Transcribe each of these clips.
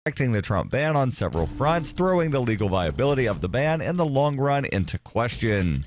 rejecting the Trump ban on several fronts, throwing the legal viability of the ban in the long run into question.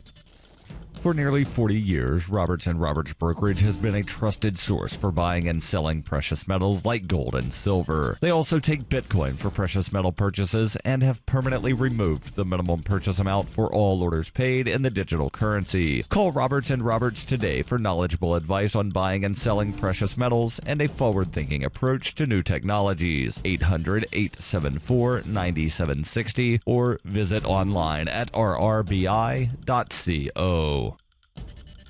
For nearly 40 years, Roberts & Roberts Brokerage has been a trusted source for buying and selling precious metals like gold and silver. They also take Bitcoin for precious metal purchases and have permanently removed the minimum purchase amount for all orders paid in the digital currency. Call Roberts & Roberts today for knowledgeable advice on buying and selling precious metals and a forward-thinking approach to new technologies. 800-874-9760 or visit online at rrbi.co.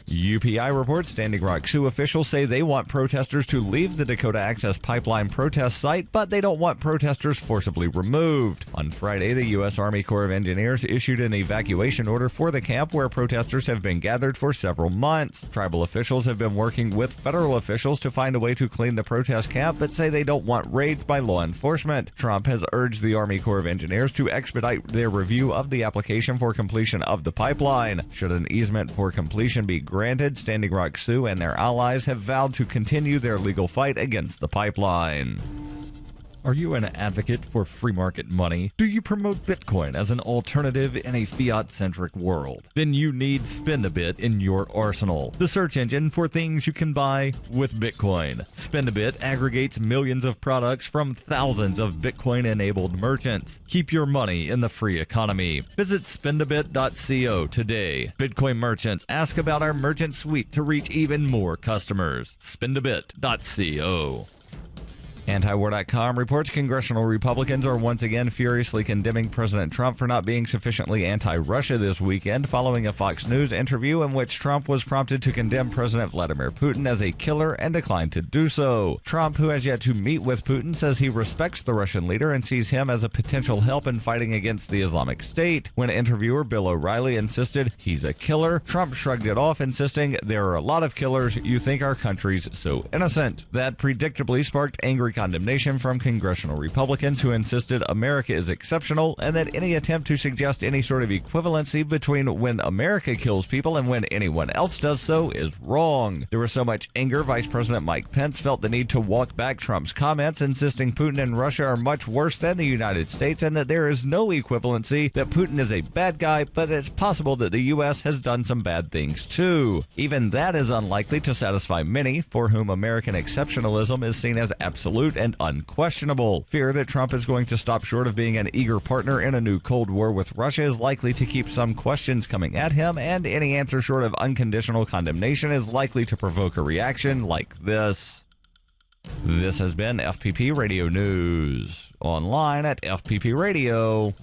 UPI reports Standing Rock Sioux officials say they want protesters to leave the Dakota Access Pipeline protest site, but they don't want protesters forcibly removed. On Friday, the U.S. Army Corps of Engineers issued an evacuation order for the camp where protesters have been gathered for several months. Tribal officials have been working with federal officials to find a way to clean the protest camp, but say they don't want raids by law enforcement. Trump has urged the Army Corps of Engineers to expedite their review of the application for completion of the pipeline. Should an easement for completion be granted, Standing Rock Sioux and their allies have vowed to continue their legal fight against the pipeline. Are you an advocate for free market money? Do you promote Bitcoin as an alternative in a fiat-centric world? Then you need Spend-A-Bit in your arsenal, the search engine for things you can buy with Bitcoin. Spend-A-Bit aggregates millions of products from thousands of Bitcoin-enabled merchants. Keep your money in the free economy. Visit spendabit.co today. Bitcoin merchants, ask about our merchant suite to reach even more customers. Spendabit.co. Antiwar.com reports congressional Republicans are once again furiously condemning President Trump for not being sufficiently anti-Russia this weekend following a Fox News interview in which Trump was prompted to condemn President Vladimir Putin as a killer and declined to do so. Trump, who has yet to meet with Putin, says he respects the Russian leader and sees him as a potential help in fighting against the Islamic State. When interviewer Bill O'Reilly insisted he's a killer, Trump shrugged it off, insisting there are a lot of killers. You think our country's so innocent. That predictably sparked angry condemnation from congressional Republicans who insisted America is exceptional and that any attempt to suggest any sort of equivalency between when America kills people and when anyone else does so is wrong. There was so much anger, Vice President Mike Pence felt the need to walk back Trump's comments, insisting Putin and Russia are much worse than the United States and that there is no equivalency, that Putin is a bad guy, but it's possible that the U.S. has done some bad things too. Even that is unlikely to satisfy many, for whom American exceptionalism is seen as absolute and unquestionable. Fear that Trump is going to stop short of being an eager partner in a new Cold War with Russia is likely to keep some questions coming at him, and any answer short of unconditional condemnation is likely to provoke a reaction like this. This has been FPP Radio News, online at fppradio.com.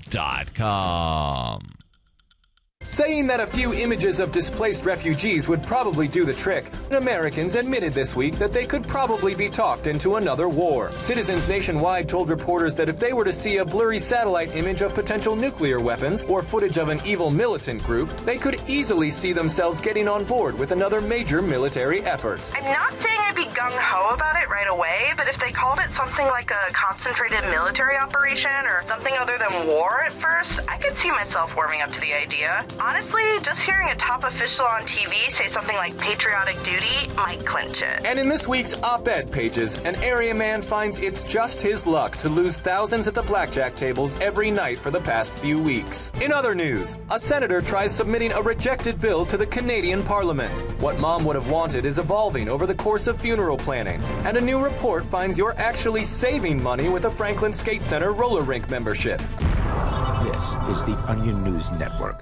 Saying that a few images of displaced refugees would probably do the trick, Americans admitted this week that they could probably be talked into another war. Citizens nationwide told reporters that if they were to see a blurry satellite image of potential nuclear weapons or footage of an evil militant group, they could easily see themselves getting on board with another major military effort. I'm not saying I'd be gung-ho about it right away, but if they called it something like a concentrated military operation or something other than war at first, I could see myself warming up to the idea. Honestly, just hearing a top official on TV say something like patriotic duty might clinch it. And in this week's op-ed pages, an area man finds it's just his luck to lose thousands at the blackjack tables every night for the past few weeks. In other news, a senator tries submitting a rejected bill to the Canadian Parliament. What mom would have wanted is evolving over the course of funeral planning. And a new report finds you're actually saving money with a Franklin Skate Center roller rink membership. This is the Onion News Network.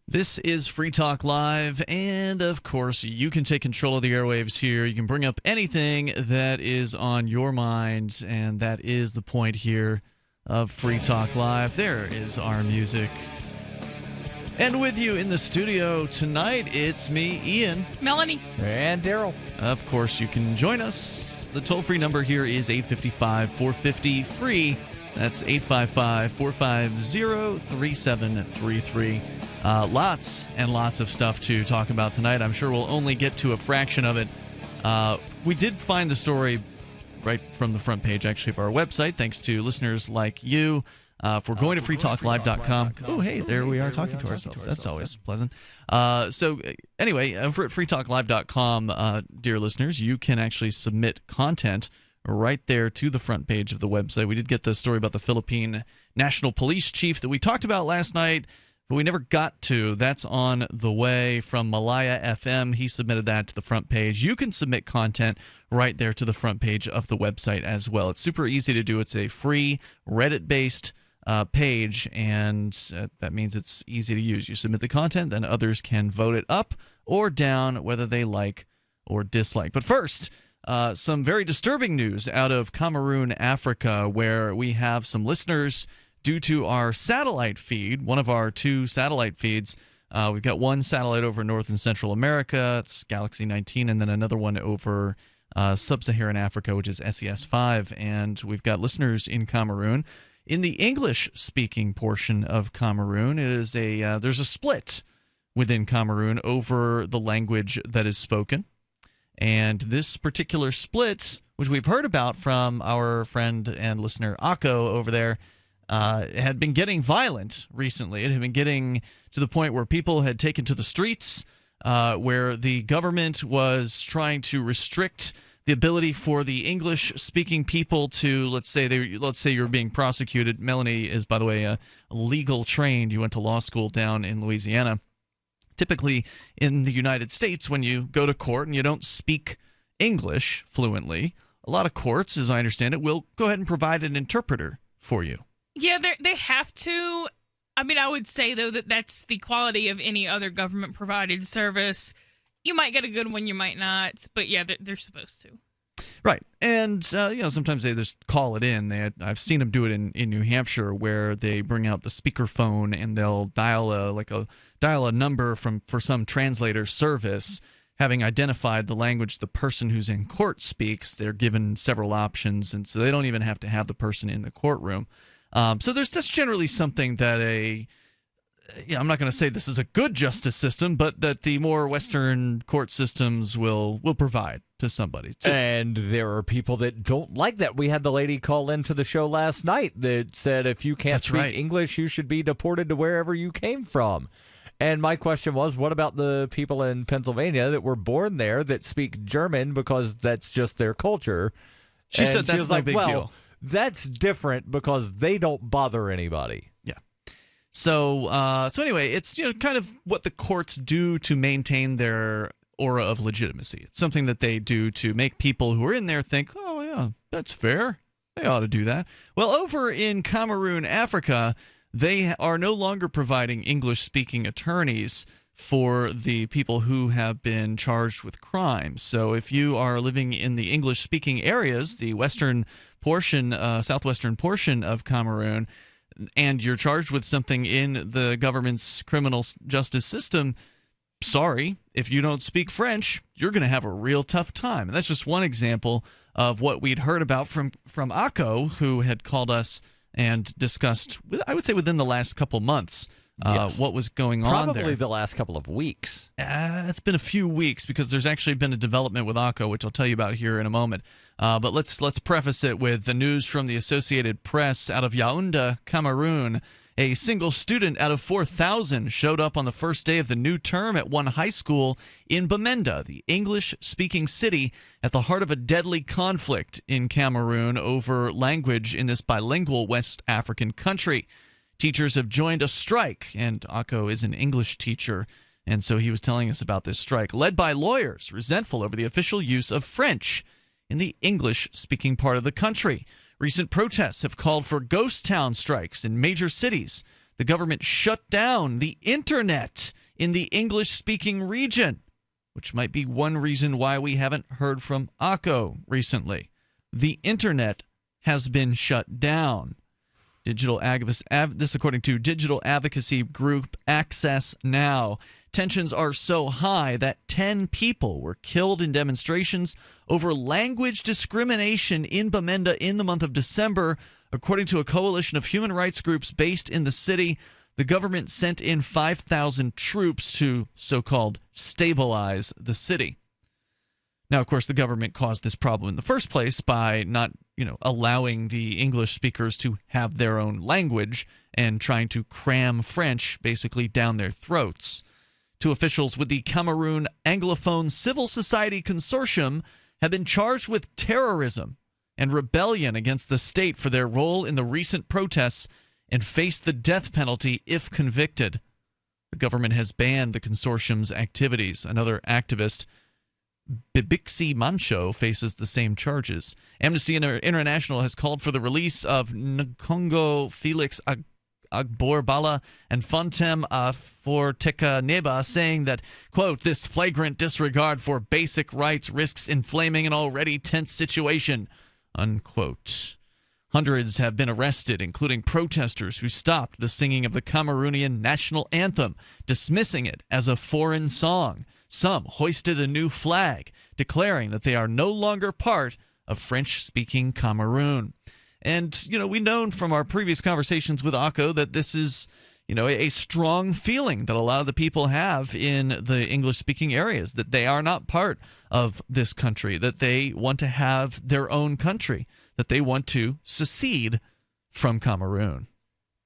This is Free Talk Live, and of course, you can take control of the airwaves here. You can bring up anything that is on your mind, and that is the point here of Free Talk Live. There is our music. And with you in the studio tonight, it's me, Ian. Melanie. And Darryl. Of course, you can join us. The toll-free number here is 855-450-FREE. That's 855-450-3733. Lots and lots of stuff to talk about tonight. I'm sure we'll only get to a fraction of it. We did find the story right from the front page, actually, of our website, thanks to listeners like you. If we're going to freetalklive.com, oh, hey, there we are talking to ourselves. That's always pleasant. Anyway, over at freetalklive.com, dear listeners, you can actually submit content right there to the front page of the website. We did get the story about the Philippine National Police Chief that we talked about last night, but we never got to. That's on the way from Malaya FM. He submitted that to the front page. You can submit content right there to the front page of the website as well. It's super easy to do. It's a free Reddit-based page, and that means it's easy to use. You submit the content, then others can vote it up or down, whether they like or dislike. But first, some very disturbing news out of Cameroon, Africa, where we have some listeners due to our satellite feed, one of our two satellite feeds. We've got one satellite over North and Central America, it's Galaxy 19, and then another one over Sub-Saharan Africa, which is SES-5. And we've got listeners in Cameroon. In the English-speaking portion of Cameroon, it is there's a split within Cameroon over the language that is spoken. And this particular split, which we've heard about from our friend and listener Akko over there, had been getting violent recently. It had been getting to the point where people had taken to the streets, where the government was trying to restrict the ability for the English-speaking people to, let's say you're being prosecuted. Melanie is, by the way, legal trained. You went to law school down in Louisiana. Typically, in the United States, when you go to court and you don't speak English fluently, a lot of courts, as I understand it, will go ahead and provide an interpreter for you. Yeah, they have to. I mean, I would say, though, that that's the quality of any other government-provided service. You might get a good one, you might not, but yeah, they're supposed to. Right, and sometimes they just call it in. I've seen them do it in New Hampshire, where they bring out the speakerphone and they'll dial a number for some translator service. Having identified the language the person who's in court speaks, they're given several options, and so they don't even have to have the person in the courtroom. So that's generally something that I'm not going to say this is a good justice system, but that the more Western court systems will provide to somebody. And there are people that don't like that. We had the lady call into the show last night that said if you can't speak English, you should be deported to wherever you came from. And my question was, what about the people in Pennsylvania that were born there that speak German because that's just their culture? She said that's no big deal. That's different because they don't bother anybody. Yeah. So anyway, it's kind of what the courts do to maintain their aura of legitimacy. It's something that they do to make people who are in there think, oh yeah, that's fair. They ought to do that. Well, over in Cameroon, Africa, they are no longer providing English-speaking attorneys for the people who have been charged with crimes. So if you are living in the English-speaking areas, the western portion, southwestern portion of Cameroon, and you're charged with something in the government's criminal justice system, sorry, if you don't speak French, you're going to have a real tough time. And that's just one example of what we'd heard about from Akko, who had called us and discussed, I would say within the last couple months, what was going on there. Probably the last couple of weeks. It's been a few weeks because there's actually been a development with Akko, which I'll tell you about here in a moment. But let's preface it with the news from the Associated Press out of Yaoundé, Cameroon. A single student out of 4,000 showed up on the first day of the new term at one high school in Bamenda, the English-speaking city at the heart of a deadly conflict in Cameroon over language in this bilingual West African country. Teachers have joined a strike, and Akko is an English teacher, and so he was telling us about this strike, led by lawyers resentful over the official use of French in the English-speaking part of the country. Recent protests have called for ghost town strikes in major cities. The government shut down the internet in the English-speaking region, which might be one reason why we haven't heard from Akko recently. The internet has been shut down. This according to digital advocacy group Access Now. Tensions are so high that 10 people were killed in demonstrations over language discrimination in Bamenda in the month of December. According to a coalition of human rights groups based in the city, the government sent in 5,000 troops to so-called stabilize the city. Now, of course, the government caused this problem in the first place by not allowing the English speakers to have their own language and trying to cram French basically down their throats. Two officials with the Cameroon Anglophone Civil Society Consortium have been charged with terrorism and rebellion against the state for their role in the recent protests and face the death penalty if convicted. The government has banned the consortium's activities. Another activist, Bibixi Mancho, faces the same charges. Amnesty International has called for the release of Nkongo Felix Agborbala and Fontem Fortekaneba, saying that, quote, "This flagrant disregard for basic rights risks inflaming an already tense situation," unquote. Hundreds have been arrested, including protesters who stopped the singing of the Cameroonian national anthem, dismissing it as a foreign song. Some hoisted a new flag, declaring that they are no longer part of French-speaking Cameroon. And, we've known from our previous conversations with Akko that this is, a strong feeling that a lot of the people have in the English-speaking areas, that they are not part of this country, that they want to have their own country, that they want to secede from Cameroon.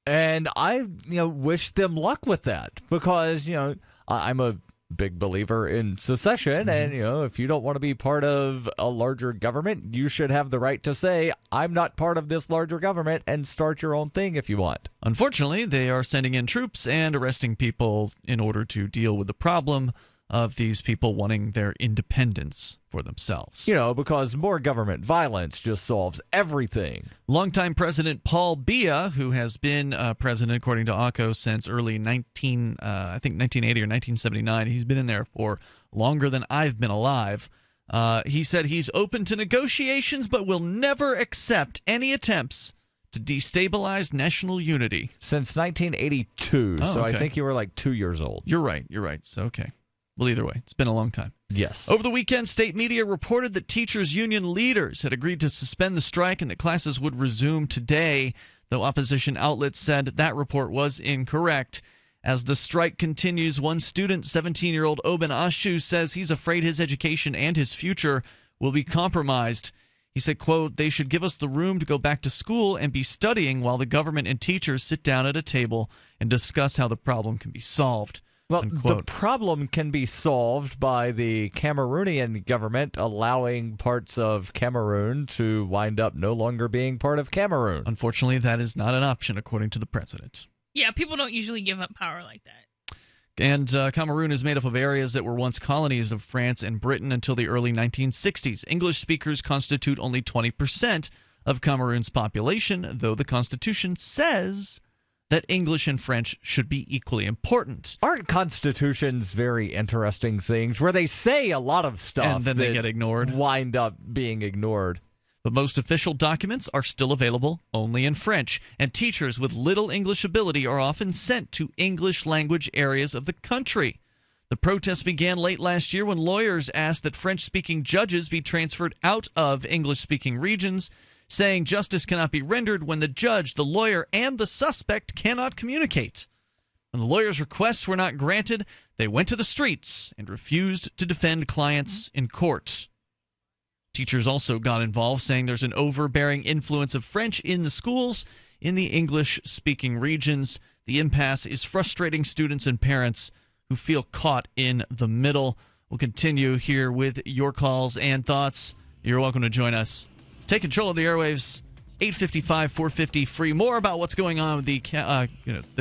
And I, wish them luck with that because, I'm a big believer in secession. And, if you don't want to be part of a larger government, you should have the right to say, I'm not part of this larger government, and start your own thing if you want. Unfortunately, they are sending in troops and arresting people in order to deal with the problem of these people wanting their independence for themselves. Because more government violence just solves everything. Longtime President Paul Biya, who has been president, according to Akko, since early 1980 or 1979. He's been in there for longer than I've been alive. He said he's open to negotiations, but will never accept any attempts to destabilize national unity. Since 1982, so okay. I think you were like 2 years old. You're right. So, okay. Well, either way, it's been a long time. Yes. Over the weekend, state media reported that teachers' union leaders had agreed to suspend the strike and that classes would resume today, though opposition outlets said that report was incorrect. As the strike continues, one student, 17-year-old Oben Ashu, says he's afraid his education and his future will be compromised. He said, quote, "They should give us the room to go back to school and be studying while the government and teachers sit down at a table and discuss how the problem can be solved." Well, unquote. The problem can be solved by the Cameroonian government allowing parts of Cameroon to wind up no longer being part of Cameroon. Unfortunately, that is not an option, according to the president. Yeah, people don't usually give up power like that. And Cameroon is made up of areas that were once colonies of France and Britain until the early 1960s. English speakers constitute only 20% of Cameroon's population, though the Constitution says that English and French should be equally important. Aren't constitutions very interesting things where they say a lot of stuff and then they get ignored? Wind up being ignored. But most official documents are still available only in French, and teachers with little English ability are often sent to English language areas of the country. The protests began late last year when lawyers asked that French-speaking judges be transferred out of English-speaking regions, saying justice cannot be rendered when the judge, the lawyer, and the suspect cannot communicate. When the lawyers' requests were not granted, they went to the streets and refused to defend clients in court. Teachers also got involved, saying there's an overbearing influence of French in the schools in the English-speaking regions. The impasse is frustrating students and parents who feel caught in the middle. We'll continue here with your calls and thoughts. You're welcome to join us. Take control of the airwaves, 855-450 free. More about what's going on with the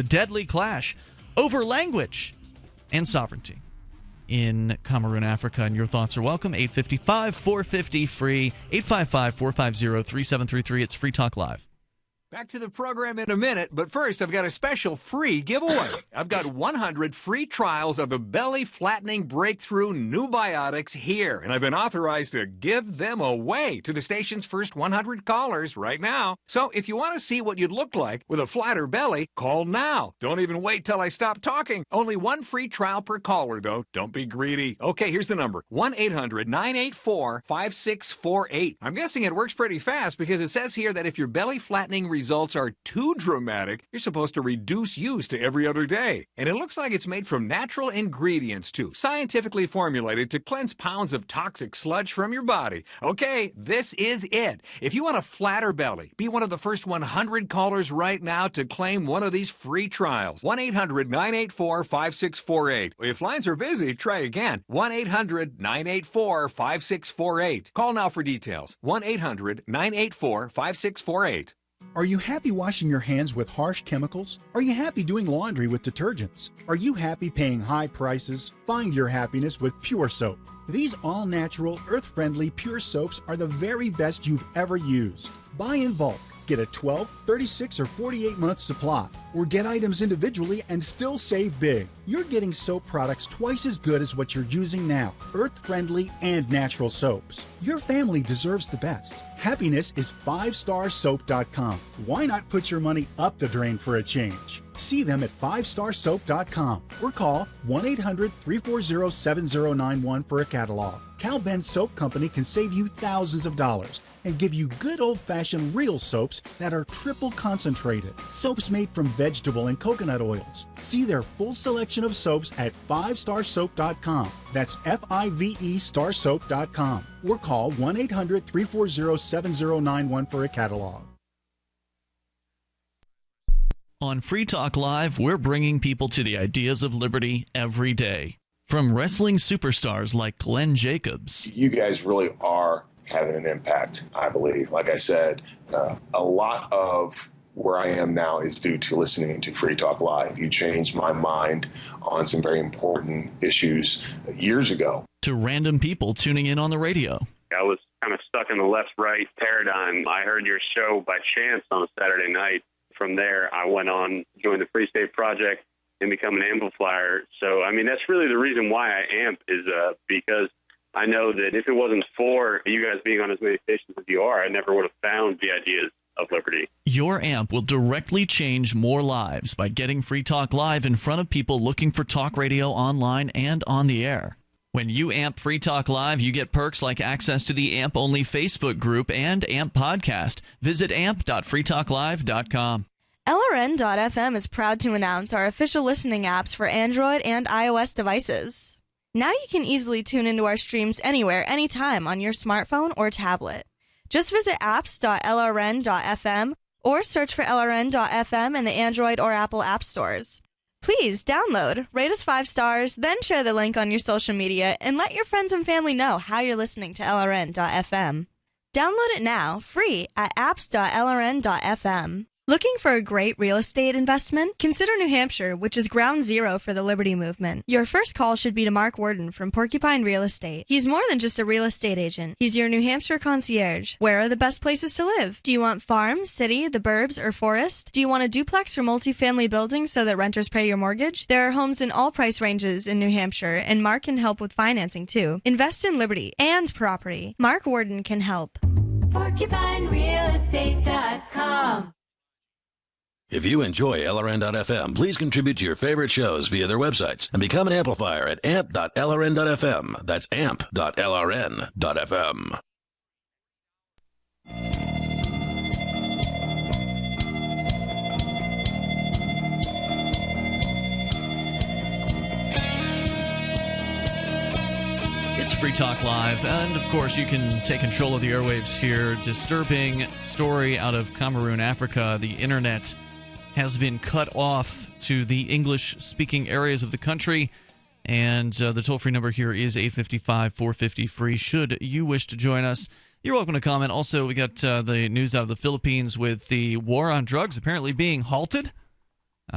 deadly clash over language and sovereignty in Cameroon, Africa. And your thoughts are welcome. 855-450 free. 855-450-3733. It's Free Talk Live. Back to the program in a minute, but first I've got a special free giveaway. I've got 100 free trials of the belly flattening breakthrough new biotics here, and I've been authorized to give them away to the station's first 100 callers right now. So if you want to see what you'd look like with a flatter belly, call now. Don't even wait till I stop talking. Only one free trial per caller, though. Don't be greedy. Okay, here's the number. 1-800-984-5648. I'm guessing it works pretty fast because it says here that if your belly flattening results are too dramatic, you're supposed to reduce use to every other day. And it looks like it's made from natural ingredients, too, scientifically formulated to cleanse pounds of toxic sludge from your body. Okay, this is it. If you want a flatter belly, be one of the first 100 callers right now to claim one of these free trials. 1-800-984-5648. If lines are busy, try again. 1-800-984-5648. Call now for details. 1-800-984-5648. Are you happy washing your hands with harsh chemicals? Are you happy doing laundry with detergents? Are you happy paying high prices? Find your happiness with Pure Soap. These all-natural, earth-friendly Pure Soaps are the very best you've ever used. Buy in bulk. Get a 12, 36, or 48-month supply, or get items individually and still save big. You're getting soap products twice as good as what you're using now, earth-friendly and natural soaps. Your family deserves the best. Happiness is 5starsoap.com. Why not put your money up the drain for a change? See them at 5starsoap.com or call 1-800-340-7091 for a catalog. Cal Ben Soap Company can save you thousands of dollars and give you good old-fashioned real soaps that are triple concentrated. Soaps made from vegetable and coconut oils. See their full selection of soaps at 5starsoap.com. That's F-I-V-E starsoap.com. Or call 1-800-340-7091 for a catalog. On Free Talk Live, we're bringing people to the ideas of liberty every day. From wrestling superstars like Glenn Jacobs. You guys really are having an impact, I believe. Like I said, a lot of where I am now is due to listening to Free Talk Live. You changed my mind on some very important issues years ago. To random people tuning in on the radio. I was kind of stuck in the left-right paradigm. I heard your show by chance on a Saturday night. From there, I went on, joined the Free State Project, and become an amplifier. So, I mean, that's really the reason why I amp is because I know that if it wasn't for you guys being on as many stations as you are, I never would have found the ideas of liberty. Your amp will directly change more lives by getting Free Talk Live in front of people looking for talk radio online and on the air. When you amp Free Talk Live, you get perks like access to the AMP-only Facebook group and AMP podcast. Visit amp.freetalklive.com. LRN.FM is proud to announce our official listening apps for Android and iOS devices. Now you can easily tune into our streams anywhere, anytime on your smartphone or tablet. Just visit apps.lrn.fm or search for LRN.FM in the Android or Apple app stores. Please download, rate us 5 stars, then share the link on your social media and let your friends and family know how you're listening to LRN.FM. Download it now, free at apps.lrn.fm. Looking for a great real estate investment? Consider New Hampshire, which is ground zero for the Liberty Movement. Your first call should be to Mark Worden from Porcupine Real Estate. He's more than just a real estate agent. He's your New Hampshire concierge. Where are the best places to live? Do you want farm, city, the burbs, or forest? Do you want a duplex or multifamily building so that renters pay your mortgage? There are homes in all price ranges in New Hampshire, and Mark can help with financing too. Invest in liberty and property. Mark Worden can help. PorcupineRealEstate.com. If you enjoy LRN.FM, please contribute to your favorite shows via their websites and become an amplifier at amp.lrn.fm. That's amp.lrn.fm. It's Free Talk Live, and of course you can take control of the airwaves here. Disturbing story out of Cameroon, Africa. The internet has been cut off to the English-speaking areas of the country, and the toll-free number here is 855-450-FREE. Should you wish to join us, you're welcome to comment. Also, we got the news out of the Philippines with the war on drugs apparently being halted,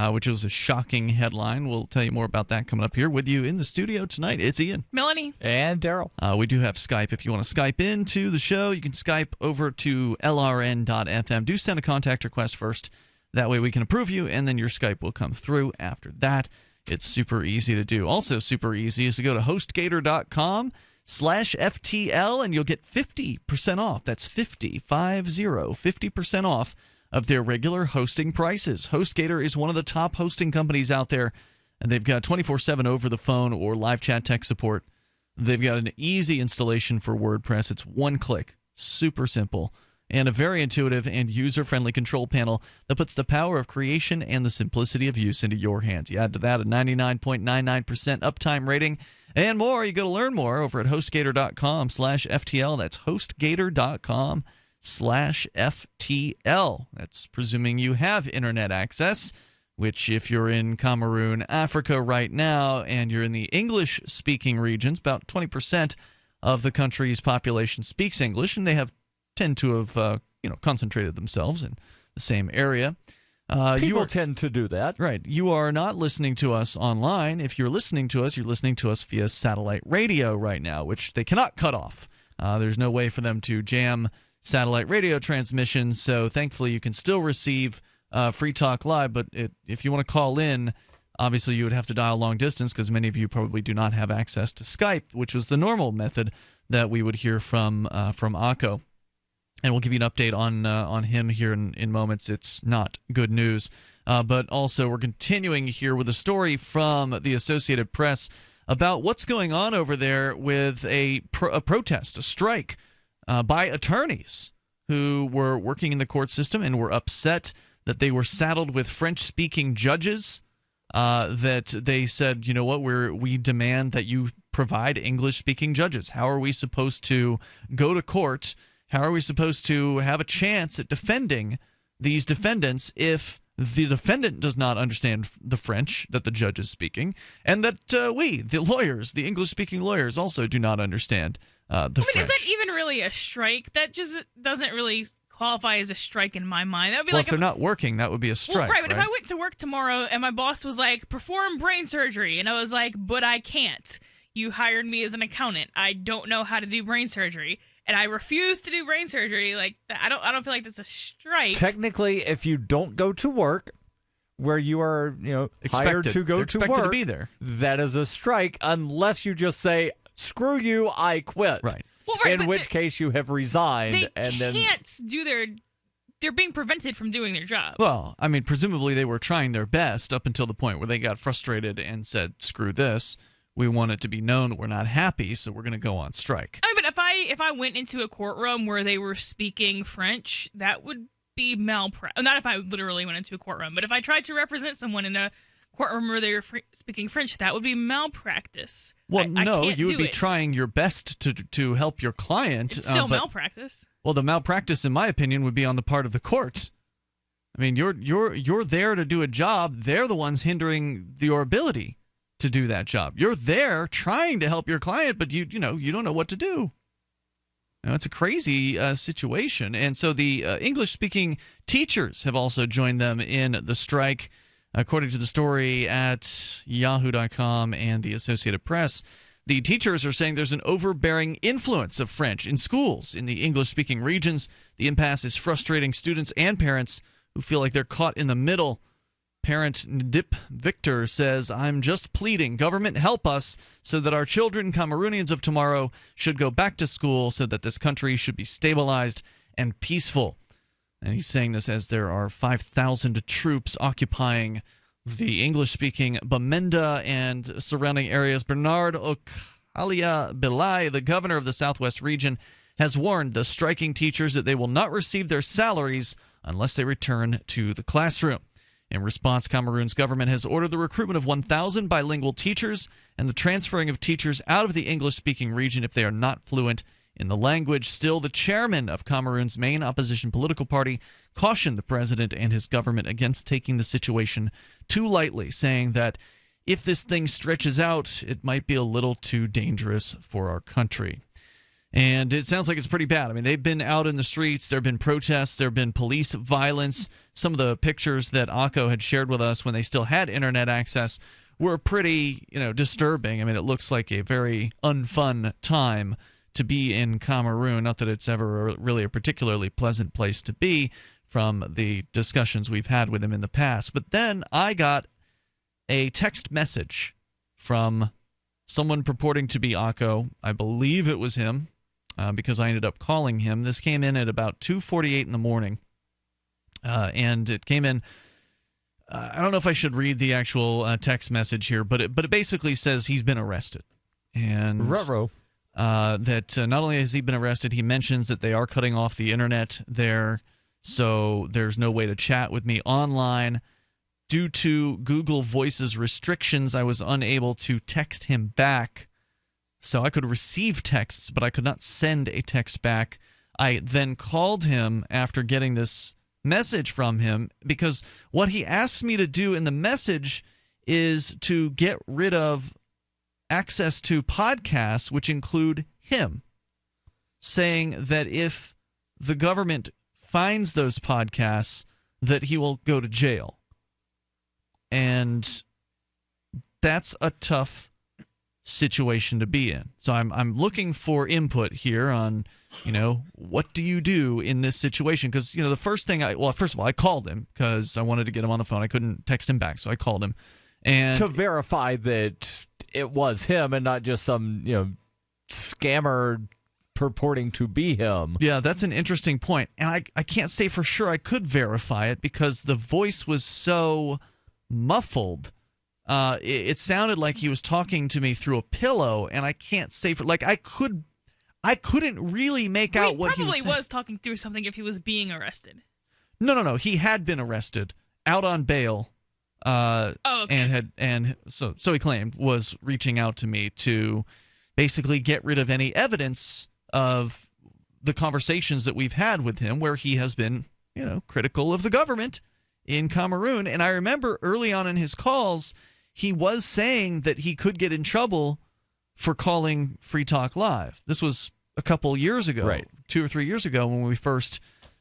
which was a shocking headline. We'll tell you more about that coming up here. With you in the studio tonight, it's Ian. Melanie. And Darryl. We do have Skype. If you want to Skype into the show, you can Skype over to lrn.fm. Do send a contact request first. That way we can approve you, and then your Skype will come through after that. It's super easy to do. Also super easy is to go to hostgator.com/FTL, and you'll get 50% off. That's 50% off of their regular hosting prices. HostGator is one of the top hosting companies out there, and they've got 24/7 over the phone or live chat tech support. They've got an easy installation for WordPress. It's one click, super simple. and a very intuitive and user-friendly control panel that puts the power of creation and the simplicity of use into your hands. You add to that a 99.99% uptime rating and more. You got to learn more over at HostGator.com/FTL. That's HostGator.com/FTL. That's presuming you have internet access, which if you're in Cameroon, Africa right now, and you're in the English-speaking regions, about 20% of the country's population speaks English, and they tend to have concentrated themselves in the same area. People tend to do that. Right. You are not listening to us online. If you're listening to us, you're listening to us via satellite radio right now, which they cannot cut off. There's no way for them to jam satellite radio transmissions, so thankfully you can still receive Free Talk Live, but if you want to call in, obviously you would have to dial long distance because many of you probably do not have access to Skype, which was the normal method that we would hear from Akko. And we'll give you an update on him here in moments. It's not good news. But also we're continuing here with a story from the Associated Press about what's going on over there with a protest, a strike by attorneys who were working in the court system and were upset that they were saddled with French-speaking judges, that they said, you know what, we demand that you provide English-speaking judges. How are we supposed to go to court? How are we supposed to have a chance at defending these defendants if the defendant does not understand the French that the judge is speaking, and that the lawyers, the English-speaking lawyers, also do not understand the French? Is that even really a strike? That just doesn't really qualify as a strike in my mind. That would be if they're not working, that would be a strike. Well, right, but if I went to work tomorrow and my boss was like, perform brain surgery, and I was like, but I can't. You hired me as an accountant. I don't know how to do brain surgery, and I refuse to do brain surgery. Like, I don't feel like that's a strike. Technically, if you don't go to work where you are, hired to go to work, to be there, that is a strike unless you just say, screw you, I quit. Right. Well, right, in which case you have resigned. They can't do they're being prevented from doing their job. Well, I mean, presumably they were trying their best up until the point where they got frustrated and said, screw this. We want it to be known that we're not happy, so we're going to go on strike. I mean, but if I went into a courtroom where they were speaking French, that would be malpractice. Not if I literally went into a courtroom, but if I tried to represent someone in a courtroom where they were speaking French, that would be malpractice. Well, no, you would be trying your best to help your client. It's still malpractice. Well, the malpractice, in my opinion, would be on the part of the court. I mean, you're there to do a job. They're the ones hindering your ability to do that job. You're there trying to help your client, but you don't know what to do. It's a crazy situation. And so the English-speaking teachers have also joined them in the strike. According to the story at Yahoo.com and the Associated Press, the teachers are saying there's an overbearing influence of French in schools in the English-speaking regions. The impasse is frustrating students and parents who feel like they're caught in the middle. Parent Ndip Victor says, I'm just pleading, government help us so that our children, Cameroonians of tomorrow, should go back to school so that this country should be stabilized and peaceful. And he's saying this as there are 5,000 troops occupying the English-speaking Bamenda and surrounding areas. Bernard Okalia Belay, the governor of the Southwest region, has warned the striking teachers that they will not receive their salaries unless they return to the classroom. In response, Cameroon's government has ordered the recruitment of 1,000 bilingual teachers and the transferring of teachers out of the English-speaking region if they are not fluent in the language. Still, the chairman of Cameroon's main opposition political party cautioned the president and his government against taking the situation too lightly, saying that if this thing stretches out, it might be a little too dangerous for our country. And it sounds like it's pretty bad. I mean, they've been out in the streets. There have been protests. There have been police violence. Some of the pictures that Akko had shared with us when they still had internet access were pretty, disturbing. I mean, it looks like a very unfun time to be in Cameroon. Not that it's ever really a particularly pleasant place to be from the discussions we've had with him in the past. But then I got a text message from someone purporting to be Akko. I believe it was him. Because I ended up calling him. This came in at about 2:48 in the morning, and it came in. I don't know if I should read the actual text message here, but it basically says he's been arrested. And that not only has he been arrested, he mentions that they are cutting off the internet there, so there's no way to chat with me online. Due to Google Voice's restrictions, I was unable to text him back. So I could receive texts, but I could not send a text back. I then called him after getting this message from him, because what he asked me to do in the message is to get rid of access to podcasts, which include him, saying that if the government finds those podcasts, that he will go to jail. And that's a tough situation to be in. So I'm looking for input here on, what do you do in this situation? Because, the first thing first of all, I called him because I wanted to get him on the phone. I couldn't text him back, so I called him. And to verify that it was him and not just some, scammer purporting to be him. Yeah, that's an interesting point. And I can't say for sure I could verify it because the voice was so muffled. It sounded like he was talking to me through a pillow, and I can't say for I couldn't really make out what he was saying. He probably was talking through something if he was being arrested. No. He had been arrested, out on bail. Okay. And so he claimed was reaching out to me to basically get rid of any evidence of the conversations that we've had with him where he has been, critical of the government in Cameroon. And I remember early on in his calls, he was saying that he could get in trouble for calling Free Talk Live. This was a couple years ago, right? 2 or 3 years ago when we first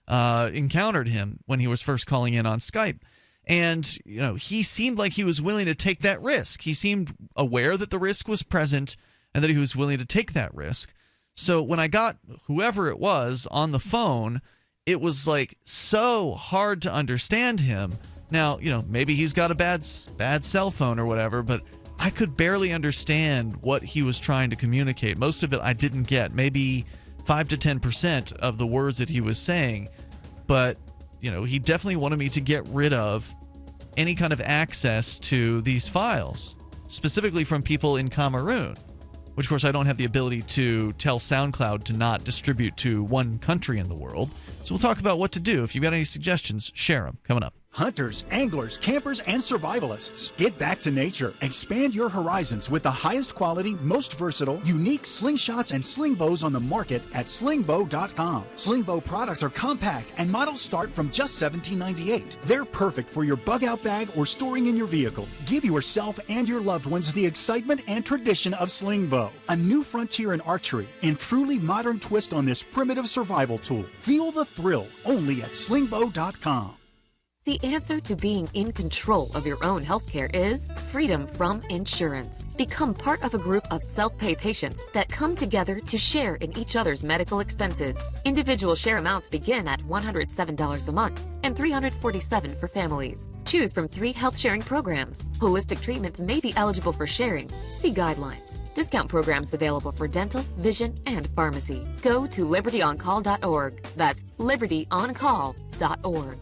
encountered him, when he was first calling in on Skype. And, he seemed like he was willing to take that risk. He seemed aware that the risk was present and that he was willing to take that risk. So when I got whoever it was on the phone, it was so hard to understand him. Now, maybe he's got a bad cell phone or whatever, but I could barely understand what he was trying to communicate. Most of it I didn't get, maybe 5 to 10% of the words that he was saying. But he definitely wanted me to get rid of any kind of access to these files, specifically from people in Cameroon, which, of course, I don't have the ability to tell SoundCloud to not distribute to one country in the world. So we'll talk about what to do. If you've got any suggestions, share them. Coming up. Hunters, anglers, campers, and survivalists. Get back to nature. Expand your horizons with the highest quality, most versatile, unique slingshots and sling bows on the market at slingbow.com. Sling bow products are compact and models start from just $17.98. They're perfect for your bug out bag or storing in your vehicle. Give yourself and your loved ones the excitement and tradition of sling bow. A new frontier in archery and truly modern twist on this primitive survival tool. Feel the thrill only at slingbow.com. The answer to being in control of your own healthcare is freedom from insurance. Become part of a group of self-pay patients that come together to share in each other's medical expenses. Individual share amounts begin at $107 a month and $347 for families. Choose from 3 health-sharing programs. Holistic treatments may be eligible for sharing. See guidelines. Discount programs available for dental, vision, and pharmacy. Go to libertyoncall.org. That's libertyoncall.org.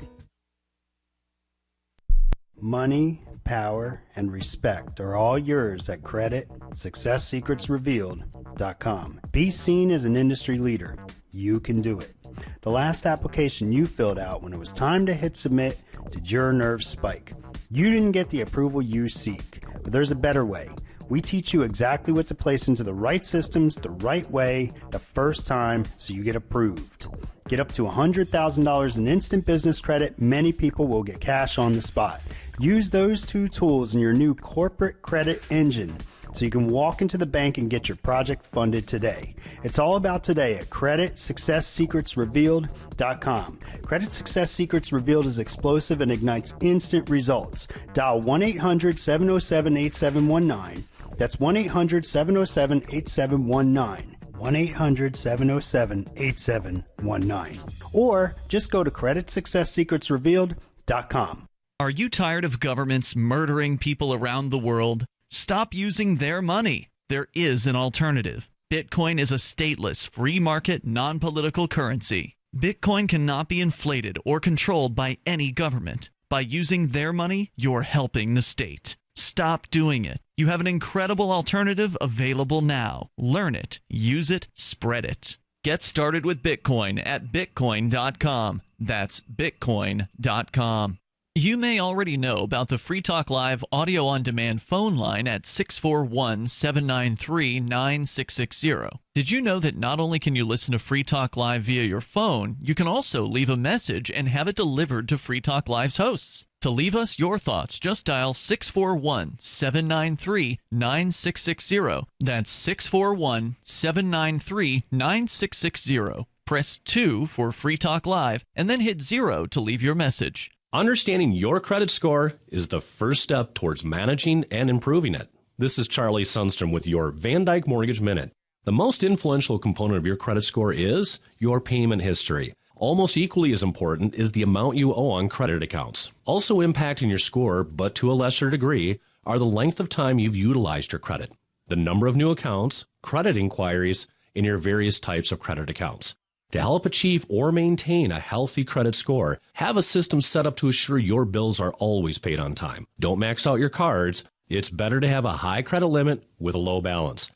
Money, power, and respect are all yours at creditsuccesssecretsrevealed.com. Be seen as an industry leader. You can do it. The last application you filled out when it was time to hit submit, did your nerves spike? You didn't get the approval you seek, but there's a better way. We teach you exactly what to place into the right systems the right way the first time so you get approved. Get up to $100,000 in instant business credit. Many people will get cash on the spot. Use those 2 tools in your new corporate credit engine so you can walk into the bank and get your project funded today. It's all about today at creditsuccesssecretsrevealed.com. Credit Success Secrets Revealed is explosive and ignites instant results. Dial 1-800-707-8719. That's 1-800-707-8719. 1-800-707-8719. Or just go to creditsuccesssecretsrevealed.com. Are you tired of governments murdering people around the world? Stop using their money. There is an alternative. Bitcoin is a stateless, free market, non-political currency. Bitcoin cannot be inflated or controlled by any government. By using their money, you're helping the state. Stop doing it. You have an incredible alternative available now. Learn it, use it, spread it. Get started with Bitcoin at Bitcoin.com. That's Bitcoin.com. You may already know about the Free Talk Live audio-on-demand phone line at 641-793-9660. Did you know that not only can you listen to Free Talk Live via your phone, you can also leave a message and have it delivered to Free Talk Live's hosts? To leave us your thoughts, just dial 641-793-9660. That's 641-793-9660. Press 2 for Free Talk Live, and then hit 0 to leave your message. Understanding your credit score is the first step towards managing and improving it. This is Charlie Sundstrom with your Van Dyke Mortgage Minute. The most influential component of your credit score is your payment history. Almost equally as important is the amount you owe on credit accounts. Also impacting your score, but to a lesser degree, are the length of time you've utilized your credit, the number of new accounts, credit inquiries, and your various types of credit accounts. To help achieve or maintain a healthy credit score, have a system set up to assure your bills are always paid on time. Don't max out your cards. It's better to have a high credit limit with a low balance.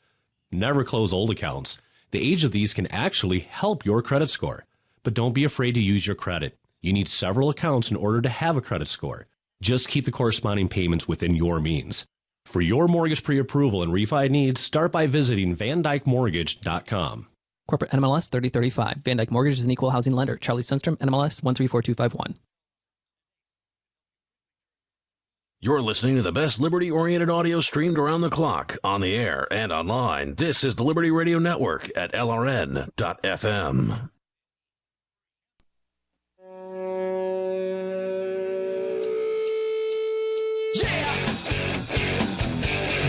Never close old accounts. The age of these can actually help your credit score. But don't be afraid to use your credit. You need several accounts in order to have a credit score. Just keep the corresponding payments within your means. For your mortgage pre-approval and refi needs, start by visiting VanDykeMortgage.com. Corporate NMLS 3035. Van Dyke Mortgage is an equal housing lender. Charlie Sundstrom, NMLS 134251. You're listening to the best liberty-oriented audio streamed around the clock, on the air, and online. This is the Liberty Radio Network at LRN.FM.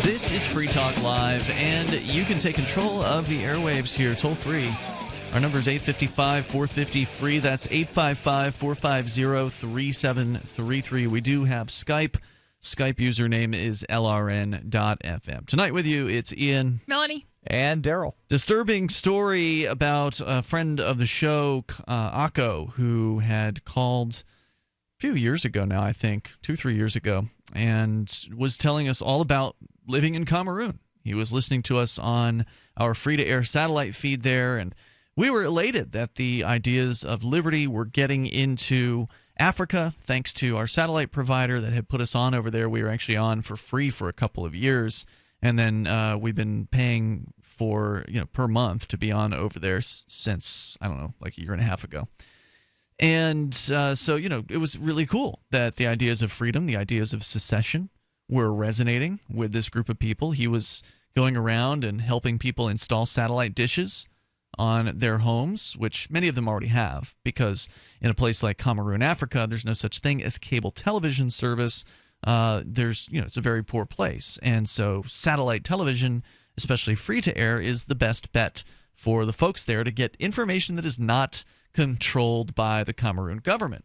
This is Free Talk Live, and you can take control of the airwaves here toll free. Our number is 855-450-FREE. That's 855-450-3733. We do have Skype. Skype username is LRN.FM. Tonight with you, it's Ian, Melanie, and Darryl. Disturbing story about a friend of the show, Akko, who had called a few years ago now, I think, 2-3 years ago, and was telling us all about living in Cameroon. He was listening to us on our free-to-air satellite feed there, and we were elated that the ideas of liberty were getting into Africa thanks to our satellite provider that had put us on over there. We were actually on for free for a couple of years, and then we've been paying for, per month to be on over there since, I don't know, like a year and a half ago. And so, it was really cool that the ideas of freedom, the ideas of secession, were resonating with this group of people. He was going around and helping people install satellite dishes on their homes, which many of them already have, because in a place like Cameroon, Africa, there's no such thing as cable television service. It's a very poor place. And so satellite television, especially free-to-air, is the best bet for the folks there to get information that is not controlled by the Cameroon government.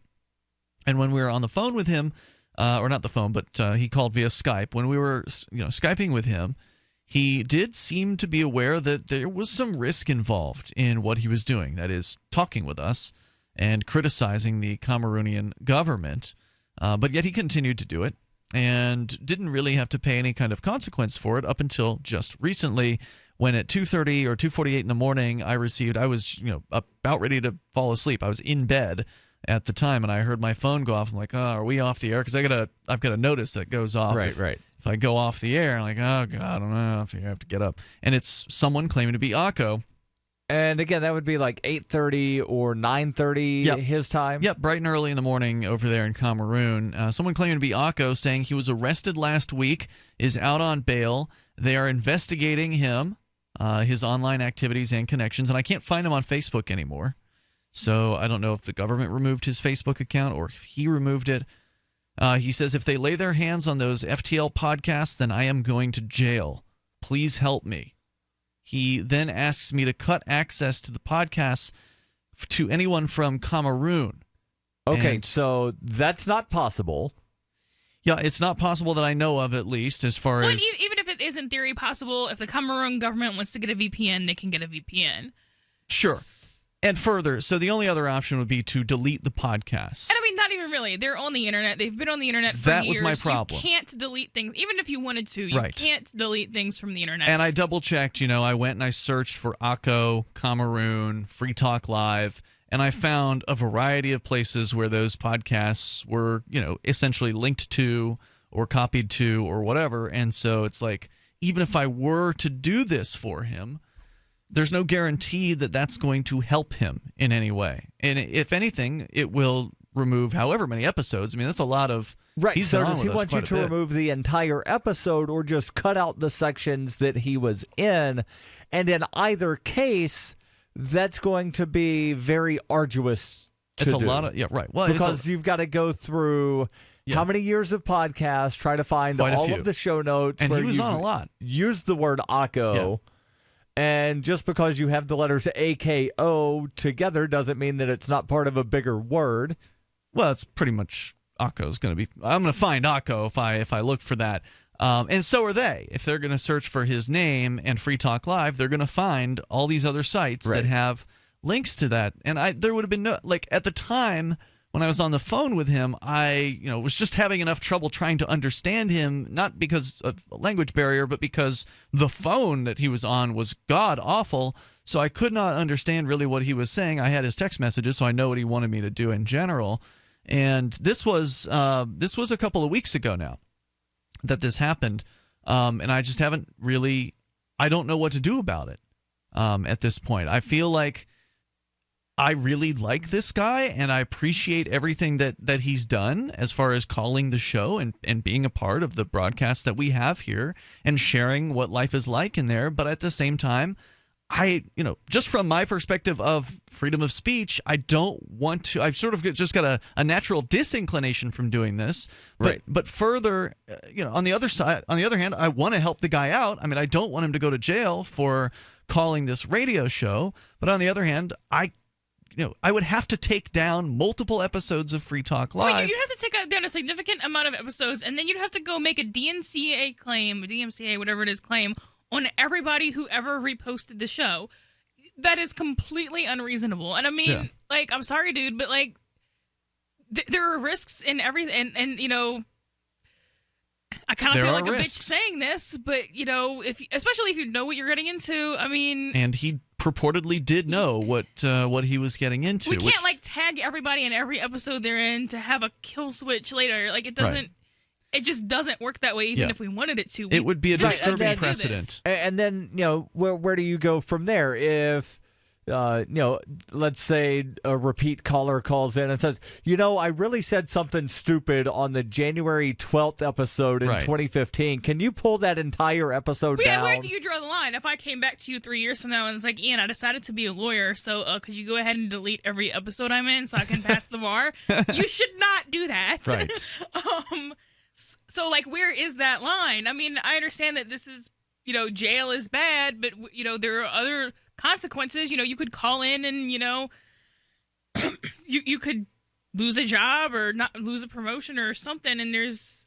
And when we were on the phone with him, or not the phone, but he called via Skype. When we were, Skyping with him, he did seem to be aware that there was some risk involved in what he was doing. That is, talking with us and criticizing the Cameroonian government. But yet he continued to do it and didn't really have to pay any kind of consequence for it up until just recently, when at 2:30 or 2:48 in the morning, I was, about ready to fall asleep. I was in bed at the time, and I heard my phone go off. I'm like, oh, are we off the air? Because I've got a notice that goes off. Right. If I go off the air, I'm like, oh, God, I don't know if I have to get up. And it's someone claiming to be Akko. And again, that would be like 8:30 or 9:30 his time? Yep, bright and early in the morning over there in Cameroon. Someone claiming to be Akko, saying he was arrested last week, is out on bail. They are investigating him, his online activities and connections, and I can't find him on Facebook anymore. So I don't know if the government removed his Facebook account or if he removed it. He says, if they lay their hands on those FTL podcasts, then I am going to jail. Please help me. He then asks me to cut access to the podcasts to anyone from Cameroon. Okay, so that's not possible. Yeah, it's not possible that I know of, at least, as far as... Even if it is in theory possible, if the Cameroon government wants to get a VPN, they can get a VPN. Sure. And further, so the only other option would be to delete the podcasts. And I mean, not even even really. They're on the internet. They've been on the internet for That years. was my problem. You can't delete things. Even if you wanted to, you Right. can't delete things from the internet. And I double-checked, I went and I searched for Akko, Cameroon, Free Talk Live, and I found a variety of places where those podcasts were, essentially linked to or copied to or whatever. And so it's like, even if I were to do this for him, there's no guarantee that that's going to help him in any way. And if anything, it will remove however many episodes. I mean, that's a lot of... Right, he's so been on does he with us want you quite a to bit. remove the entire episode or just cut out the sections that he was in? And in either case, that's going to be very arduous to It's a do. lot of... Yeah, right. Well, because you've got to go through... Yeah. How many years of podcasts, try to find Quite a all few. of the show notes. And where he was you've on a lot. Used the word Akko. And just because you have the letters AKO together doesn't mean that it's not part of a bigger word. Well, it's pretty much Akko's going to be... I'm going to find Akko if I look for that. And so are they. If they're going to search for his name and Free Talk Live, they're going to find all these other sites that have links to that. And there would have been no... Like, at the time... When I was on the phone with him, I was just having enough trouble trying to understand him, not because of a language barrier, but because the phone that he was on was god-awful, so I could not understand really what he was saying. I had his text messages, so I know what he wanted me to do in general. And this was a couple of weeks ago now that this happened, and I just haven't really – I don't know what to do about it at this point. I feel like – I really like this guy, and I appreciate everything that he's done as far as calling the show and being a part of the broadcast that we have here and sharing what life is like in there. But at the same time, just from my perspective of freedom of speech, I don't want to. I've sort of just got a natural disinclination from doing this. But further, on the other hand, I want to help the guy out. I mean, I don't want him to go to jail for calling this radio show. But on the other hand, I would have to take down multiple episodes of Free Talk Live. Well, you'd have to take down a significant amount of episodes, and then you'd have to go make a DMCA, whatever it is, claim on everybody who ever reposted the show. That is completely unreasonable. And I mean, I'm sorry, dude, but there are risks in everything, and I kind of feel like a bitch saying this, but especially if you know what you're getting into, I mean, and he purportedly did know what he was getting into. We can't tag everybody in every episode they're in to have a kill switch later. Like it doesn't. Right. It just doesn't work that way. Even if we wanted it to, it would be a disturbing precedent. And then where do you go from there if? Let's say a repeat caller calls in and says, I really said something stupid on the January 12th episode in 2015. Can you pull that entire episode down? Where do you draw the line? If I came back to you 3 years from now and it's like, Ian, I decided to be a lawyer, so could you go ahead and delete every episode I'm in so I can pass the bar? You should not do that. Right. So, where is that line? I mean, I understand that this is, jail is bad, but, there are other consequences. You could call in and you could lose a job or not lose a promotion or something. And if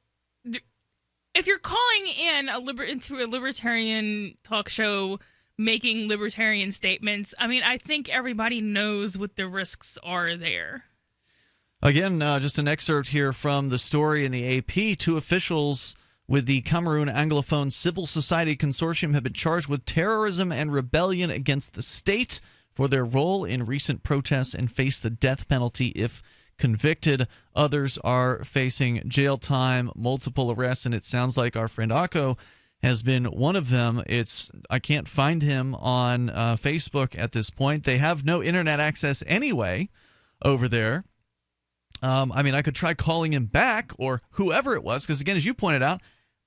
you're calling in into a libertarian talk show making libertarian statements, I mean, I think everybody knows what the risks are there. Again, just an excerpt here from the story in the AP. 2 officials with the Cameroon Anglophone Civil Society Consortium have been charged with terrorism and rebellion against the state for their role in recent protests and face the death penalty if convicted. Others are facing jail time, multiple arrests, and it sounds like our friend Akko has been one of them. I can't find him on Facebook at this point. They have no internet access anyway over there. I mean, I could try calling him back or whoever it was, because again, as you pointed out,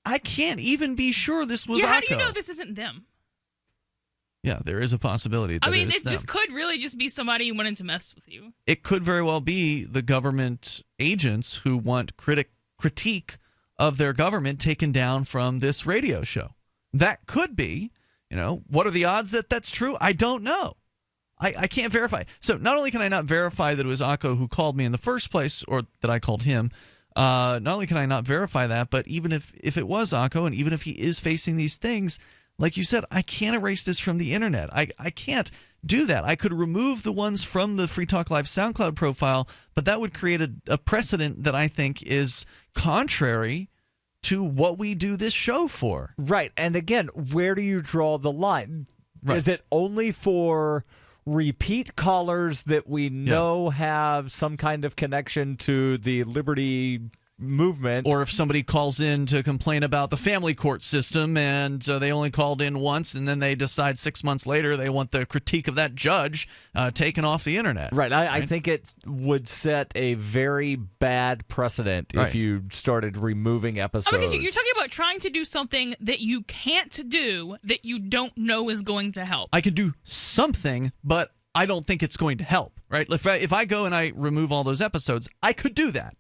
I can't even be sure this was Akko. How do you know this isn't them? Yeah, there is a possibility that it them. just could really just be somebody wanting to mess with you. It could very well be the government agents who want critique of their government taken down from this radio show. That could be. What are the odds that that's true? I don't know. I can't verify. So not only can I not verify that it was Akko who called me in the first place, or that I called him, not only can I not verify that, but even if it was Akko, and even if he is facing these things, like you said, I can't erase this from the internet. I can't do that. I could remove the ones from the Free Talk Live SoundCloud profile, but that would create a precedent that I think is contrary to what we do this show for. Right. And again, where do you draw the line? Right. Is it only for repeat callers that we know have some kind of connection to the liberty movement? Or if somebody calls in to complain about the family court system and they only called in once and then they decide 6 months later they want the critique of that judge taken off the internet. Right. I think it would set a very bad precedent if you started removing episodes. Because you're talking about trying to do something that you can't do that you don't know is going to help. I can do something, but I don't think it's going to help. Right? If I go and I remove all those episodes, I could do that.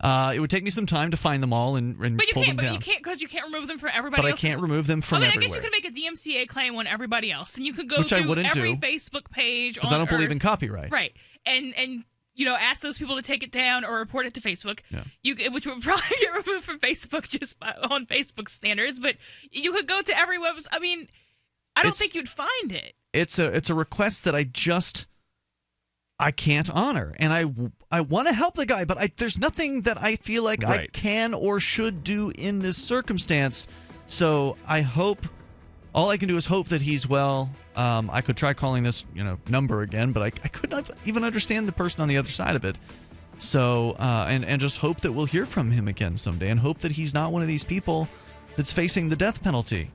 It would take me some time to find them all and pull them down. But you can't because you can't remove them from everybody else. But I can't remove them from everywhere. I guess you could make a DMCA claim on everybody else, and you could go Which I through wouldn't every do, Facebook page because I don't believe in copyright. Right, and ask those people to take it down or report it to Facebook. Yeah. Which would probably get removed from Facebook just on Facebook standards. But you could go to every website. I mean, I don't think you'd find it. It's a request that I can't honor, and I want to help the guy, but there's nothing that I feel like I can or should do in this circumstance. So I hope, all I can do is hope that he's well. I could try calling this number again, but I could not even understand the person on the other side of it. So and just hope that we'll hear from him again someday, and hope that he's not one of these people that's facing the death penalty.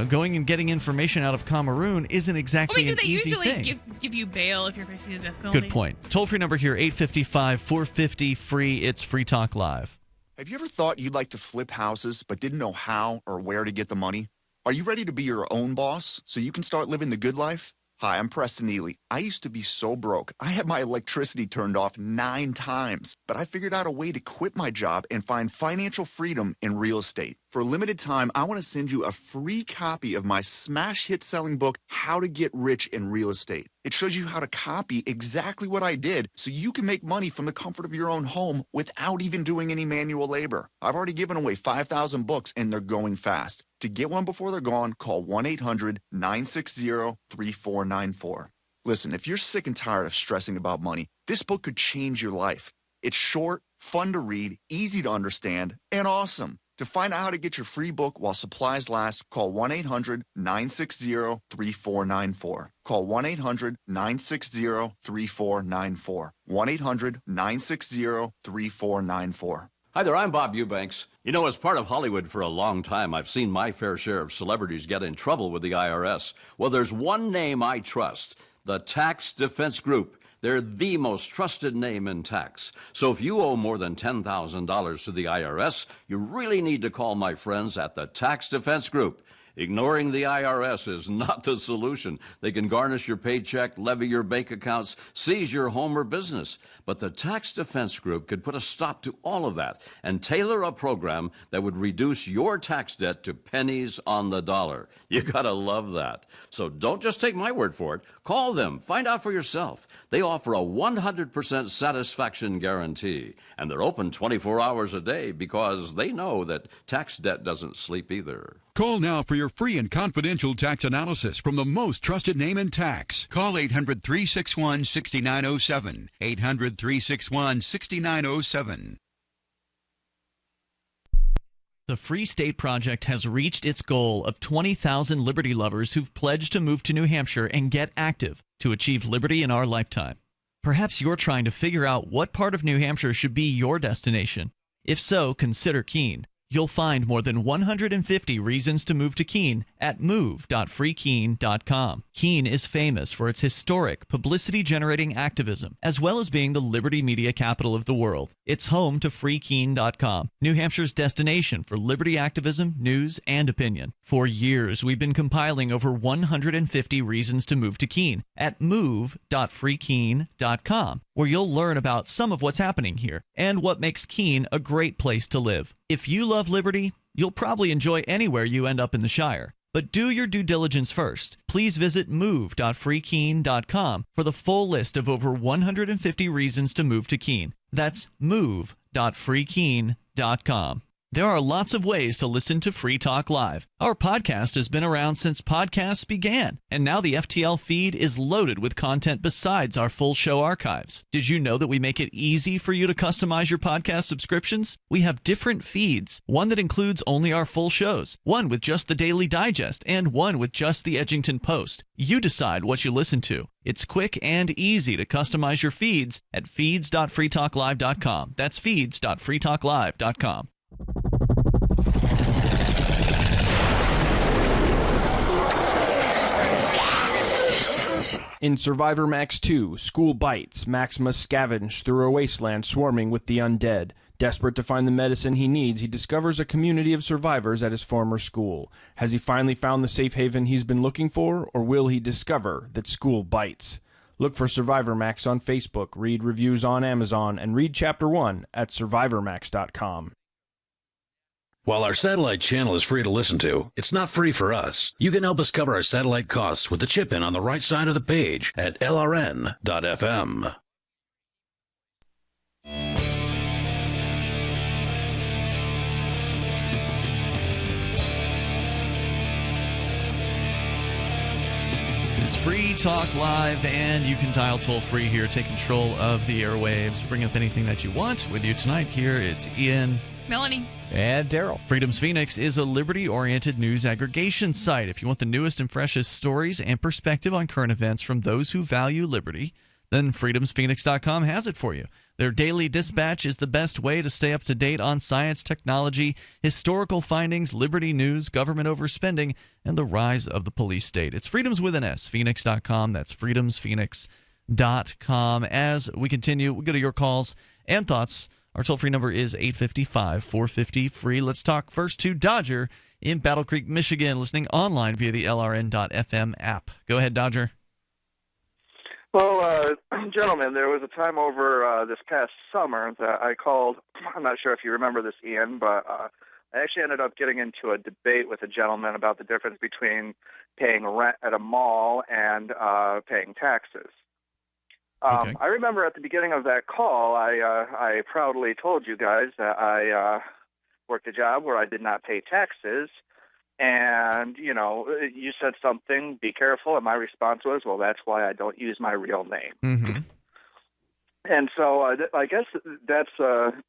Going and getting information out of Cameroon isn't exactly an easy thing. Do they usually give you bail if you're facing the death penalty? Good point. Toll-free number here, 855-450-FREE. It's Free Talk Live. Have you ever thought you'd like to flip houses but didn't know how or where to get the money? Are you ready to be your own boss so you can start living the good life? Hi, I'm Preston Ely. I used to be so broke. I had my electricity turned off 9 times, but I figured out a way to quit my job and find financial freedom in real estate. For a limited time, I want to send you a free copy of my smash hit selling book, How to Get Rich in Real Estate. It shows you how to copy exactly what I did so you can make money from the comfort of your own home without even doing any manual labor. I've already given away 5,000 books and they're going fast. To get one before they're gone, call 1-800-960-3494. Listen, if you're sick and tired of stressing about money, this book could change your life. It's short, fun to read, easy to understand, and awesome. To find out how to get your free book while supplies last, call 1-800-960-3494. Call 1-800-960-3494. 1-800-960-3494. Hi there, I'm Bob Eubanks. As part of Hollywood for a long time, I've seen my fair share of celebrities get in trouble with the IRS. Well, there's one name I trust, the Tax Defense Group. They're the most trusted name in tax. So if you owe more than $10,000 to the IRS, you really need to call my friends at the Tax Defense Group. Ignoring the IRS is not the solution. They can garnish your paycheck, levy your bank accounts, seize your home or business. But the Tax Defense Group could put a stop to all of that and tailor a program that would reduce your tax debt to pennies on the dollar. You gotta love that. So don't just take my word for it. Call them. Find out for yourself. They offer a 100% satisfaction guarantee. And they're open 24 hours a day because they know that tax debt doesn't sleep either. Call now for your free and confidential tax analysis from the most trusted name in tax. Call 800-361-6907. 800-361-6907. The Free State Project has reached its goal of 20,000 liberty lovers who've pledged to move to New Hampshire and get active to achieve liberty in our lifetime. Perhaps you're trying to figure out what part of New Hampshire should be your destination. If so, consider Keene. You'll find more than 150 reasons to move to Keene at move.freekeene.com. Keene is famous for its historic, publicity-generating activism, as well as being the liberty media capital of the world. It's home to freekeene.com, New Hampshire's destination for liberty activism, news, and opinion. For years, we've been compiling over 150 reasons to move to Keene at move.freekeene.com, where you'll learn about some of what's happening here and what makes Keene a great place to live. If you love liberty, you'll probably enjoy anywhere you end up in the Shire. But do your due diligence first. Please visit move.freekeene.com for the full list of over 150 reasons to move to Keene. That's move.freekeene.com. There are lots of ways to listen to Free Talk Live. Our podcast has been around since podcasts began, and now the FTL feed is loaded with content besides our full show archives. Did you know that we make it easy for you to customize your podcast subscriptions? We have different feeds, one that includes only our full shows, one with just the Daily Digest, and one with just the Edgington Post. You decide what you listen to. It's quick and easy to customize your feeds at feeds.freetalklive.com. That's feeds.freetalklive.com. In Survivor Max 2, School Bites, Max must scavenge through a wasteland swarming with the undead. Desperate to find the medicine he needs, he discovers a community of survivors at his former school. Has he finally found the safe haven he's been looking for, or will he discover that school bites? Look for Survivor Max on Facebook, read reviews on Amazon, and read Chapter 1 at survivormax.com. While our satellite channel is free to listen to, it's not free for us. You can help us cover our satellite costs with the chip-in on the right side of the page at lrn.fm. This is Free Talk Live, and you can dial toll-free here, take control of the airwaves, bring up anything that you want. With you tonight here, it's Ian, Melanie, and Darryl. Freedom's Phoenix is a liberty-oriented news aggregation site. If you want the newest and freshest stories and perspective on current events from those who value liberty, then freedomsphoenix.com has it for you. Their daily dispatch is the best way to stay up to date on science, technology, historical findings, liberty news, government overspending, and the rise of the police state. It's Freedoms with an S, phoenix.com. That's freedomsphoenix.com. As we continue, we go to your calls and thoughts. Our toll-free number is 855-450-FREE. Let's talk first to Dodger in Battle Creek, Michigan, listening online via the LRN.FM app. Go ahead, Dodger. Well, gentlemen, there was a time over this past summer that I called. I'm not sure if you remember this, Ian, but I actually ended up getting into a debate with a gentleman about the difference between paying rent at a mall and paying taxes. Okay. I remember at the beginning of that call, I proudly told you guys that I worked a job where I did not pay taxes. And, you know, you said something, be careful, and my response was, well, that's why I don't use my real name. Mm-hmm. And so I guess that's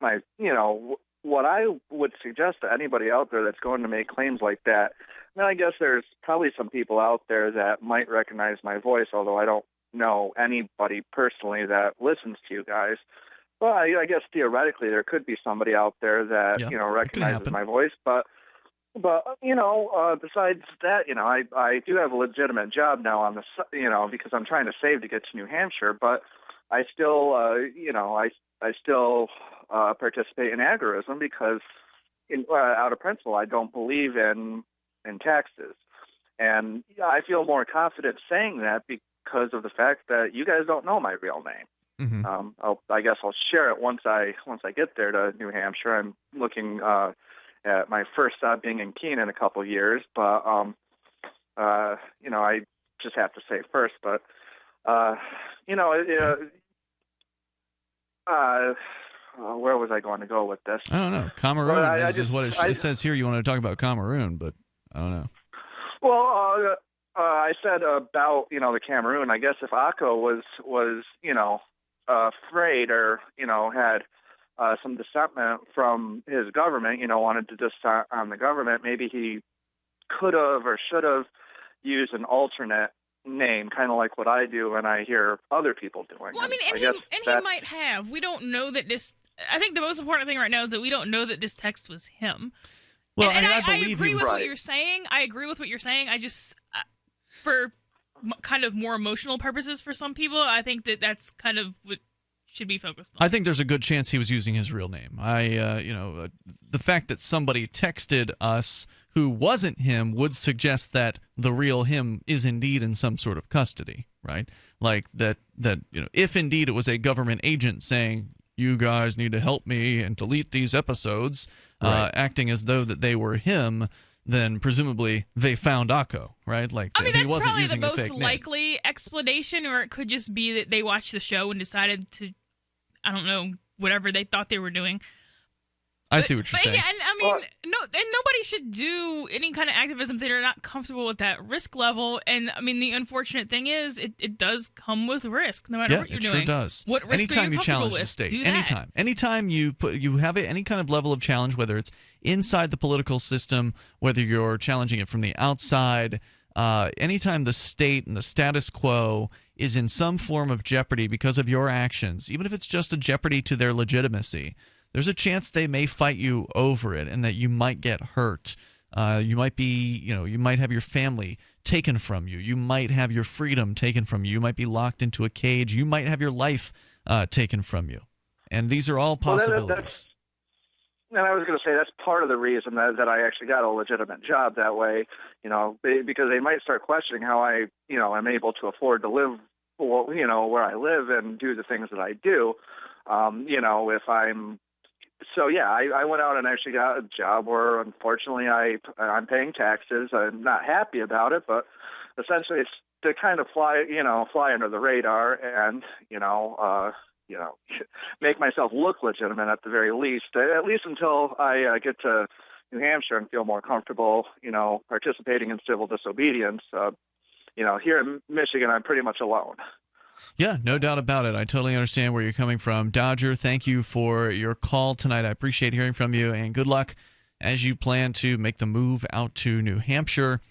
my, you know, what I would suggest to anybody out there that's going to make claims like that. Now, I guess there's probably some people out there that might recognize my voice, although I don't know anybody personally that listens to you guys. Well, I guess theoretically there could be somebody out there that, you know, recognizes my voice, But you know, besides that, you know, I do have a legitimate job now on the, you know, because I'm trying to save to get to New Hampshire. But I still, you know, I still participate in agorism because, out of principle, I don't believe in taxes, and I feel more confident saying that because of the fact that you guys don't know my real name. Mm-hmm. I guess I'll share it once I get there to New Hampshire. I'm looking at my first stop being in Keene in a couple of years, but you know, I just have to say first. But you know, where was I going to go with this? I don't know. Cameroon is what it says here. You want to talk about Cameroon, but I don't know. Well, I said about, you know, the Cameroon. I guess if Akko was you know, afraid or, you know, had some dissentment from his government, you know, wanted to dissent on the government, maybe he could have or should have used an alternate name, kind of like what I do and I hear other people doing. Well, I mean, he might have. We don't know that this. I think the most important thing right now is that we don't know that this text was him. Well, and I I believe agree with right. what you're saying. I agree with what you're saying. I just, for kind of more emotional purposes for some people, I think that that's kind of what should be focused on. I think there's a good chance he was using his real name. You know, the fact that somebody texted us who wasn't him would suggest that the real him is indeed in some sort of custody, right? Like that you know, if indeed it was a government agent saying, you guys need to help me and delete these episodes, right, acting as though that they were him, then presumably they found Akko, right? Like, I mean, he that's wasn't probably the using a most fake name. likely explanation, or it could just be that they watched the show and decided to, I don't know, whatever they thought they were doing. I see what you're saying. Yeah, and I mean, nobody should do any kind of activism if they're not comfortable with that risk level. And I mean, the unfortunate thing is, it does come with risk, no matter what you're doing. Yeah, it sure does. What risk anytime are you you challenge the with? state, Do that. anytime you have any kind of level of challenge, whether it's inside the political system, whether you're challenging it from the outside, anytime the state and the status quo is in some form of jeopardy because of your actions, even if it's just a jeopardy to their legitimacy, there's a chance they may fight you over it and that you might get hurt. You might have your family taken from you. You might have your freedom taken from you. You might be locked into a cage. You might have your life taken from you. And these are all possibilities. And I was going to say that's part of the reason that I actually got a legitimate job that way, because they might start questioning how I, am able to afford to live, where I live and do the things that I do. If I'm So yeah, I went out and actually got a job where unfortunately I'm paying taxes. I'm not happy about it, but essentially it's to kind of fly under the radar and make myself look legitimate at the very least. At least until I get to New Hampshire and feel more comfortable, participating in civil disobedience. Here in Michigan, I'm pretty much alone. Yeah, no doubt about it. I totally understand where you're coming from. Dodger, thank you for your call tonight. I appreciate hearing from you, and good luck as you plan to make the move out to New Hampshire.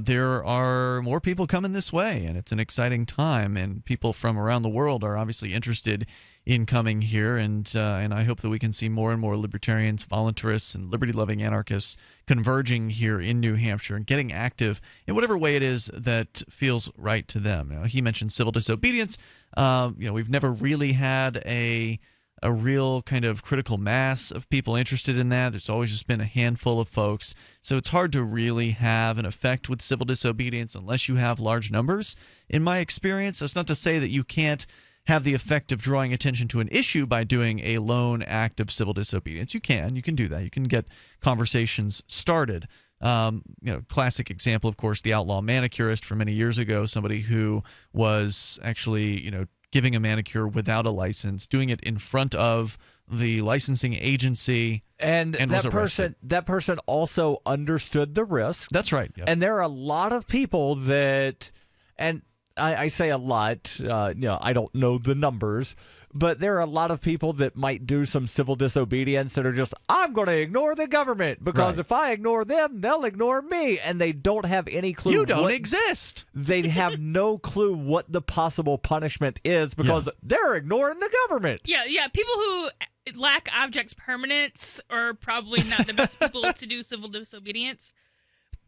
There are more people coming this way, and it's an exciting time, and people from around the world are obviously interested in coming here, and I hope that we can see more and more libertarians, voluntarists, and liberty-loving anarchists converging here in New Hampshire and getting active in whatever way it is that feels right to them. He mentioned civil disobedience. We've never really had a real kind of critical mass of people interested in that. There's always just been a handful of folks. So it's hard to really have an effect with civil disobedience unless you have large numbers. In my experience, that's not to say that you can't have the effect of drawing attention to an issue by doing a lone act of civil disobedience. You can do that. You can get conversations started. Classic example, of course, the outlaw manicurist from many years ago, somebody who was actually, giving a manicure without a license, doing it in front of the licensing agency, and was arrested. That person also understood the risk. That's right. Yep. And there are a lot of people that, and I say a lot, I don't know the numbers, but there are a lot of people that might do some civil disobedience that are just, I'm going to ignore the government because if I ignore them, they'll ignore me. And they don't have any clue. You don't exist. They have no clue what the possible punishment is because they're ignoring the government. Yeah. People who lack object permanence are probably not the best people to do civil disobedience.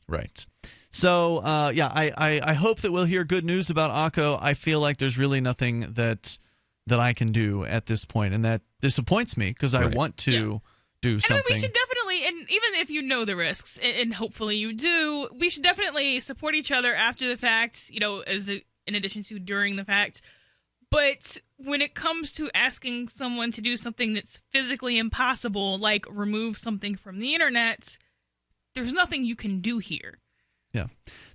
Right. So, I hope that we'll hear good news about Akko. I feel like there's really nothing that I can do at this point, and that disappoints me because I want to do something. And we should definitely, and even if you know the risks, and hopefully you do, we should definitely support each other after the fact, in addition to during the fact. But when it comes to asking someone to do something that's physically impossible, like remove something from the internet, there's nothing you can do here. Yeah.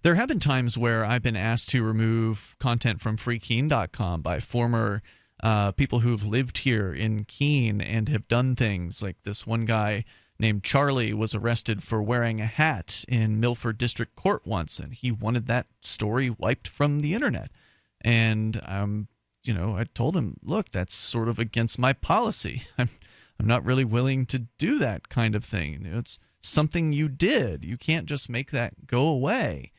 There have been times where I've been asked to remove content from freekeene.com by former people who've lived here in Keene and have done things. Like this one guy named Charlie was arrested for wearing a hat in Milford District Court once, and he wanted that story wiped from the internet. And, I told him, look, that's sort of against my policy. I'm not really willing to do that kind of thing. It's something you did. You can't just make that go away.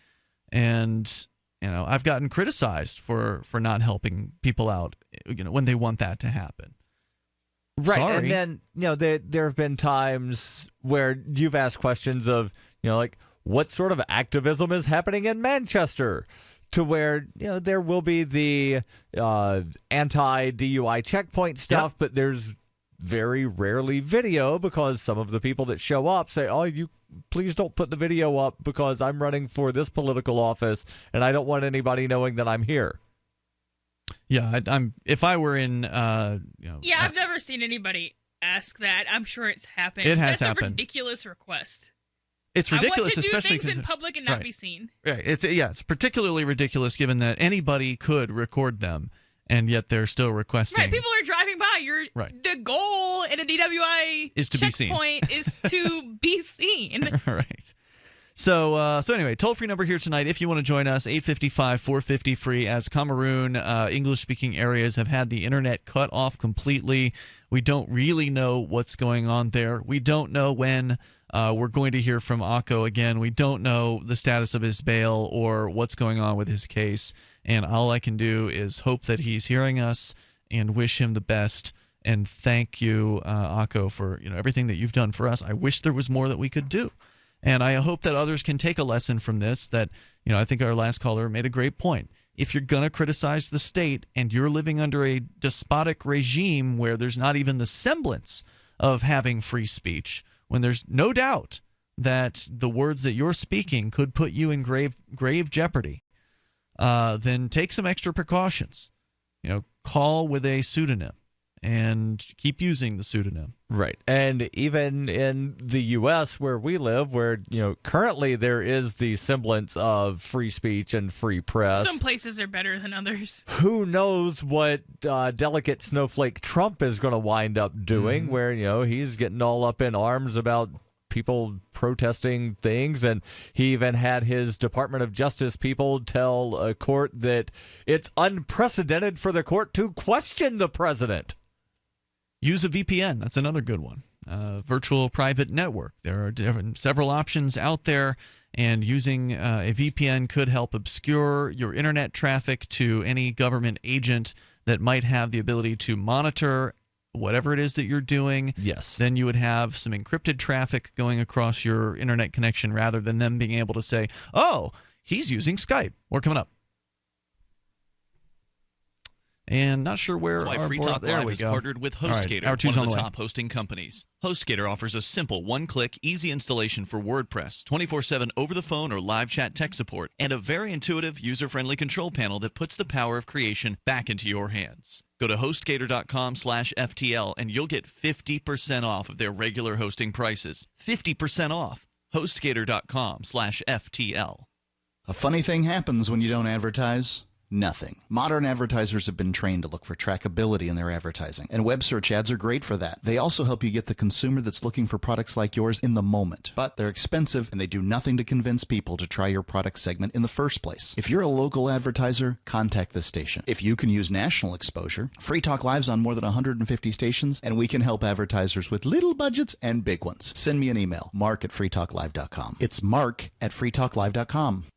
And I've gotten criticized for not helping people out when they want that to happen. Right. Sorry. And then there have been times where you've asked questions of like what sort of activism is happening in Manchester, to where there will be the anti-DUI checkpoint stuff, but there's very rarely video because some of the people that show up say, you please don't put the video up because I'm running for this political office and I don't want anybody knowing that I'm here. Yeah, if I were in I've never seen anybody ask that. I'm sure it's happened. It has That's happened. A ridiculous request. It's ridiculous, I want to do especially things in public and not be seen. Right. It's particularly ridiculous given that anybody could record them. and yet they're still requesting. Right, people are driving by. The goal in a DWI is to checkpoint is to be seen. Right. So anyway, toll-free number here tonight if you want to join us, 855-450-FREE, as Cameroon, English-speaking areas have had the internet cut off completely. We don't really know what's going on there. We don't know when we're going to hear from Akko again. We don't know the status of his bail or what's going on with his case. And all I can do is hope that he's hearing us and wish him the best. And thank you, Akko, for everything that you've done for us. I wish there was more that we could do. And I hope that others can take a lesson from this, that, I think our last caller made a great point. If you're going to criticize the state and you're living under a despotic regime where there's not even the semblance of having free speech, when there's no doubt that the words that you're speaking could put you in grave jeopardy, then take some extra precautions. Call with a pseudonym and keep using the pseudonym. Right. And even in the U.S. where we live, where, currently there is the semblance of free speech and free press. Some places are better than others. Who knows what delicate snowflake Trump is going to wind up doing, where, he's getting all up in arms about people protesting things, and he even had his Department of Justice people tell a court that it's unprecedented for the court to question the president. Use a VPN. That's another good one. Virtual private network. There are several options out there, and using a VPN could help obscure your internet traffic to any government agent that might have the ability to monitor whatever it is that you're doing. Yes. Then you would have some encrypted traffic going across your internet connection rather than them being able to say, oh, he's using Skype. We're coming up. And not sure where That's why our Free board, Talk there Live we is go. partnered with HostGator, All right, one of the on top hosting companies. HostGator offers a simple one-click, easy installation for WordPress, 24/7 over-the-phone or live chat tech support, and a very intuitive, user-friendly control panel that puts the power of creation back into your hands. Go to HostGator.com/FTL and you'll get 50% off of their regular hosting prices. 50% off. HostGator.com/FTL. A funny thing happens when you don't advertise. Nothing. Modern advertisers have been trained to look for trackability in their advertising, and web search ads are great for that. They also help you get the consumer that's looking for products like yours in the moment. But they're expensive, and they do nothing to convince people to try your product segment in the first place. If you're a local advertiser, contact this station. If you can use national exposure, Free Talk Live's on more than 150 stations, and we can help advertisers with little budgets and big ones. Send me an email, mark@freetalklive.com. It's mark@freetalklive.com.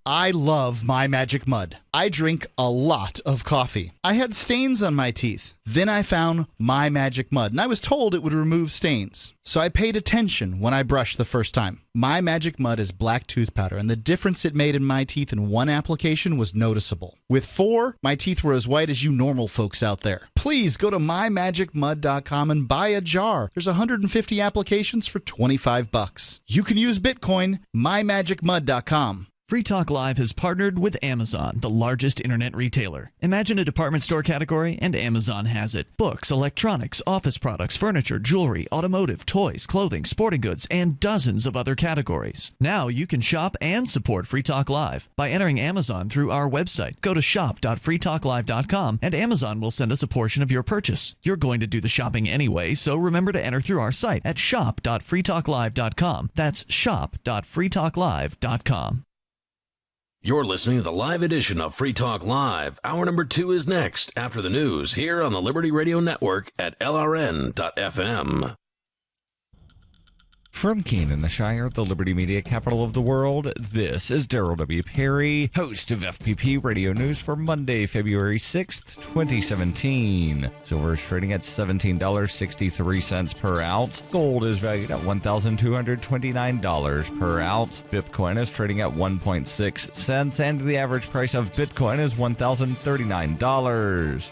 I love My Magic Mud. I drink a lot of coffee. I had stains on my teeth. Then I found My Magic Mud, and I was told it would remove stains. So I paid attention when I brushed the first time. My Magic Mud is black tooth powder, and the difference it made in my teeth in one application was noticeable. With 4, my teeth were as white as you normal folks out there. Please go to mymagicmud.com and buy a jar. There's 150 applications for $25. You can use Bitcoin, mymagicmud.com. Free Talk Live has partnered with Amazon, the largest internet retailer. Imagine a department store category, and Amazon has it. Books, electronics, office products, furniture, jewelry, automotive, toys, clothing, sporting goods, and dozens of other categories. Now you can shop and support Free Talk Live by entering Amazon through our website. Go to shop.freetalklive.com, and Amazon will send us a portion of your purchase. You're going to do the shopping anyway, so remember to enter through our site at shop.freetalklive.com. That's shop.freetalklive.com. You're listening to the live edition of Free Talk Live. Hour number 2 is next after the news here on the Liberty Radio Network at LRN.FM. From Keene in the Shire, the Liberty Media capital of the world, this is Darryl W. Perry, host of FPP Radio News for Monday, February 6th, 2017. Silver is trading at $17.63 per ounce. Gold is valued at $1,229 per ounce. Bitcoin is trading at 1.6 cents, and the average price of Bitcoin is $1,039.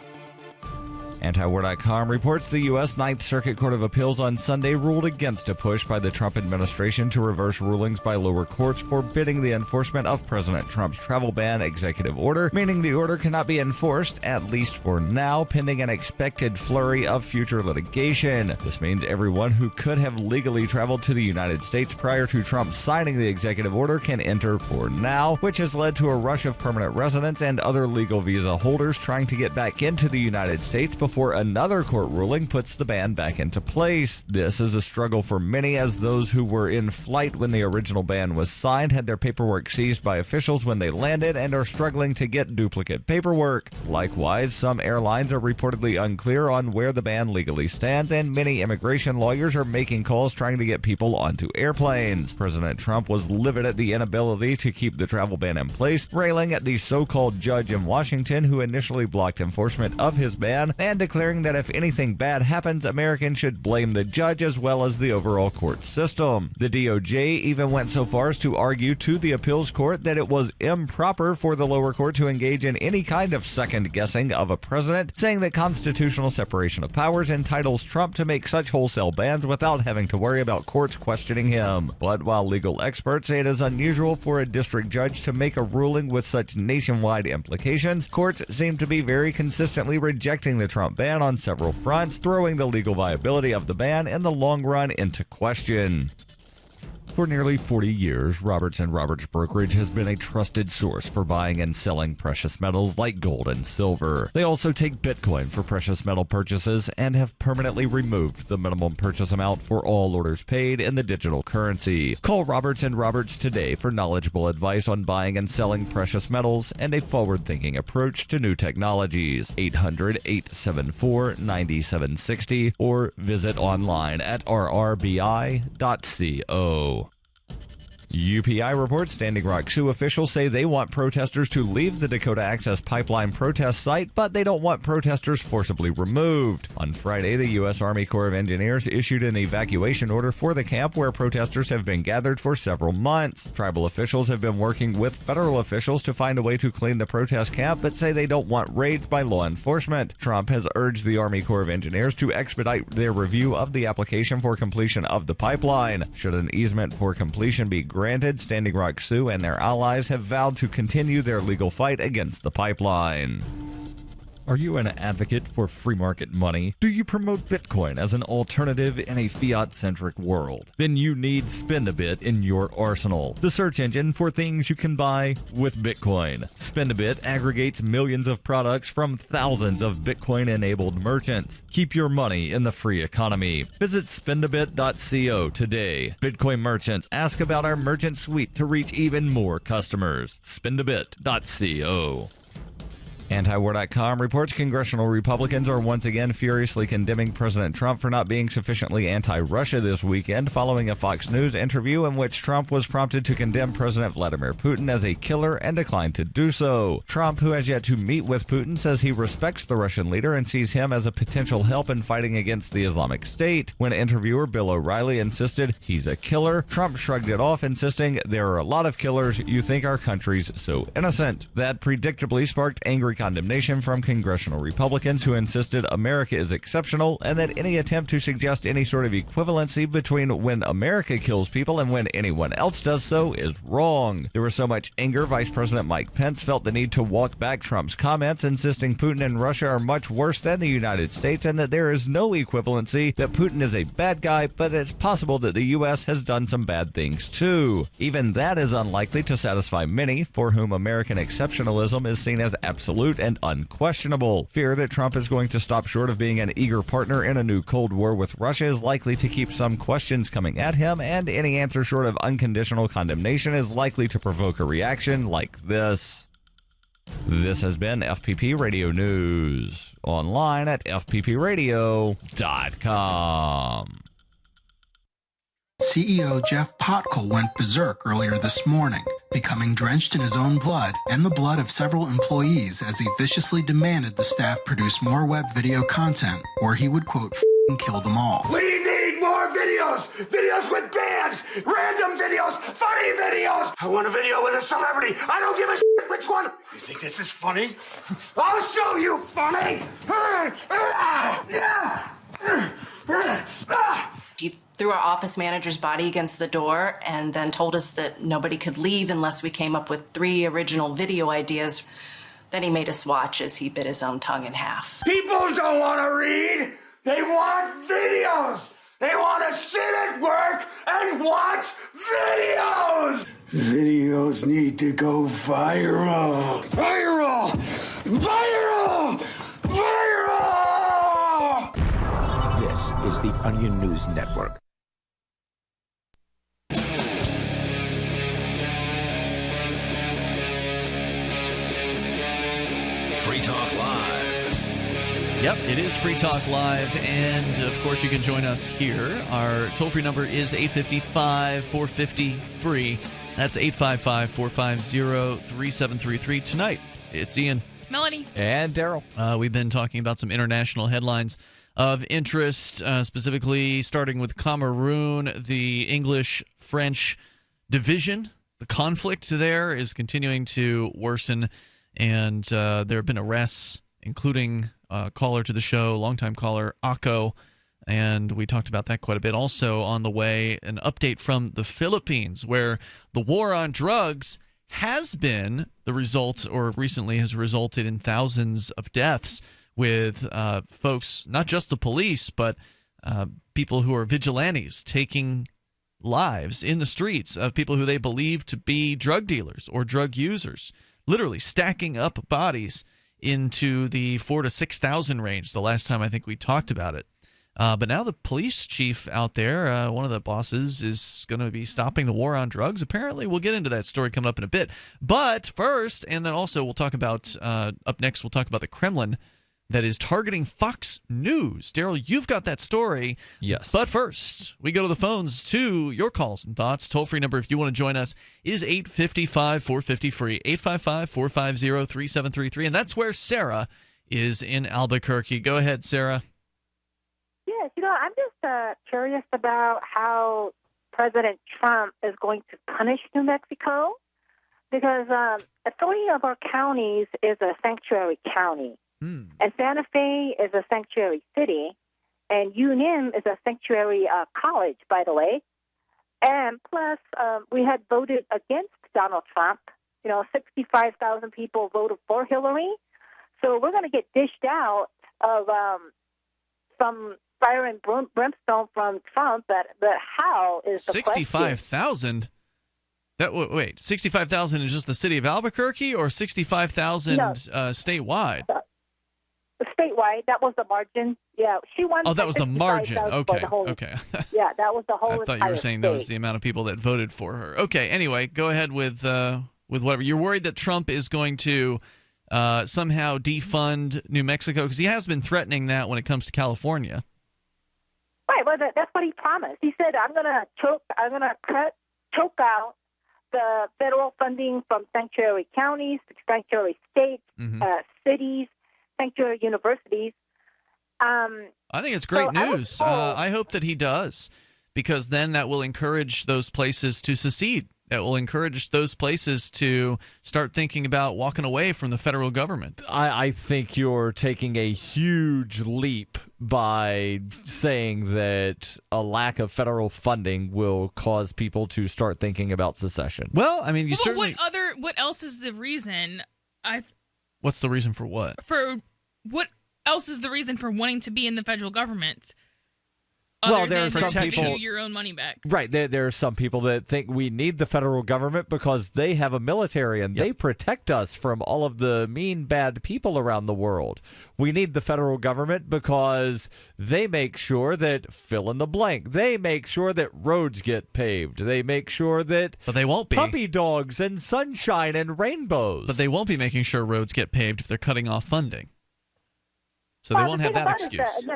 Antiwar.com reports the U.S. Ninth Circuit Court of Appeals on Sunday ruled against a push by the Trump administration to reverse rulings by lower courts forbidding the enforcement of President Trump's travel ban executive order, meaning the order cannot be enforced, at least for now, pending an expected flurry of future litigation. This means everyone who could have legally traveled to the United States prior to Trump signing the executive order can enter for now, which has led to a rush of permanent residents and other legal visa holders trying to get back into the United States before another court ruling puts the ban back into place. This is a struggle for many, as those who were in flight when the original ban was signed had their paperwork seized by officials when they landed and are struggling to get duplicate paperwork. Likewise, some airlines are reportedly unclear on where the ban legally stands, and many immigration lawyers are making calls trying to get people onto airplanes. President Trump was livid at the inability to keep the travel ban in place, railing at the so-called judge in Washington who initially blocked enforcement of his ban, and declaring that if anything bad happens, Americans should blame the judge as well as the overall court system. The DOJ even went so far as to argue to the appeals court that it was improper for the lower court to engage in any kind of second guessing of a president, saying that constitutional separation of powers entitles Trump to make such wholesale bans without having to worry about courts questioning him. But while legal experts say it is unusual for a district judge to make a ruling with such nationwide implications, courts seem to be very consistently rejecting the Trump ban on several fronts, throwing the legal viability of the ban in the long run into question. For nearly 40 years, Roberts & Roberts Brokerage has been a trusted source for buying and selling precious metals like gold and silver. They also take Bitcoin for precious metal purchases and have permanently removed the minimum purchase amount for all orders paid in the digital currency. Call Roberts & Roberts today for knowledgeable advice on buying and selling precious metals and a forward-thinking approach to new technologies. 800-874-9760 or visit online at rrbi.co. UPI reports Standing Rock Sioux officials say they want protesters to leave the Dakota Access Pipeline protest site, but they don't want protesters forcibly removed. On Friday, the U.S. Army Corps of Engineers issued an evacuation order for the camp where protesters have been gathered for several months. Tribal officials have been working with federal officials to find a way to clean the protest camp, but say they don't want raids by law enforcement. Trump has urged the Army Corps of Engineers to expedite their review of the application for completion of the pipeline. Should an easement for completion be granted, Standing Rock Sioux and their allies have vowed to continue their legal fight against the pipeline. Are you an advocate for free market money? Do you promote Bitcoin as an alternative in a fiat-centric world? Then you need Spend-A-Bit in your arsenal, the search engine for things you can buy with Bitcoin. Spend-A-Bit aggregates millions of products from thousands of Bitcoin-enabled merchants. Keep your money in the free economy. Visit spendabit.co today. Bitcoin merchants, ask about our merchant suite to reach even more customers. Spendabit.co. Antiwar.com reports congressional Republicans are once again furiously condemning President Trump for not being sufficiently anti-Russia this weekend following a Fox News interview in which Trump was prompted to condemn President Vladimir Putin as a killer and declined to do so. Trump, who has yet to meet with Putin, says he respects the Russian leader and sees him as a potential help in fighting against the Islamic State. When interviewer Bill O'Reilly insisted he's a killer, Trump shrugged it off, insisting there are a lot of killers. You think our country's so innocent. That predictably sparked angry condemnation from congressional Republicans who insisted America is exceptional and that any attempt to suggest any sort of equivalency between when America kills people and when anyone else does so is wrong. There was so much anger, Vice President Mike Pence felt the need to walk back Trump's comments, insisting Putin and Russia are much worse than the United States and that there is no equivalency, that Putin is a bad guy, but it's possible that the U.S. has done some bad things too. Even that is unlikely to satisfy many, for whom American exceptionalism is seen as absolute and unquestionable. Fear that Trump is going to stop short of being an eager partner in a new Cold War with Russia is likely to keep some questions coming at him, and any answer short of unconditional condemnation is likely to provoke a reaction like this. This has been FPP Radio News, online at fppradio.com. CEO Jeff Potkel went berserk earlier this morning, becoming drenched in his own blood and the blood of several employees as he viciously demanded the staff produce more web video content, or he would, quote, kill them all. We need more videos! Videos with bands! Random videos! Funny videos! I want a video with a celebrity! I don't give a shit which one! You think this is funny? I'll show you funny! threw our office manager's body against the door and then told us that nobody could leave unless we came up with 3 original video ideas. Then he made us watch as he bit his own tongue in half. People don't want to read. They want videos. They want to sit at work and watch videos. Videos need to go viral. Viral! Viral! Viral! This is the Onion News Network. Free Talk Live. Yep, it is Free Talk Live, and of course you can join us here. Our toll-free number is 855-450-FREE. That's 855-450-3733. Tonight, it's Ian, Melanie, and Darryl. We've been talking about some international headlines of interest, specifically starting with Cameroon, the English-French division. The conflict there is continuing to worsen, and there have been arrests, including caller to the show, longtime caller, Akko, and we talked about that quite a bit. Also on the way, an update from the Philippines, where the war on drugs has been the result, or recently has resulted in thousands of deaths with folks, not just the police, but people who are vigilantes taking lives in the streets of people who they believe to be drug dealers or drug users, literally stacking up bodies into the 4,000 to 6,000 range the last time I think we talked about it. But now the police chief out there, one of the bosses, is going to be stopping the war on drugs. Apparently, we'll get into that story coming up in a bit. But first, and then also we'll talk about, up next, we'll talk about the Kremlin that is targeting Fox News. Darryl, you've got that story. Yes. But first, we go to the phones to your calls and thoughts. Toll-free number, if you want to join us, is 855-450-FREE, 855-450-3733. And that's where Sarah is in Albuquerque. Go ahead, Sarah. Yes, I'm just curious about how President Trump is going to punish New Mexico, because 3 of our counties is a sanctuary county. And Santa Fe is a sanctuary city, and UNM is a sanctuary college, by the way. And plus, we had voted against Donald Trump. 65,000 people voted for Hillary. So we're going to get dished out of some fire and brimstone from Trump. But how is the 65,000? Wait, 65,000 is just the city of Albuquerque, or 65,000 statewide? Statewide, that was the margin. Yeah, she won. Oh, that was the margin. Okay, okay. Yeah, that was the whole. I thought you were saying that was the amount of people that voted for her. Okay, anyway, go ahead with whatever. You're worried that Trump is going to somehow defund New Mexico, because he has been threatening that when it comes to California. Right. Well, that's what he promised. He said, "I'm going to choke out the federal funding from sanctuary counties, sanctuary states, cities, sanctuary universities." I think it's great news. I hope that he does, because then that will encourage those places to secede. It will encourage those places to start thinking about walking away from the federal government. I think you're taking a huge leap by saying that a lack of federal funding will cause people to start thinking about secession. Well, I mean, certainly. What else is the reason? What's the reason for what? For what else is the reason for wanting to be in the federal government? Well, there are some people. Your own money back. Right. There are some people that think we need the federal government because they have a military and they protect us from all of the mean, bad people around the world. We need the federal government because they make sure that fill in the blank. They make sure that roads get paved. They make sure that but they won't be. Puppy dogs and sunshine and rainbows. But they won't be making sure roads get paved if they're cutting off funding. So they won't have that excuse.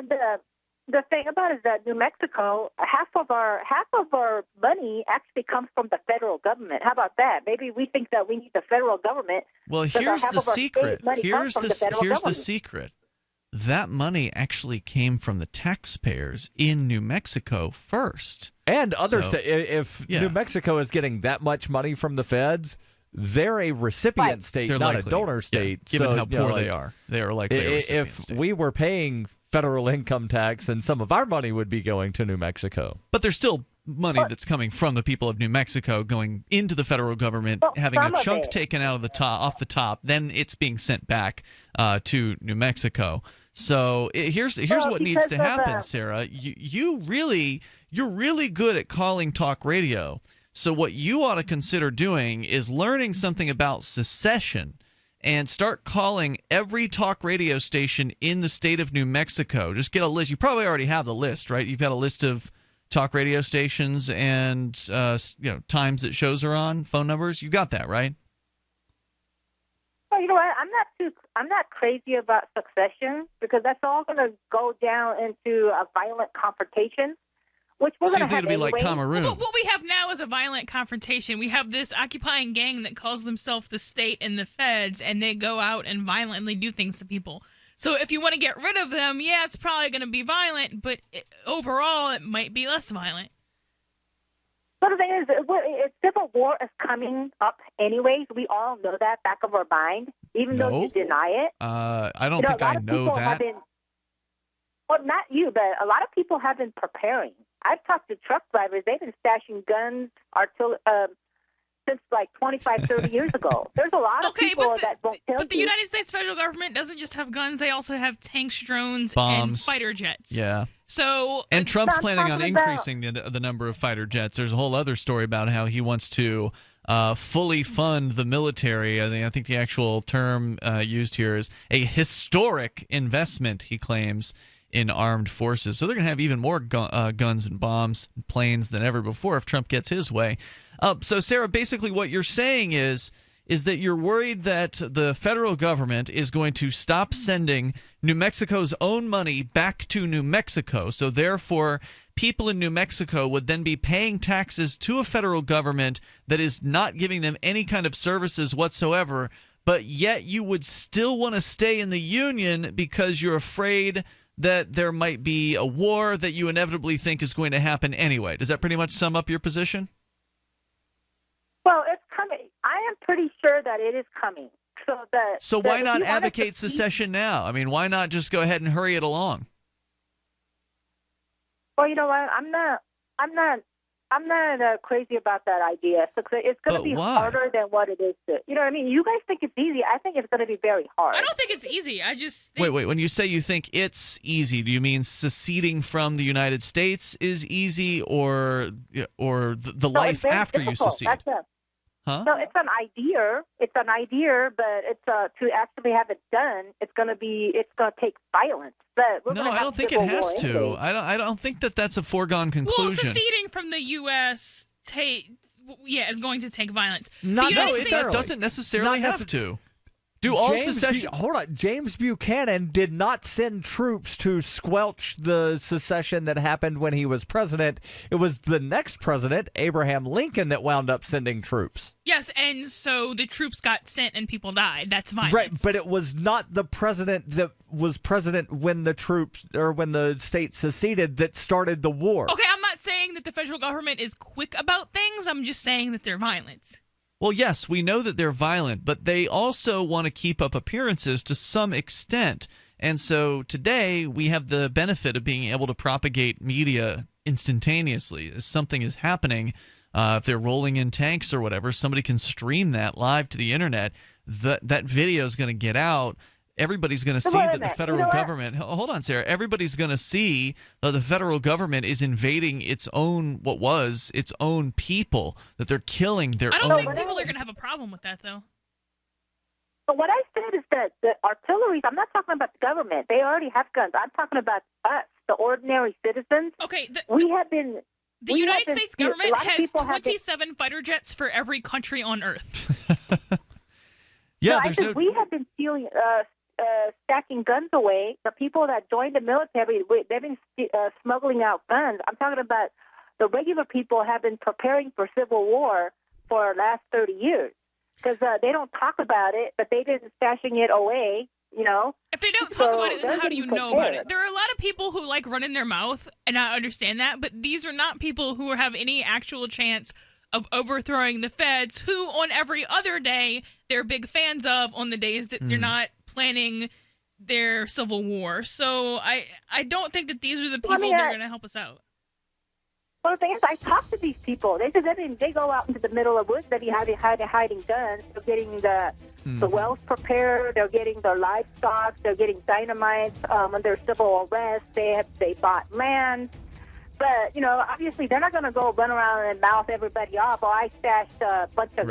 The thing about it is that New Mexico, half of our money actually comes from the federal government. How about that? Maybe we think that we need the federal government. Well, here's the secret. Here's the secret. That money actually came from the taxpayers in New Mexico first. And other states. If New Mexico is getting that much money from the feds, they're a recipient state, they're not likely, a donor state. Given so, how poor they are. They are likely a recipient if state. we were paying federal income tax, and some of our money would be going to New Mexico. But there's still money that's coming from the people of New Mexico going into the federal government, having a chunk taken out of the off the top, then it's being sent back to New Mexico. So here's what needs to happen, Sarah. You're really good at calling talk radio. So what you ought to consider doing is learning something about secession and start calling every talk radio station in the state of New Mexico. Just get a list. You probably already have the list, right? You've got a list of talk radio stations and times that shows are on, phone numbers. You got that, right? Well, you know what? I'm not crazy about secession because that's all going to go down into a violent confrontation, which we're going to have anyway. Like Cameroon. Well, what we have now is a violent confrontation. We have this occupying gang that calls themselves the state and the feds, and they go out and violently do things to people. So if you want to get rid of them, yeah, it's probably going to be violent, but overall it might be less violent. But the thing is, civil war is coming up anyways. We all know that back of our mind, even though you deny it. I don't think I know that. Well, not you, but a lot of people have been preparing. I've talked to truck drivers. They've been stashing guns, since like 25, 30 years ago. There's a lot of people that won't tell you. But the United States federal government doesn't just have guns. They also have tanks, drones, bombs, and fighter jets. Yeah. So, and Trump's planning on increasing the number of fighter jets. There's a whole other story about how he wants to fully fund the military. I think the actual term used here is a historic investment, he claims, in armed forces. So they're going to have even more guns and bombs and planes than ever before if Trump gets his way. So, Sarah, basically what you're saying is that you're worried that the federal government is going to stop sending New Mexico's own money back to New Mexico. So, therefore, people in New Mexico would then be paying taxes to a federal government that is not giving them any kind of services whatsoever, but yet you would still want to stay in the Union because you're afraid that there might be a war that you inevitably think is going to happen anyway. Does that pretty much sum up your position? Well, it's coming. I am pretty sure that it is coming. So why not advocate secession now? I mean, why not just go ahead and hurry it along? Well, you know what? I'm not crazy about that idea. It's going to be harder than what it is to. You know what I mean? You guys think it's easy. I think it's going to be very hard. I don't think it's easy. I just think... Wait. When you say you think it's easy, do you mean seceding from the United States is easy, or the life after you secede? Huh? No, it's an idea. It's an idea, but it's to actually have it done. It's going to take violence. But no, I don't think it has to. Anyway. I don't think that's a foregone conclusion. Well, seceding from the U.S. is going to take violence. It doesn't necessarily have to. Hold on. James Buchanan did not send troops to squelch the secession that happened when he was president. It was the next president, Abraham Lincoln, that wound up sending troops. Yes, and so the troops got sent and people died. That's violence. Right, but it was not the president that was president when the state seceded that started the war. Okay, I'm not saying that the federal government is quick about things. I'm just saying that they're violent. Well, yes, we know that they're violent, but they also want to keep up appearances to some extent. And so today we have the benefit of being able to propagate media instantaneously. As something is happening, if they're rolling in tanks or whatever, somebody can stream that live to the internet. That video is going to get out. Everybody's going to see that the federal government... Hold on, Sarah. Everybody's going to see that the federal government is invading its own people, that they're killing their own... I don't think people are going to have a problem with that, though. But what I said is that the artillery... I'm not talking about the government. They already have guns. I'm talking about us, the ordinary citizens. Okay. We have been... The United States government has 27 fighter jets for every country on Earth. Yeah, we have been stealing... stacking guns away. The people that joined the military, they've been smuggling out guns. I'm talking about the regular people have been preparing for civil war for the last 30 years because they don't talk about it, but they've been stashing it away, you know. If they don't talk about it, then how do you know about it? There are a lot of people who like running their mouth, and I understand that, but these are not people who have any actual chance of overthrowing the feds, who on every other day they're big fans of on the days that they're not planning their civil war. So I don't think that these are the people that are going to help us out. Well, the thing is, I talked to these people. They said they go out into the middle of the woods. They be hiding guns. They're getting the wells prepared. They're getting their livestock. They're getting dynamite. Under civil arrest, they bought land. But, obviously they're not going to go run around and mouth everybody off. I stashed a bunch of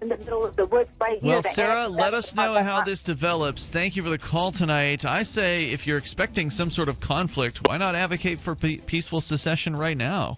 in the middle of the woods right here. Well, Sarah, let us know how this develops. Thank you for the call tonight. I say if you're expecting some sort of conflict, why not advocate for peaceful secession right now?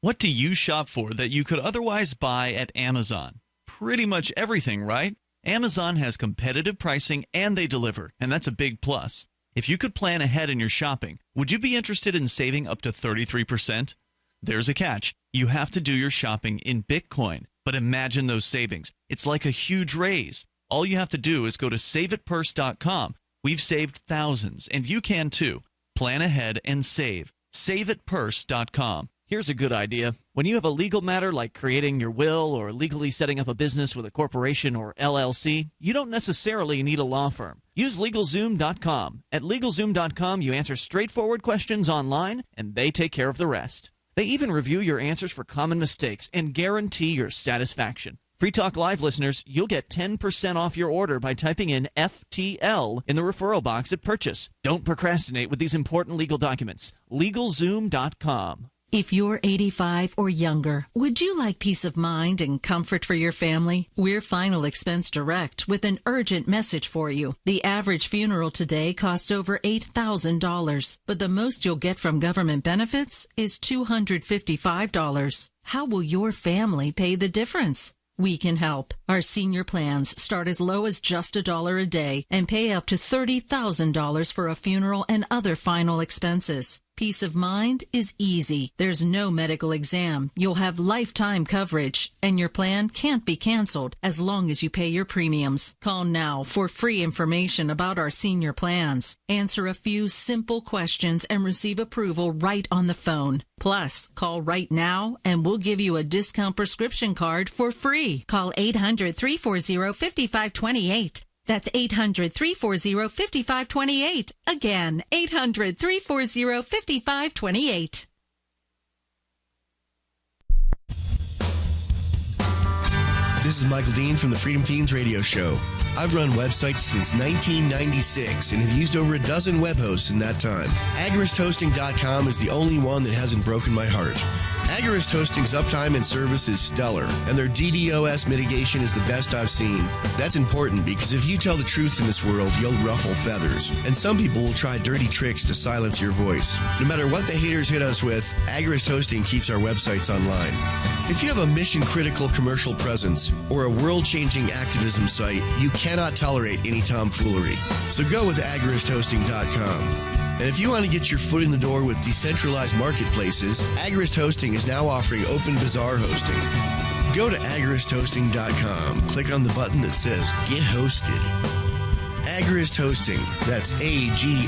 What do you shop for that you could otherwise buy at Amazon? Pretty much everything, right? Amazon has competitive pricing and they deliver, and that's a big plus. If you could plan ahead in your shopping, would you be interested in saving up to 33%? There's a catch. You have to do your shopping in Bitcoin. But imagine those savings. It's like a huge raise. All you have to do is go to saveitpurse.com. We've saved thousands, and you can too. Plan ahead and save. Saveitpurse.com. Here's a good idea. When you have a legal matter like creating your will or legally setting up a business with a corporation or LLC, you don't necessarily need a law firm. Use LegalZoom.com. At LegalZoom.com, you answer straightforward questions online, and they take care of the rest. They even review your answers for common mistakes and guarantee your satisfaction. Free Talk Live listeners, you'll get 10% off your order by typing in FTL in the referral box at purchase. Don't procrastinate with these important legal documents. LegalZoom.com. If you're 85 or younger, would you like peace of mind and comfort for your family? We're Final Expense Direct with an urgent message for you. The average funeral today costs over $8,000, but the most you'll get from government benefits is $255. How will your family pay the difference? We can help. Our senior plans start as low as just $1 a day and pay up to $30,000 for a funeral and other final expenses. Peace of mind is easy. There's no medical exam. You'll have lifetime coverage, and your plan can't be canceled as long as you pay your premiums. Call now for free information about our senior plans. Answer a few simple questions and receive approval right on the phone. Plus, call right now and we'll give you a discount prescription card for free. Call 800-340-5528. That's 800-340-5528. Again, 800-340-5528. This is Michael Dean from the Freedom Teens radio show. I've run websites since 1996 and have used over a dozen web hosts in that time. AgoristHosting.com is the only one that hasn't broken my heart. Agorist Hosting's uptime and service is stellar, and their DDoS mitigation is the best I've seen. That's important because if you tell the truth in this world, you'll ruffle feathers. And some people will try dirty tricks to silence your voice. No matter what the haters hit us with, Agorist Hosting keeps our websites online. If you have a mission-critical commercial presence or a world-changing activism site, you cannot tolerate any tomfoolery. So go with AgoristHosting.com. And if you want to get your foot in the door with decentralized marketplaces, Agorist Hosting is now offering Open Bazaar hosting. Go to agoristhosting.com, click on the button that says Get Hosted. Agorist Hosting, that's AGORIST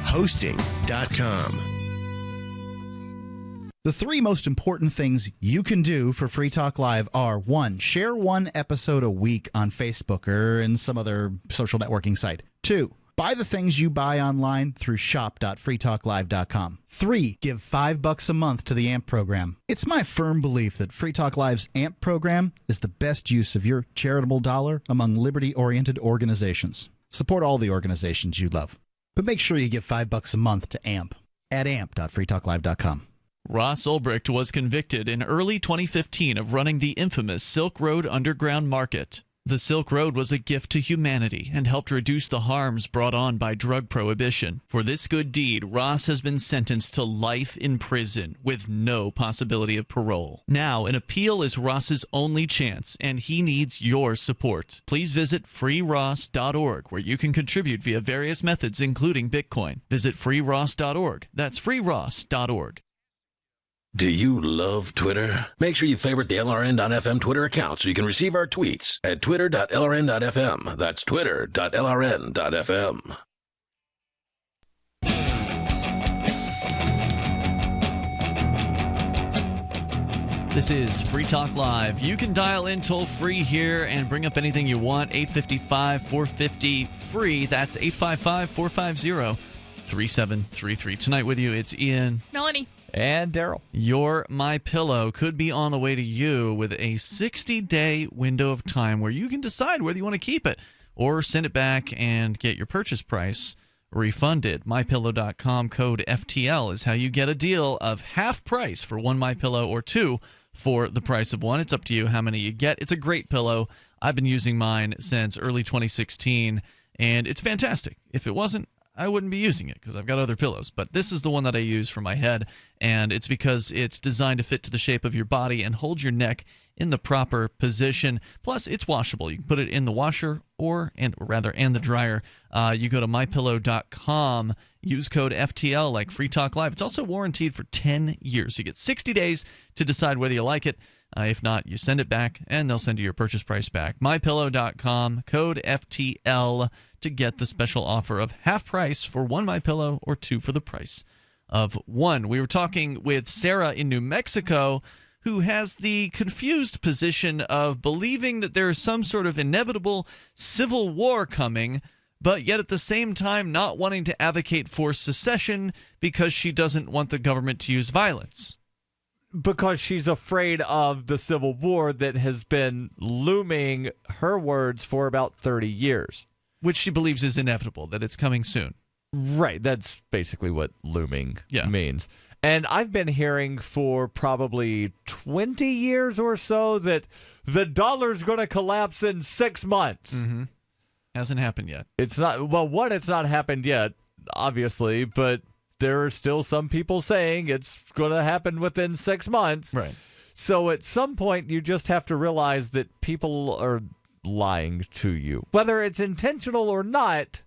hosting.com. The three most important things you can do for Free Talk Live are: 1, share one episode a week on Facebook or in some other social networking site. 2, buy the things you buy online through shop.freetalklive.com. 3, give $5 a month to the AMP program. It's my firm belief that Free Talk Live's AMP program is the best use of your charitable dollar among liberty-oriented organizations. Support all the organizations you love, but make sure you give $5 a month to AMP at amp.freetalklive.com. Ross Ulbricht was convicted in early 2015 of running the infamous Silk Road Underground Market. The Silk Road was a gift to humanity and helped reduce the harms brought on by drug prohibition. For this good deed, Ross has been sentenced to life in prison with no possibility of parole. Now, an appeal is Ross's only chance, and he needs your support. Please visit freeross.org, where you can contribute via various methods, including Bitcoin. Visit freeross.org. That's freeross.org. Do you love Twitter? Make sure you favorite the LRN.FM Twitter account so you can receive our tweets at twitter.lrn.fm. That's twitter.lrn.fm. This is Free Talk Live. You can dial in toll-free here and bring up anything you want. 855-450-FREE. That's 855-450-3733. Tonight with you, it's Ian. Melanie. And Darryl. Your MyPillow could be on the way to you with a 60-day window of time where you can decide whether you want to keep it or send it back and get your purchase price refunded. MyPillow.com code FTL is how you get a deal of half price for one MyPillow or two for the price of one. It's up to you how many you get. It's a great pillow. I've been using mine since early 2016, and it's fantastic. If it wasn't, I wouldn't be using it because I've got other pillows. But this is the one that I use for my head, and it's because it's designed to fit to the shape of your body and hold your neck in the proper position. Plus, it's washable. You can put it in the washer and the dryer. You go to mypillow.com, use code FTL like Free Talk Live. It's also warranted for 10 years. You get 60 days to decide whether you like it. If not, you send it back, and they'll send you your purchase price back. mypillow.com, code FTL to get the special offer of half price for one MyPillow or two for the price of one. We were talking with Sarah in New Mexico, who has the confused position of believing that there is some sort of inevitable civil war coming, but yet at the same time not wanting to advocate for secession because she doesn't want the government to use violence. Because she's afraid of the Civil War that has been looming, her words, for about 30 years. Which she believes is inevitable, that it's coming soon. Right, that's basically what looming means. And I've been hearing for probably 20 years or so that the dollar's going to collapse in 6 months. Mm-hmm. Hasn't happened yet. It's not, it's not happened yet, obviously, but there are still some people saying it's going to happen within 6 months. Right. So at some point, you just have to realize that people are lying to you. Whether it's intentional or not,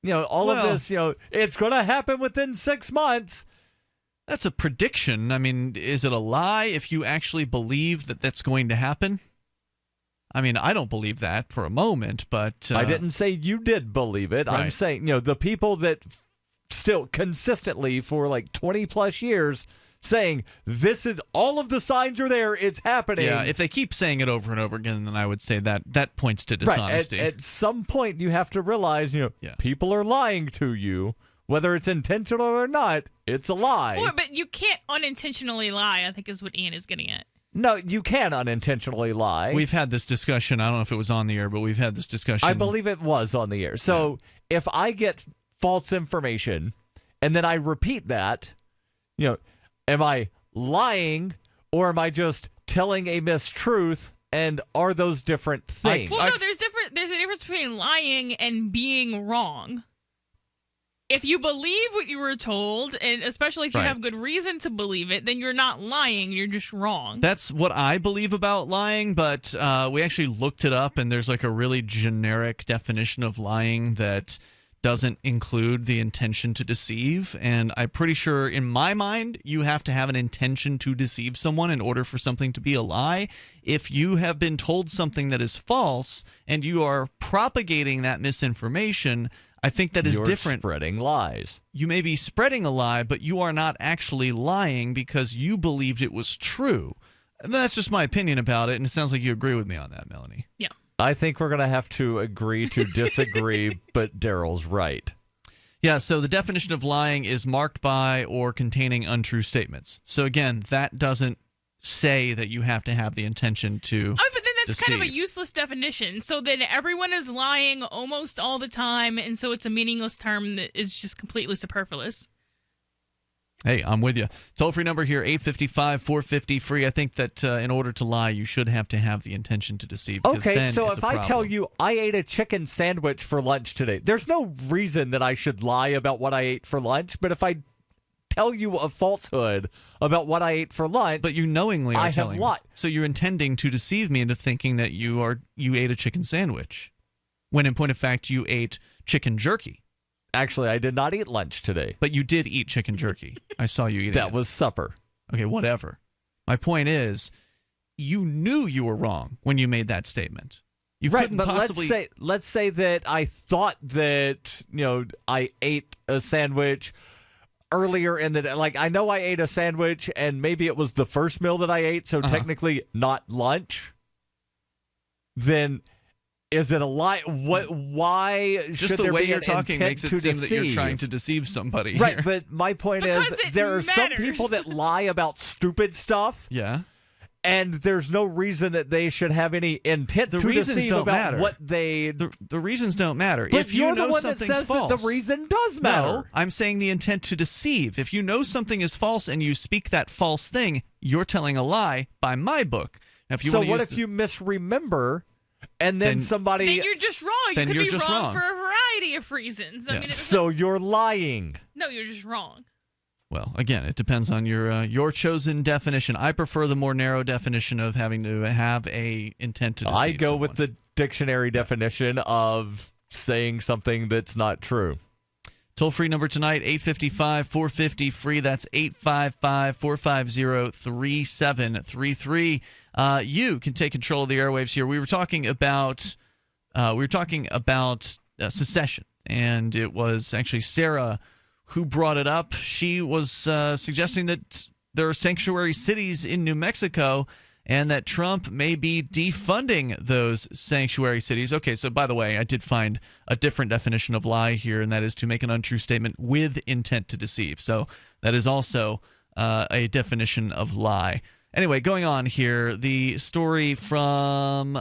of this, it's going to happen within 6 months. That's a prediction. I mean, is it a lie if you actually believe that that's going to happen? I mean, I don't believe that for a moment, but... I didn't say you did believe it. Right. I'm saying, the people that still consistently for like 20 plus years saying this is all of the signs are there, it's happening. Yeah, if they keep saying it over and over again, then I would say that points to dishonesty. Right. At some point, you have to realize, people are lying to you. Whether it's intentional or not, it's a lie. Well, but you can't unintentionally lie, I think is what Ian is getting at. No, you can unintentionally lie. We've had this discussion. I don't know if it was on the air, but we've had this discussion. I believe it was on the air. So if I get false information and then I repeat that, am I lying or am I just telling a mistruth? And are those different things? Well, no, there's a difference between lying and being wrong. If you believe what you were told, and especially if you have good reason to believe it, then you're not lying, you're just wrong. That's what I believe about lying, but we actually looked it up, and there's like a really generic definition of lying that doesn't include the intention to deceive. And I'm pretty sure, in my mind, you have to have an intention to deceive someone in order for something to be a lie. If you have been told something that is false, and you are propagating that misinformation, I think that is different. You're spreading lies. You may be spreading a lie, but you are not actually lying because you believed it was true. And that's just my opinion about it, and it sounds like you agree with me on that, Melanie. Yeah. I think we're going to have to agree to disagree, but Darryl's right. Yeah, so the definition of lying is marked by or containing untrue statements. So again, that doesn't say that you have to have the intention to but then that's deceive. kind of a useless definition. So then everyone is lying almost all the time, and so it's a meaningless term that is just completely superfluous. Hey, I'm with you. Toll-free number here, 855-450-FREE. I think that in order to lie, you should have to have the intention to deceive. Okay, so if I tell you I ate a chicken sandwich for lunch today, there's no reason that I should lie about what I ate for lunch, but if I tell you a falsehood about what I ate for lunch, but you knowingly are telling have lied. So you're intending to deceive me into thinking that you ate a chicken sandwich, when in point of fact you ate chicken jerky. Actually, I did not eat lunch today. But you did eat chicken jerky. I saw you eating it. That was supper. Okay, whatever. My point is, you knew you were wrong when you made that statement. You couldn't possibly... let's say that I thought that, I ate a sandwich earlier in the day. Like, I know I ate a sandwich, and maybe it was the first meal that I ate, so technically not lunch. Then is it a lie? What? Why Just should the there way be you're an talking intent makes it to seem deceive? that you're trying to deceive somebody. Right, here. but my point is there are some people that lie about stupid stuff. Yeah. And there's no reason that they should have any intent to reasons deceive don't about matter. what they... The reasons don't matter. But if you you're know the one that something's says false, that the reason does matter. No, I'm saying the intent to deceive. If you know something is false and you speak that false thing, you're telling a lie by my book. Now, if you so want to what use if you misremember and then somebody... Then you're just wrong. You Then could you're be just wrong wrong. for a variety of reasons. I mean, So you're lying. no, you're just wrong. Well, again, it depends on your chosen definition. I prefer the more narrow definition of having to have a intent to deceive I go someone. with the dictionary definition of saying something that's not true. Toll-free number tonight, 855-450-FREE. That's 855-450-3733. You can take control of the airwaves here. We were talking about secession, and it was actually Sarah who brought it up. She was suggesting that there are sanctuary cities in New Mexico and that Trump may be defunding those sanctuary cities. Okay, so by the way, I did find a different definition of lie here, and that is to make an untrue statement with intent to deceive. So that is also a definition of lie. Anyway, going on here, the story from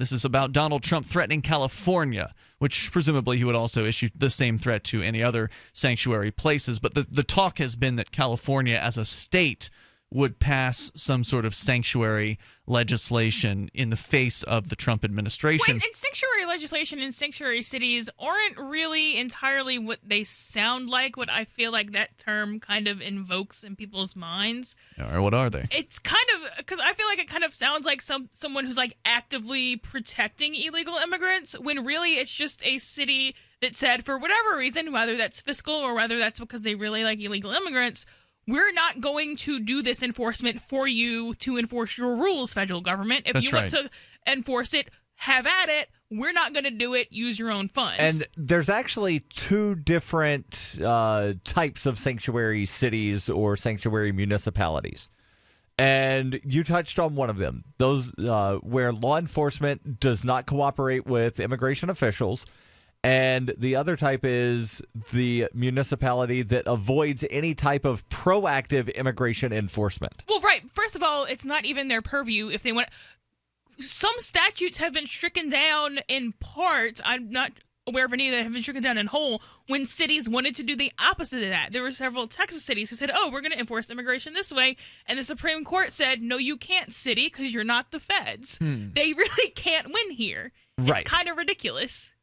this is about Donald Trump threatening California, which presumably he would also issue the same threat to any other sanctuary places. But the talk has been that California as a state would pass some sort of sanctuary legislation in the face of the Trump administration. And sanctuary legislation in sanctuary cities aren't really entirely what they sound like, what I feel like that term kind of invokes in people's minds. All right, what are they? It's kind of, because I feel like it kind of sounds like someone who's like actively protecting illegal immigrants, when really it's just a city that said, for whatever reason, whether that's fiscal or whether that's because they really like illegal immigrants, we're not going to do this enforcement for you to enforce your rules, federal government. If you want to enforce it, have at it. We're not going to do it. Use your own funds. And there's actually two different types of sanctuary cities or sanctuary municipalities. And you touched on one of them, those where law enforcement does not cooperate with immigration officials. And the other type is the municipality that avoids any type of proactive immigration enforcement. Well, right. First of all, it's not even their purview if they want. Some statutes have been stricken down in part. I'm not aware of any that have been stricken down in whole when cities wanted to do the opposite of that. There were several Texas cities who said, oh, we're going to enforce immigration this way. And the Supreme Court said, no, you can't, city, because you're not the feds. They really can't win here. Right. It's kind of ridiculous.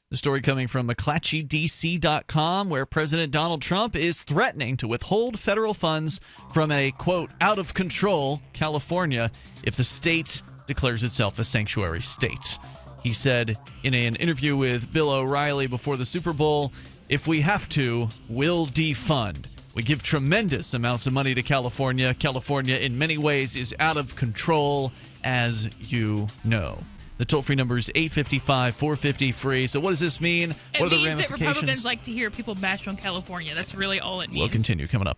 The story coming from McClatchydC.com, where President Donald Trump is threatening to withhold federal funds from a, quote, out-of-control California if the state declares itself a sanctuary state. He said in an interview with Bill O'Reilly before the Super Bowl, if we have to, we'll defund. We give tremendous amounts of money to California. California, in many ways, is out of control, as you know. The toll-free number is 855-450-FREE. So what does this mean? It What are the means that ramifications? Republicans like to hear people bash on California. That's really all it means. We'll continue coming up.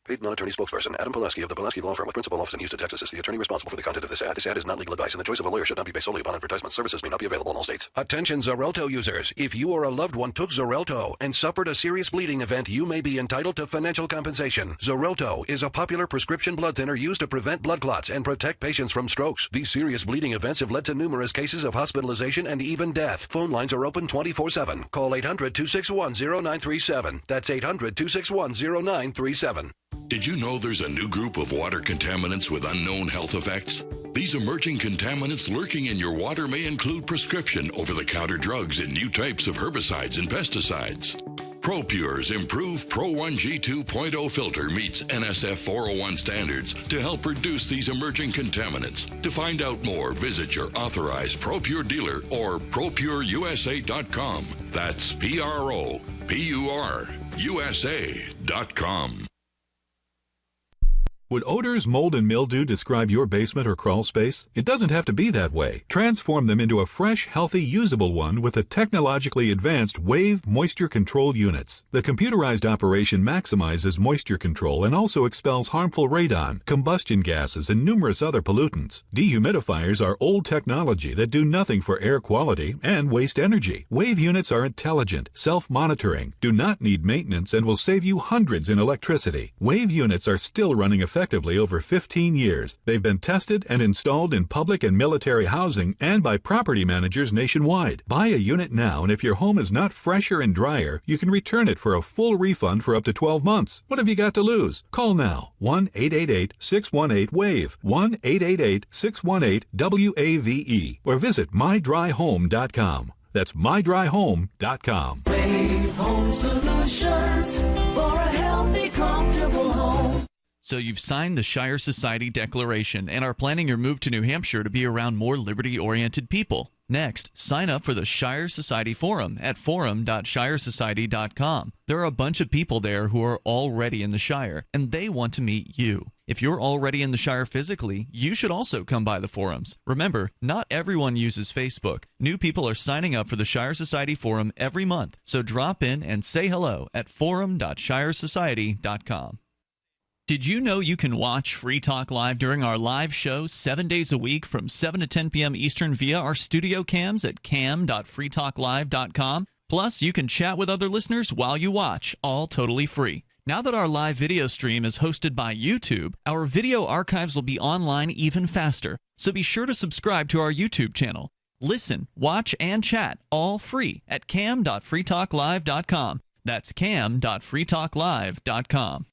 Paid non-attorney spokesperson Adam Pulaski of the Pulaski Law Firm with principal office in Houston, Texas is the attorney responsible for the content of this ad. This ad is not legal advice, and the choice of a lawyer should not be based solely upon advertisement. Services may not be available in all states. Attention Xarelto users. If you or a loved one took Xarelto and suffered a serious bleeding event, you may be entitled to financial compensation. Xarelto is a popular prescription blood thinner used to prevent blood clots and protect patients from strokes. These serious bleeding events have led to numerous cases of hospitalization and even death. Phone lines are open 24/7. Call 800-261-0937. That's 800-261-0937. Did you know there's a new group of water contaminants with unknown health effects? These emerging contaminants lurking in your water may include prescription, over-the-counter drugs, and new types of herbicides and pesticides. ProPure's improved Pro 1G 2.0 filter meets NSF 401 standards to help reduce these emerging contaminants. To find out more, visit your authorized ProPure dealer or ProPureUSA.com. That's PROPURUSA.com. Would odors, mold, and mildew describe your basement or crawl space? It doesn't have to be that way. Transform them into a fresh, healthy, usable one with the technologically advanced Wave moisture control units. The computerized operation maximizes moisture control and also expels harmful radon, combustion gases, and numerous other pollutants. Dehumidifiers are old technology that do nothing for air quality and waste energy. Wave units are intelligent, self-monitoring, do not need maintenance, and will save you hundreds in electricity. Wave units are still running effectively over 15 years. They've been tested and installed in public and military housing and by property managers nationwide. Buy a unit now, and if your home is not fresher and drier, you can return it for a full refund for up to 12 months. What have you got to lose? Call now. 1-888-618-WAVE. 1-888-618-WAVE. Or visit mydryhome.com. That's mydryhome.com. Wave Home Solutions for a healthy, comfortable home. So you've signed the Shire Society Declaration and are planning your move to New Hampshire to be around more liberty-oriented people. Next, sign up for the Shire Society Forum at forum.shiresociety.com. There are a bunch of people there who are already in the Shire, and they want to meet you. If you're already in the Shire physically, you should also come by the forums. Remember, not everyone uses Facebook. New people are signing up for the Shire Society Forum every month, so drop in and say hello at forum.shiresociety.com. Did you know you can watch Free Talk Live during our live show 7 days a week from 7 to 10 p.m. Eastern via our studio cams at cam.freetalklive.com? Plus, you can chat with other listeners while you watch, all totally free. Now that our live video stream is hosted by YouTube, our video archives will be online even faster. So be sure to subscribe to our YouTube channel. Listen, watch, and chat all free at cam.freetalklive.com. That's cam.freetalklive.com.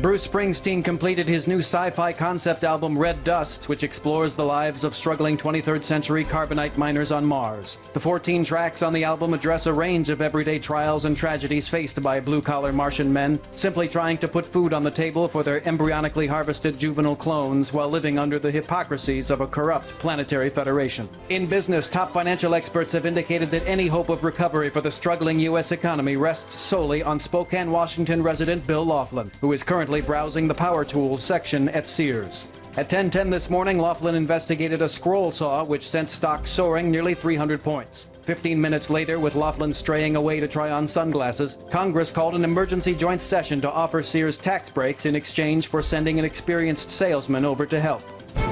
Bruce Springsteen completed his new sci-fi concept album Red Dust, which explores the lives of struggling 23rd century carbonite miners on Mars. The 14 tracks on the album address a range of everyday trials and tragedies faced by blue-collar Martian men, simply trying to put food on the table for their embryonically harvested juvenile clones while living under the hypocrisies of a corrupt planetary federation. In business, top financial experts have indicated that any hope of recovery for the struggling U.S. economy rests solely on Spokane, Washington resident Bill Laughlin, who is currently browsing the power tools section at Sears. At 10:10 this morning, Laughlin investigated a scroll saw which sent stocks soaring nearly 300 points. 15 minutes later, with Laughlin straying away to try on sunglasses, Congress called an emergency joint session to offer Sears tax breaks in exchange for sending an experienced salesman over to help.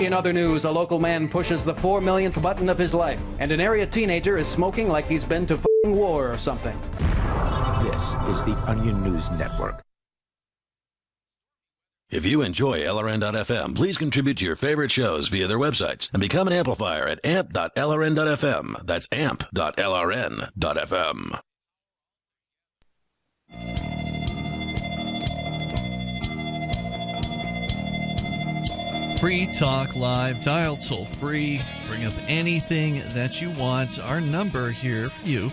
In other news, a local man pushes the 4 millionth button of his life, and an area teenager is smoking like he's been to f***ing war or something. This is the Onion News Network. If you enjoy LRN.FM, please contribute to your favorite shows via their websites and become an amplifier at amp.lrn.fm. That's amp.lrn.fm. Free Talk Live, dial toll free, bring up anything that you want. Our number here for you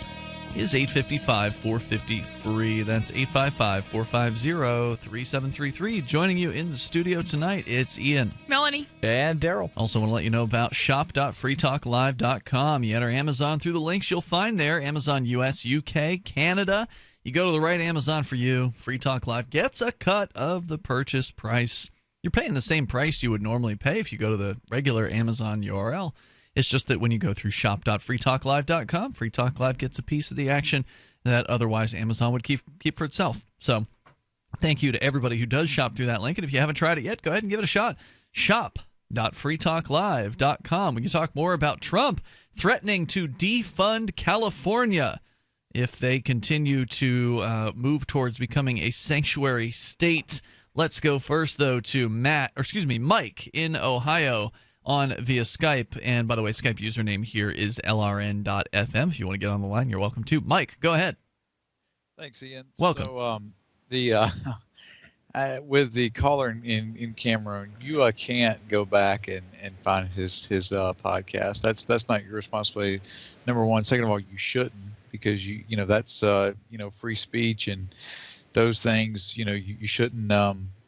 is 855-450-FREE. That's 855-450-3733. Joining you in the studio tonight, it's Ian, Melanie, and Darryl. Also want to let you know about shop.freetalklive.com. You enter Amazon through the links you'll find there. Amazon US, UK, Canada. You go to the right Amazon for you. Free Talk Live gets a cut of the purchase price. You're paying the same price you would normally pay if you go to the regular Amazon URL. It's just that when you go through shop.freetalklive.com, Free Talk Live gets a piece of the action that otherwise Amazon would keep for itself. So thank you to everybody who does shop through that link. And if you haven't tried it yet, go ahead and give it a shot. Shop.freetalklive.com. We can talk more about Trump threatening to defund California if they continue to move towards becoming a sanctuary state. Let's go first, though, to Mike in Ohio on via Skype. And by the way, Skype username here is lrn.fm. If you want to get on the line, you're welcome to. Mike, go ahead. Thanks, Ian. Welcome. So with the caller in Cameroon, you can't go back and find his podcast. That's not your responsibility. Number one. Second of all, you shouldn't, because you know that's free speech, and those things you shouldn't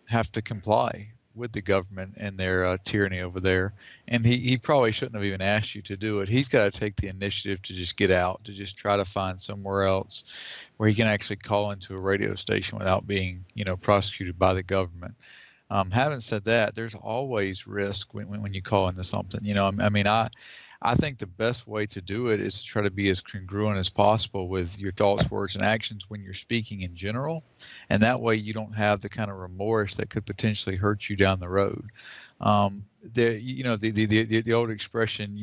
have to comply with the government and their tyranny over there. And he probably shouldn't have even asked you to do it. He's got to take the initiative to just get out, to just try to find somewhere else where he can actually call into a radio station without being prosecuted by the government. Having said that, there's always risk when you call into something. I think the best way to do it is to try to be as congruent as possible with your thoughts, words, and actions when you're speaking in general, and that way you don't have the kind of remorse that could potentially hurt you down the road. The old expression,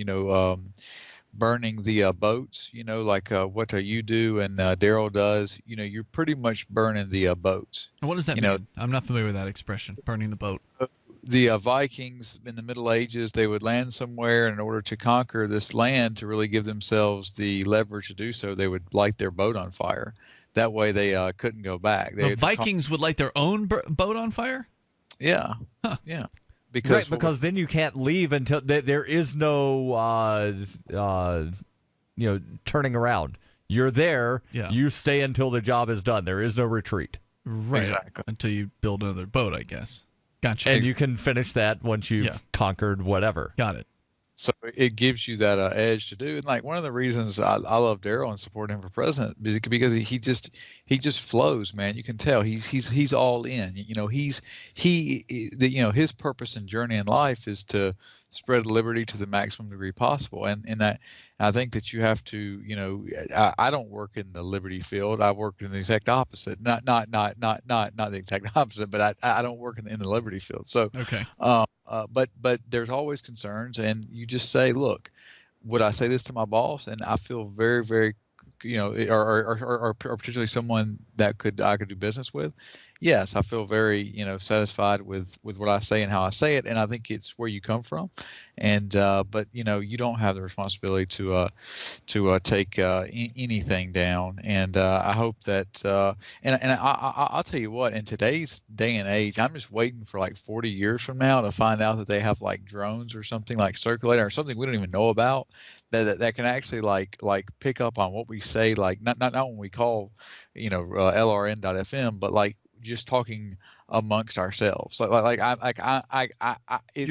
burning the boats, like what you do and Darryl does, you're pretty much burning the boats. What does that mean? I'm not familiar with that expression, burning the boat. The Vikings in the Middle Ages, they would land somewhere, and in order to conquer this land, to really give themselves the leverage to do so, they would light their boat on fire. That way they couldn't go back. The Vikings would light their own boat on fire? Yeah. Huh. Yeah. Because then you can't leave until there is no turning around. You're there. Yeah. You stay until the job is done. There is no retreat. Right. Exactly. Until you build another boat, I guess. Gotcha. And you can finish that once you've conquered whatever. Got it. So it gives you that edge to do. And like one of the reasons I love Darryl and support him for president is because he just flows, man. You can tell he's all in. His purpose and journey in life is to spread liberty to the maximum degree possible. And that I think that you have to, I don't work in the liberty field. I work in the exact opposite. Not the exact opposite, but I don't work in the liberty field. So okay. But there's always concerns, and you just say, look, would I say this to my boss? And I feel very, very, or particularly someone that I could do business with. Yes, I feel very, satisfied with what I say and how I say it, and I think it's where you come from. And but you don't have the responsibility to take anything down. And I hope that I'll tell you what, in today's day and age, I'm just waiting for like 40 years from now to find out that they have like drones or something like circulating or something we don't even know about that can actually like pick up on what we say, like not when we call LRN.FM, but like just talking amongst ourselves. You're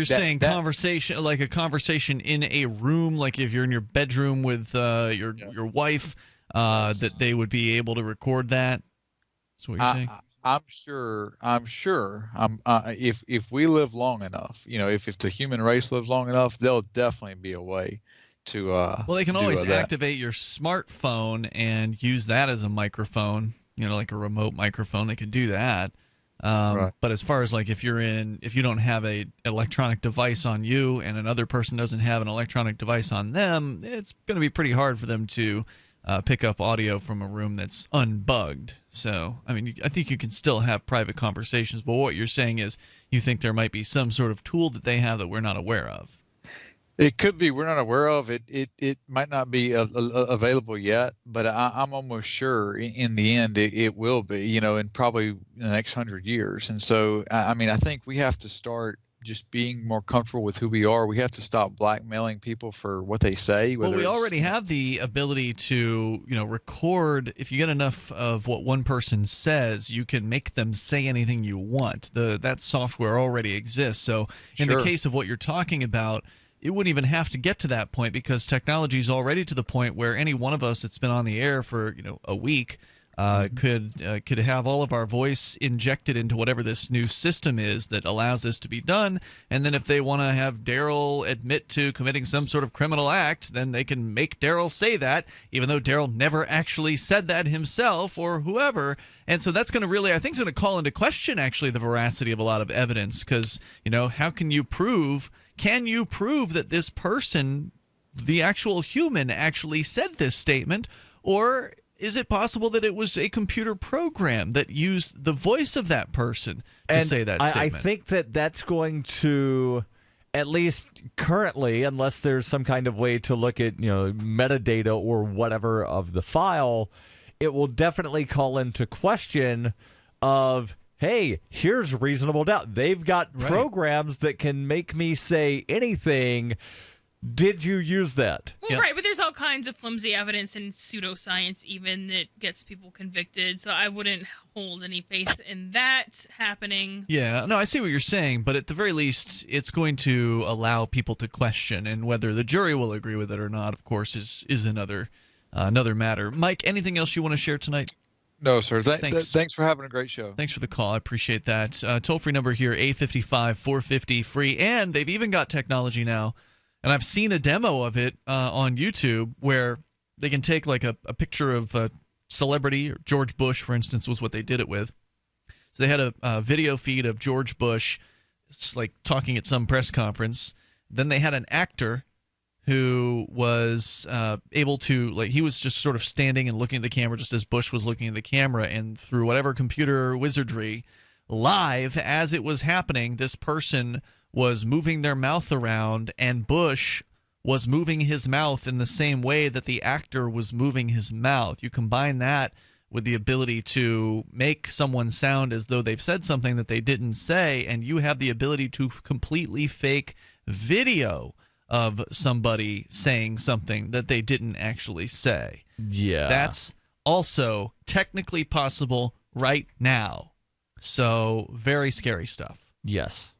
saying conversation, like a conversation in a room, like if you're in your bedroom with your wife, that they would be able to record that. That's what you're saying. I'm sure. If we live long enough, if the human race lives long enough, there'll definitely be a way to. Well, they can always activate your smartphone and use that as a microphone. Like a remote microphone, they can do that. Right. But as far as like if you don't have a electronic device on you and another person doesn't have an electronic device on them, it's going to be pretty hard for them to pick up audio from a room that's unbugged. So, I mean, I think you can still have private conversations, but what you're saying is you think there might be some sort of tool that they have that we're not aware of. It could be we're not aware of it. It might not be available yet, but I'm almost sure in the end it will be. In probably the next 100 years. And so, I mean, I think we have to start just being more comfortable with who we are. We have to stop blackmailing people for what they say. Well, we already have the ability to, record. If you get enough of what one person says, you can make them say anything you want. That software already exists. So, in the case of what you're talking about, it wouldn't even have to get to that point because technology is already to the point where any one of us that's been on the air for a week could have all of our voice injected into whatever this new system is that allows this to be done. And then if they want to have Darryl admit to committing some sort of criminal act, then they can make Darryl say that, even though Darryl never actually said that himself or whoever. And so that's going to really, I think, is going to call into question actually the veracity of a lot of evidence because, how can you prove that this person, the actual human, actually said this statement? Or is it possible that it was a computer program that used the voice of that person to say that statement? I think that's going to, at least currently, unless there's some kind of way to look at metadata or whatever of the file, it will definitely call into question of, hey, here's reasonable doubt. They've got programs that can make me say anything. Did you use that? Well, right, but there's all kinds of flimsy evidence and pseudoscience even that gets people convicted, so I wouldn't hold any faith in that happening. Yeah, no, I see what you're saying, but at the very least, it's going to allow people to question, and whether the jury will agree with it or not, of course, is another matter. Mike, anything else you want to share tonight? No, sir. Thanks. Thanks for having a great show. Thanks for the call. I appreciate that. Toll-free number here, 855-450-FREE. And they've even got technology now, and I've seen a demo of it on YouTube where they can take like a picture of a celebrity. George Bush, for instance, was what they did it with. So they had a video feed of George Bush like talking at some press conference. Then they had an actor who was able to, like, he was just sort of standing and looking at the camera just as Bush was looking at the camera, and through whatever computer wizardry, live as it was happening, this person was moving their mouth around, and Bush was moving his mouth in the same way that the actor was moving his mouth. You combine that with the ability to make someone sound as though they've said something that they didn't say, and you have the ability to completely fake video of somebody saying something that they didn't actually say. Yeah. That's also technically possible right now. So, very scary stuff. Yes.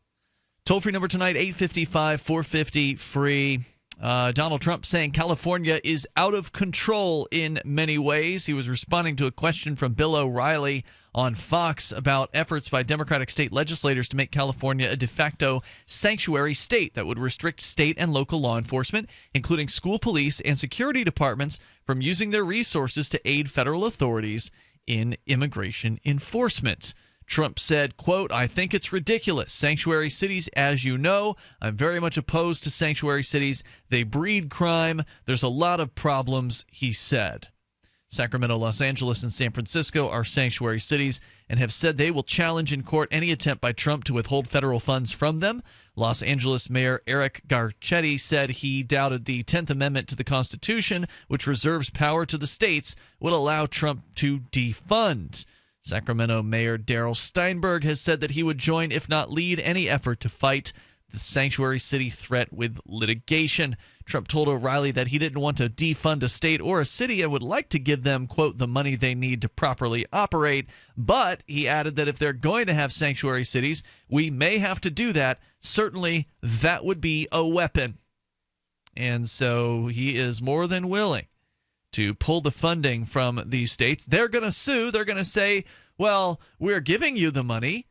Toll-free number tonight, 855-450-FREE. Donald Trump saying California is out of control in many ways. He was responding to a question from Bill O'Reilly on Fox about efforts by Democratic state legislators to make California a de facto sanctuary state that would restrict state and local law enforcement, including school police and security departments, from using their resources to aid federal authorities in immigration enforcement. Trump said, quote, "I think it's ridiculous. Sanctuary cities, as you know, I'm very much opposed to sanctuary cities. They breed crime. There's a lot of problems," he said. Sacramento, Los Angeles, and San Francisco are sanctuary cities and have said they will challenge in court any attempt by Trump to withhold federal funds from them. Los Angeles Mayor Eric Garcetti said he doubted the 10th Amendment to the Constitution, which reserves power to the states, would allow Trump to defund. Sacramento Mayor Darryl Steinberg has said that he would join, if not lead, any effort to fight the sanctuary city threat with litigation. Trump told O'Reilly that he didn't want to defund a state or a city and would like to give them, quote, the money they need to properly operate. But he added that if they're going to have sanctuary cities, we may have to do that. Certainly, that would be a weapon. And so he is more than willing to pull the funding from these states. They're going to sue. They're going to say, well, we're giving you the money.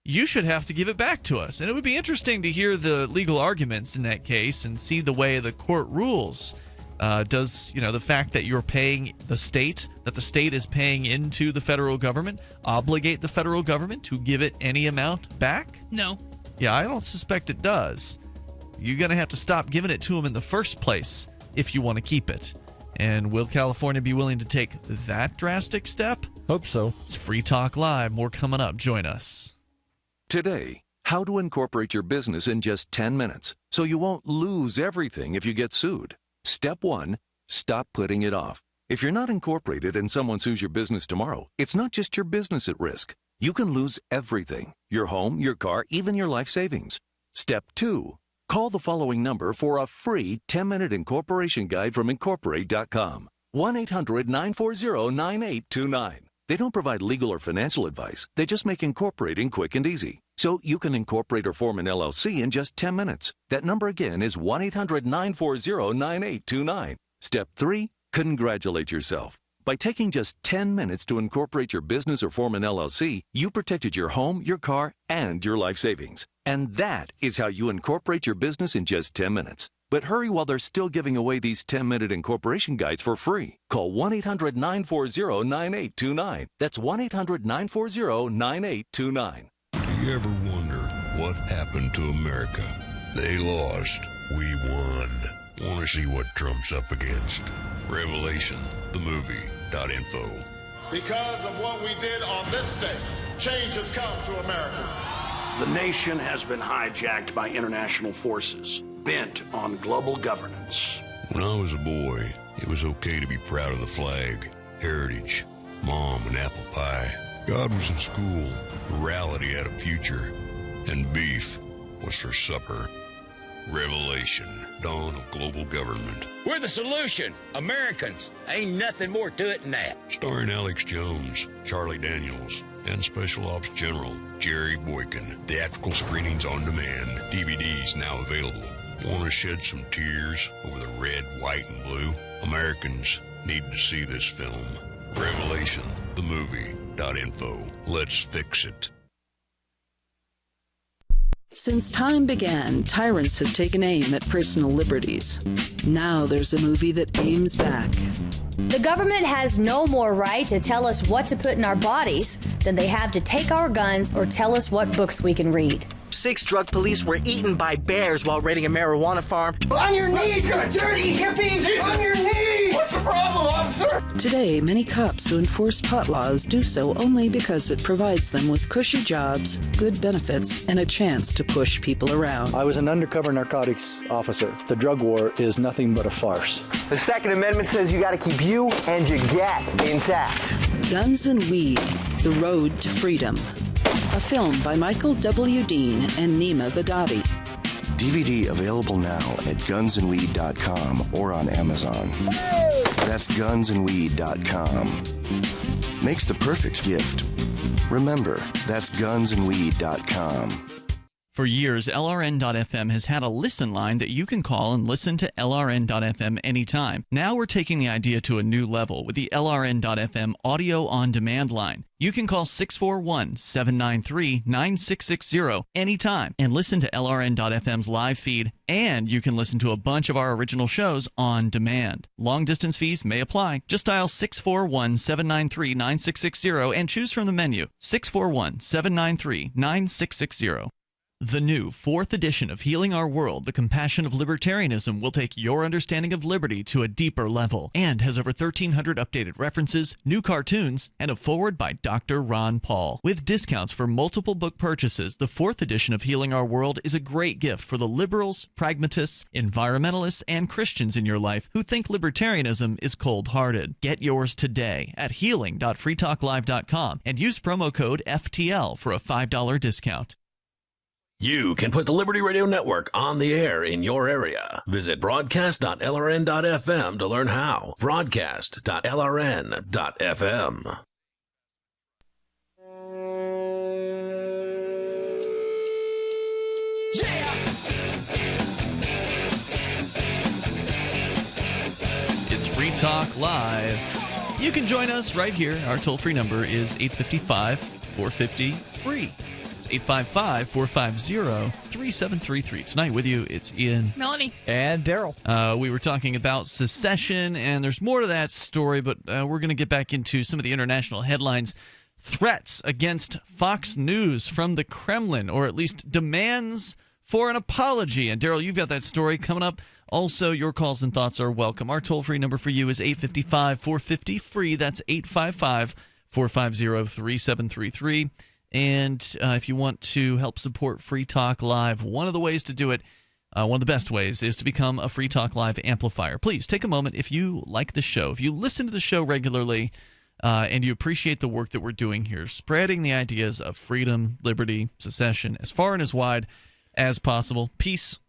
You should have to give it back to us. And it would be interesting to hear the legal arguments in that case and see the way the court rules. Does, the fact that you're paying the state, that the state is paying into the federal government, obligate the federal government to give it any amount back? No. Yeah, I don't suspect it does. You're going to have to stop giving it to them in the first place if you want to keep it. And will California be willing to take that drastic step? Hope so. It's Free Talk Live. More coming up. Join us. Today, how to incorporate your business in just 10 minutes so you won't lose everything if you get sued. Step 1, stop putting it off. If you're not incorporated and someone sues your business tomorrow, it's not just your business at risk. You can lose everything: your home, your car, even your life savings. Step 2, call the following number for a free 10-minute incorporation guide from Incorporate.com. 1-800-940-9829. They don't provide legal or financial advice. They just make incorporating quick and easy. So you can incorporate or form an LLC in just 10 minutes. That number again is 1-800-940-9829. Step 3, congratulate yourself. By taking just 10 minutes to incorporate your business or form an LLC, you protected your home, your car, and your life savings. And that is how you incorporate your business in just 10 minutes. But hurry while they're still giving away these 10-minute incorporation guides for free. Call 1-800-940-9829. That's 1-800-940-9829. Do you ever wonder what happened to America? They lost. We won. Want to see what Trump's up against? Revelation, the movie.info. Because of what we did on this day, change has come to America. The nation has been hijacked by international forces bent on global governance. When I was a boy, it was okay to be proud of the flag, heritage, mom and apple pie. God was in school, morality had a future, and beef was for supper. Revelation, dawn of global government. We're the solution. Americans. Ain't nothing more to it than that. Starring Alex Jones, Charlie Daniels, and Special Ops General Jerry Boykin. Theatrical screenings on demand. DVDs now available. Want to shed some tears over the red, white, and blue? Americans need to see this film. Revelation, the movie.info. Let's fix it. Since time began, tyrants have taken aim at personal liberties. Now there's a movie that aims back. The government has no more right to tell us what to put in our bodies than they have to take our guns or tell us what books we can read. 6 drug police were eaten by bears while raiding a marijuana farm. On your knees, you dirty hippies! Jesus. On your knees! What's the problem, officer? Today, many cops who enforce pot laws do so only because it provides them with cushy jobs, good benefits, and a chance to push people around. I was an undercover narcotics officer. The drug war is nothing but a farce. The Second Amendment says you got to keep you and your gat intact. Guns and Weed, The Road to Freedom. A film by Michael W. Dean and Nima Vadadi. DVD available now at gunsandweed.com or on Amazon. That's gunsandweed.com. Makes the perfect gift. Remember, that's gunsandweed.com. For years, LRN.FM has had a listen line that you can call and listen to LRN.FM anytime. Now we're taking the idea to a new level with the LRN.FM audio on demand line. You can call 641-793-9660 anytime and listen to LRN.FM's live feed, and you can listen to a bunch of our original shows on demand. Long distance fees may apply. Just dial 641-793-9660 and choose from the menu 641-793-9660. The new 4th edition of Healing Our World, The Compassion of Libertarianism, will take your understanding of liberty to a deeper level and has over 1,300 updated references, new cartoons, and a foreword by Dr. Ron Paul. With discounts for multiple book purchases, the 4th edition of Healing Our World is a great gift for the liberals, pragmatists, environmentalists, and Christians in your life who think libertarianism is cold-hearted. Get yours today at healing.freetalklive.com and use promo code FTL for a $5 discount. You can put the Liberty Radio Network on the air in your area. Visit broadcast.lrn.fm to learn how. Broadcast.lrn.fm. It's Free Talk Live. You can join us right here. Our toll-free number is 855-450-FREE. 855-450-3733. Tonight with you, it's Ian, Melanie, and Darryl. We were talking about secession, and there's more to that story, but we're going to get back into some of the international headlines. Threats against Fox News from the Kremlin, or at least demands for an apology. And Darryl, you've got that story coming up. Also, your calls and thoughts are welcome. Our toll-free number for you is 855-450-FREE. That's 855-450-3733. And if you want to help support Free Talk Live, one of the ways to do it, one of the best ways, is to become a Free Talk Live amplifier. Please take a moment if you like the show, if you listen to the show regularly, and you appreciate the work that we're doing here, spreading the ideas of freedom, liberty, secession as far and as wide as possible, peace,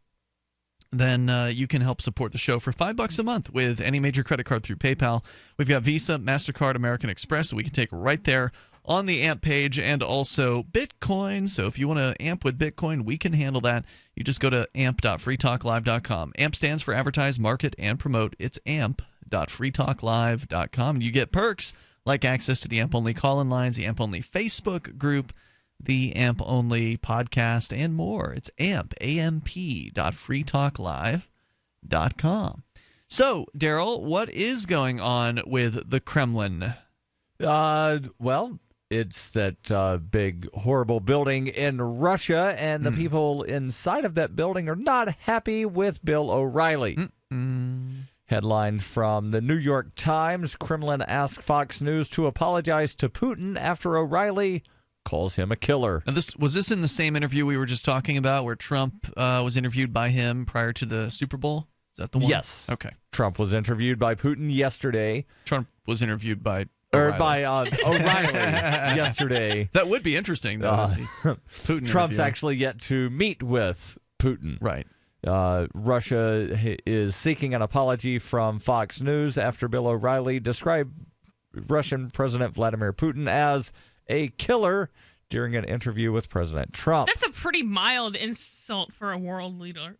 then you can help support the show for $5 a month with any major credit card through PayPal. We've got Visa, MasterCard, American Express, so we can take right there on the AMP page, and also Bitcoin. So if you want to AMP with Bitcoin, we can handle that. You just go to amp.freetalklive.com. AMP stands for Advertise, Market, and Promote. It's amp.freetalklive.com. And you get perks like access to the AMP-only call-in lines, the AMP-only Facebook group, the AMP-only podcast, and more. It's amp.freetalklive.com. So, Darryl, what is going on with the Kremlin? Well, it's that big, horrible building in Russia, and the people inside of that building are not happy with Bill O'Reilly. Headline from the New York Times: Kremlin asks Fox News to apologize to Putin after O'Reilly calls him a killer. And was this in the same interview we were just talking about, where Trump was interviewed by him prior to the Super Bowl? Is that the one? Yes. Okay. Trump was interviewed by Putin yesterday. Trump was interviewed by O'Reilly yesterday. That would be interesting, though. Putin Trump's actually yet to meet with Putin. Right. Russia is seeking an apology from Fox News after Bill O'Reilly described Russian President Vladimir Putin as a killer during an interview with President Trump. That's a pretty mild insult for a world leader.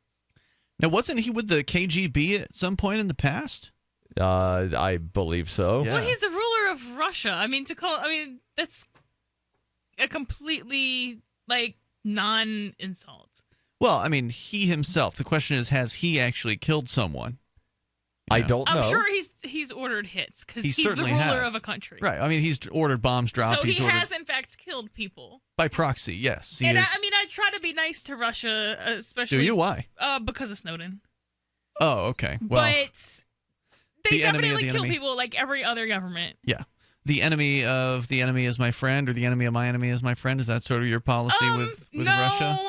Now, wasn't he with the KGB at some point in the past? I believe so. Yeah. Well, he's the ruler of Russia. I mean, that's a completely, non-insult. Well, I mean, he himself. The question is, has he actually killed someone? I don't know. I'm sure he's ordered hits because he's the certainly ruler has. of a country. Right. I mean, he's ordered bombs dropped. So he he's ordered, has, in fact, killed people. by proxy, yes. He And is. I try to be nice to Russia, especially. Do you? Why? Because of Snowden. Oh, okay. Well, but they the enemy of definitely the kill enemy. people like every other government. yeah. The enemy of the enemy is my friend, or the enemy of my enemy is my friend. Is that sort of your policy with Russia?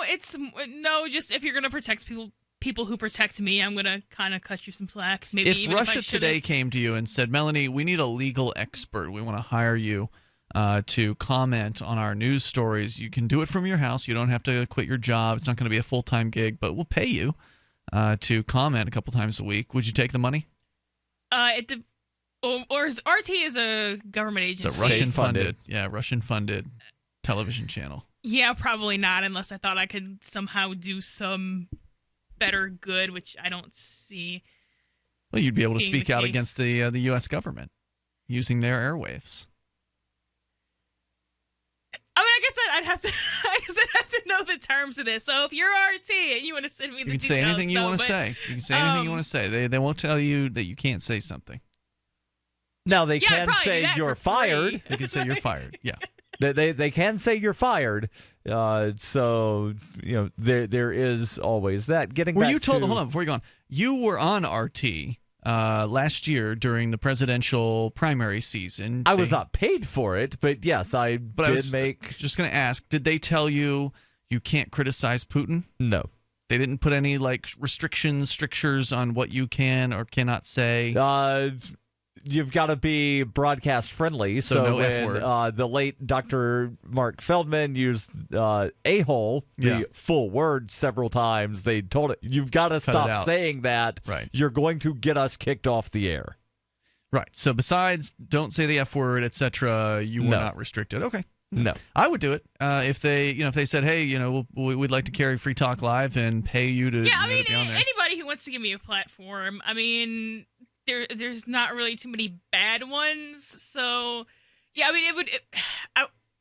No, just if you're gonna protect people who protect me, I'm gonna kind of cut you some slack. Maybe If even Russia if I today shouldn't. came to you and said, Melanie, we need a legal expert. We want to hire you to comment on our news stories. You can do it from your house. You don't have to quit your job. It's not going to be a full-time gig, but we'll pay you to comment a couple times a week. Would you take the money? Or is RT is a government agency? It's a Russian-funded, Russian-funded television channel. Yeah, probably not, unless I thought I could somehow do some better good, which I don't see. Well, you'd be able to being speak the out case. against the U.S. government using their airwaves. I mean, I guess I'd have to know the terms of this. So if you're RT and you want to send me the You can details, say anything you want to say. You can say anything you want to say. They won't tell you that you can't say something. Now they I'd can probably do say that you're for free. fired. They can say you're fired. Yeah. They can say you're fired. So there is always that. Were you told? Hold on, before you go on. You were on RT last year during the presidential primary season. I was not paid for it, but yes, I make. Just going to ask: did they tell you you can't criticize Putin? No. They didn't put any strictures on what you can or cannot say. You've got to be broadcast friendly. So no F when word. The late Dr. Mark Feldman used a-hole, the full word, several times, they told it, you've got to stop saying that. Right. You're going to get us kicked off the air. Right. So besides don't say the F word, etc., you were not restricted. Okay. No. I would do it if they said, hey, we'd like to carry Free Talk Live and pay you to, Yeah, I mean, be on there. anybody who wants to give me a platform, I mean, there's not really too many bad ones. So, yeah, I mean, it would.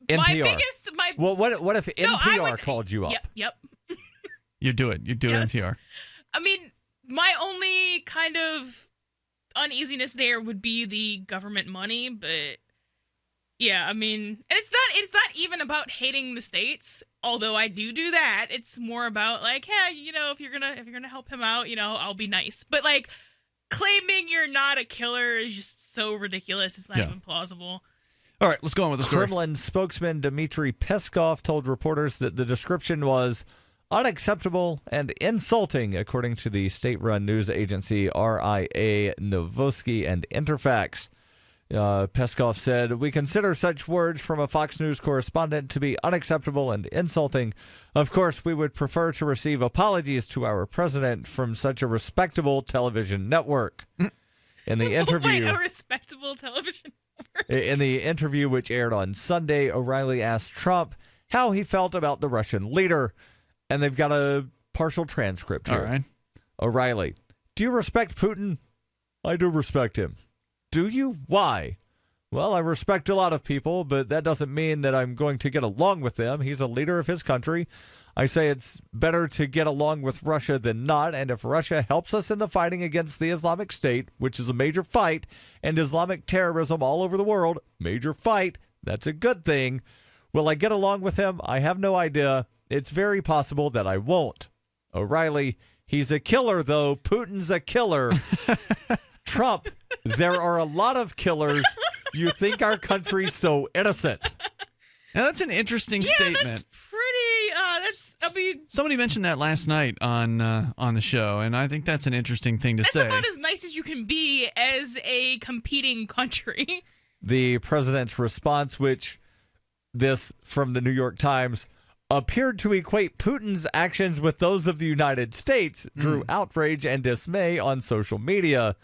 NPR. My biggest, Well, what if NPR called you up? Yep. You do it. You do Yes. NPR. I mean, my only kind of uneasiness there would be the government money, but yeah, I mean, and it's not even about hating the states, although I do that. It's more about like, hey, if you're gonna help him out, I'll be nice. But like, claiming you're not a killer is just so ridiculous. It's not even plausible. All right, let's go on with the story. Kremlin spokesman Dmitry Peskov told reporters that the description was unacceptable and insulting, according to the state-run news agency RIA Novosti and Interfax. Peskov said, "We consider such words from a Fox News correspondent to be unacceptable and insulting. Of course, we would prefer to receive apologies to our president from such a respectable television network." In the interview, a respectable television network. In the interview which aired on Sunday, O'Reilly asked Trump how he felt about the Russian leader, and they've got a partial transcript here. All right. O'Reilly, do you respect Putin? I do respect him. Do you? Why? Well, I respect a lot of people, but that doesn't mean that I'm going to get along with them. He's a leader of his country. I say it's better to get along with Russia than not, and if Russia helps us in the fighting against the Islamic State, which is a major fight, and Islamic terrorism all over the world, major fight, that's a good thing. Will I get along with him? I have no idea. It's very possible that I won't. O'Reilly, he's a killer, though. Putin's a killer. Trump, there are a lot of killers. You think our country's so innocent. Now, that's an interesting statement. That's pretty, somebody mentioned that last night on the show, and I think that's an interesting thing to say. That's about as nice as you can be as a competing country. The president's response, which this from the New York Times, appeared to equate Putin's actions with those of the United States, drew outrage and dismay on social media.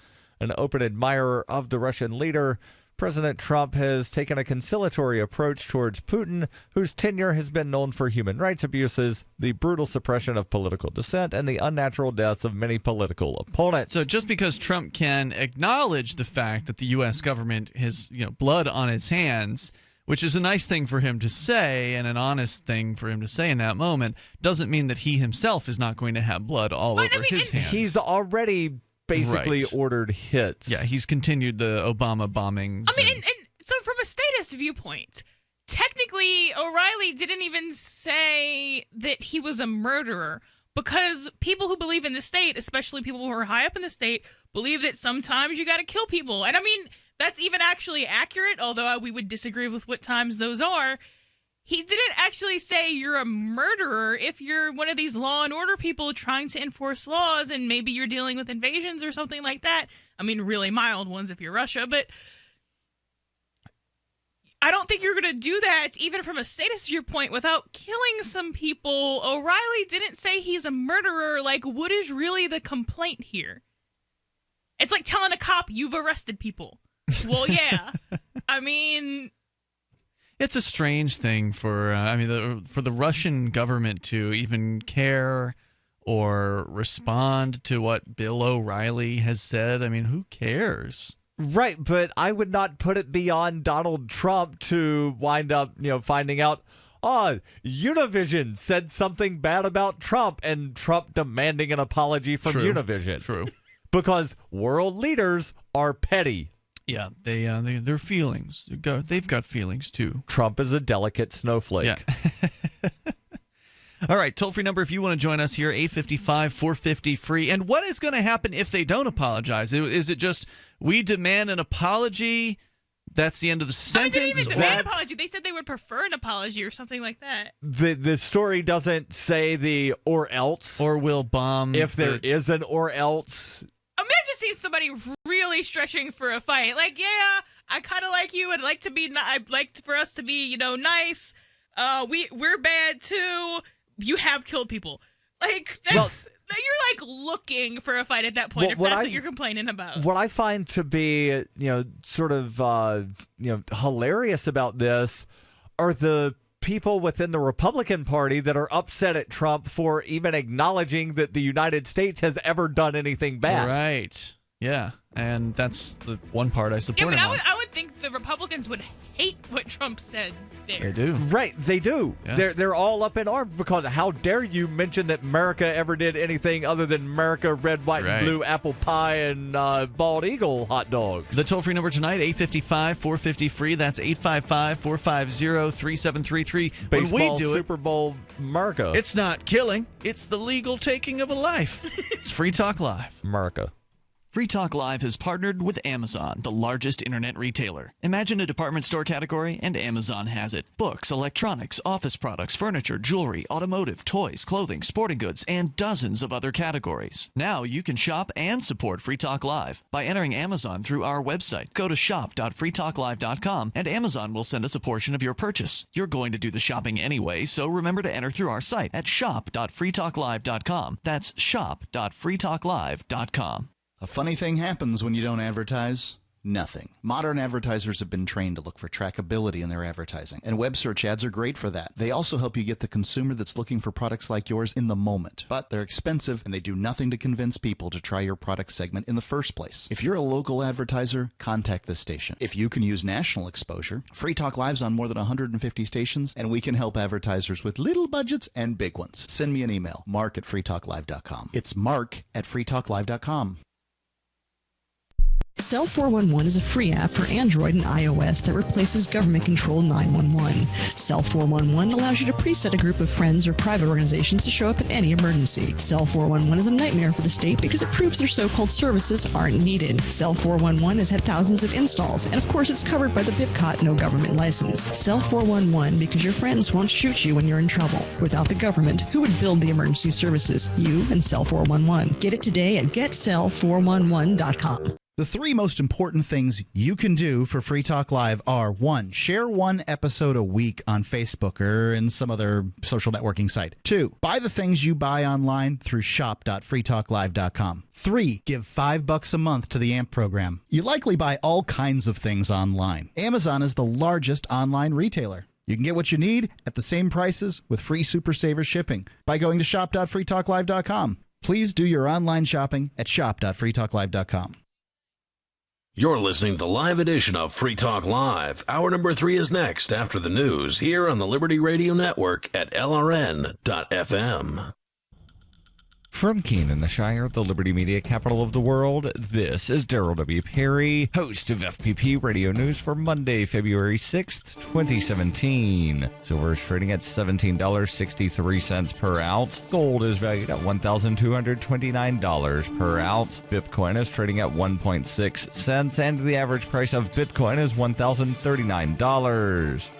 An open admirer of the Russian leader President Trump has taken a conciliatory approach towards Putin, whose tenure has been known for human rights abuses, the brutal suppression of political dissent, and the unnatural deaths of many political opponents. So just because Trump can acknowledge the fact that the U.S. government has, blood on its hands, which is a nice thing for him to say and an honest thing for him to say in that moment, doesn't mean that he himself is not going to have blood all over his hands. He's already basically ordered hits. Yeah, he's continued the Obama bombings. I mean, and so from a status viewpoint, technically O'Reilly didn't even say that he was a murderer, because people who believe in the state, especially people who are high up in the state, believe that sometimes you got to kill people. And I mean, that's even actually accurate, although we would disagree with what times those are. He didn't actually say you're a murderer if you're one of these law and order people trying to enforce laws, and maybe you're dealing with invasions or something like that. I mean, really mild ones if you're Russia, but I don't think you're going to do that even from a status viewpoint without killing some people. O'Reilly didn't say he's a murderer. Like, what is really the complaint here? It's like telling a cop you've arrested people. Well, yeah. I mean, it's a strange thing for for the Russian government to even care or respond to what Bill O'Reilly has said. I mean, who cares? Right, but I would not put it beyond Donald Trump to wind up, finding out, Univision said something bad about Trump, and Trump demanding an apology from Univision. True. Because world leaders are petty. Yeah, their feelings. They've got feelings too. Trump is a delicate snowflake. Yeah. All right, toll-free number if you want to join us here, 855-450-FREE. And what is going to happen if they don't apologize? Is it just, we demand an apology, that's the end of the sentence? They didn't even demand an apology. They said they would prefer an apology or something like that. The story doesn't say the or else. Or will bomb. If there is an or else. Imagine seeing somebody really stretching for a fight. Like, yeah, I kind of like you. I'd like for us to be, nice. We're bad too. You have killed people. Like, you're like looking for a fight at that point, if that's what you're complaining about. What I find to be, sort of, hilarious about this are the people within the Republican Party that are upset at Trump for even acknowledging that the United States has ever done anything bad. Right. Yeah. And that's the one part I support him on. I would think the Republicans would hate what Trump said there. They do. Right, they do. Yeah. They're all up in arms because how dare you mention that America ever did anything other than America, red, white, and blue, apple pie, and bald eagle hot dogs. The toll-free number tonight, 855-450-FREE. That's 855-450-3733. Baseball, when we do Super Bowl, America. It's not killing. It's the legal taking of a life. It's Free Talk Live. America. Free Talk Live has partnered with Amazon, the largest internet retailer. Imagine a department store category, and Amazon has it. Books, electronics, office products, furniture, jewelry, automotive, toys, clothing, sporting goods, and dozens of other categories. Now you can shop and support Free Talk Live by entering Amazon through our website. Go to shop.freetalklive.com, and Amazon will send us a portion of your purchase. You're going to do the shopping anyway, so remember to enter through our site at shop.freetalklive.com. That's shop.freetalklive.com. A funny thing happens when you don't advertise. Nothing. Modern advertisers have been trained to look for trackability in their advertising, and web search ads are great for that. They also help you get the consumer that's looking for products like yours in the moment. But they're expensive, and they do nothing to convince people to try your product segment in the first place. If you're a local advertiser, contact this station. If you can use national exposure, Free Talk Live's on more than 150 stations, and we can help advertisers with little budgets and big ones. Send me an email, mark@freetalklive.com. It's mark@freetalklive.com. Cell 411 is a free app for Android and iOS that replaces government-controlled 911. Cell 411 allows you to preset a group of friends or private organizations to show up in any emergency. Cell 411 is a nightmare for the state because it proves their so-called services aren't needed. Cell 411 has had thousands of installs, and of course it's covered by the BIPCOT no government license. Cell 411 because your friends won't shoot you when you're in trouble. Without the government, who would build the emergency services? You and Cell 411. Get it today at getcell411.com. The three most important things you can do for Free Talk Live are: 1, share one episode a week on Facebook or in some other social networking site. 2, buy the things you buy online through shop.freetalklive.com. 3, give $5 a month to the AMP program. You likely buy all kinds of things online. Amazon is the largest online retailer. You can get what you need at the same prices with free Super Saver shipping by going to shop.freetalklive.com. Please do your online shopping at shop.freetalklive.com. You're listening to the live edition of Free Talk Live. Hour number 3 is next after the news here on the Liberty Radio Network at LRN.FM. From Keene in the Shire, the Liberty Media capital of the world, this is Darryl W. Perry, host of FPP Radio News for Monday, February 6th, 2017. Silver is trading at $17.63 per ounce. Gold is valued at $1,229 per ounce. Bitcoin is trading at 1.6 cents, and the average price of Bitcoin is $1,039.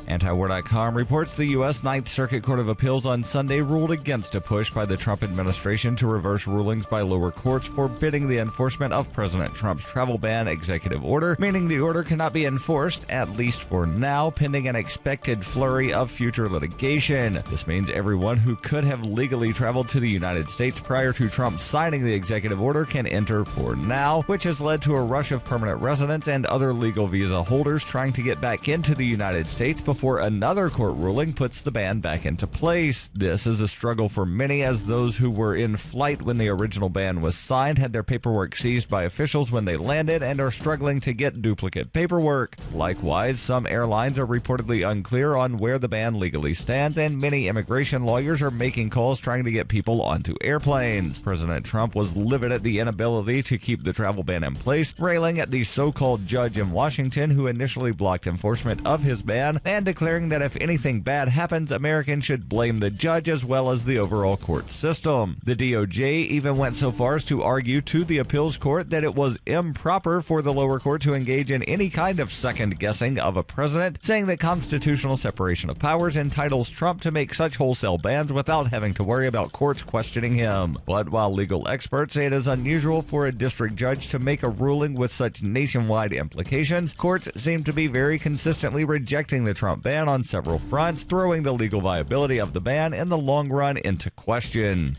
Antiwar.com reports the U.S. Ninth Circuit Court of Appeals on Sunday ruled against a push by the Trump administration to reverse rulings by lower courts forbidding the enforcement of President Trump's travel ban executive order, meaning the order cannot be enforced, at least for now, pending an expected flurry of future litigation. This means everyone who could have legally traveled to the United States prior to Trump signing the executive order can enter for now, which has led to a rush of permanent residents and other legal visa holders trying to get back into the United States before another court ruling puts the ban back into place. This is a struggle for many, as those who were in flight when the original ban was signed had their paperwork seized by officials when they landed and are struggling to get duplicate paperwork. Likewise, some airlines are reportedly unclear on where the ban legally stands, and many immigration lawyers are making calls trying to get people onto airplanes. President Trump was livid at the inability to keep the travel ban in place, railing at the so-called judge in Washington who initially blocked enforcement of his ban, and declaring that if anything bad happens, Americans should blame the judge as well as the overall court system. The DOJ even went so far as to argue to the appeals court that it was improper for the lower court to engage in any kind of second guessing of a president, saying that constitutional separation of powers entitles Trump to make such wholesale bans without having to worry about courts questioning him. But while legal experts say it is unusual for a district judge to make a ruling with such nationwide implications, courts seem to be very consistently rejecting the Trump ban on several fronts, throwing the legal viability of the ban in the long run into question.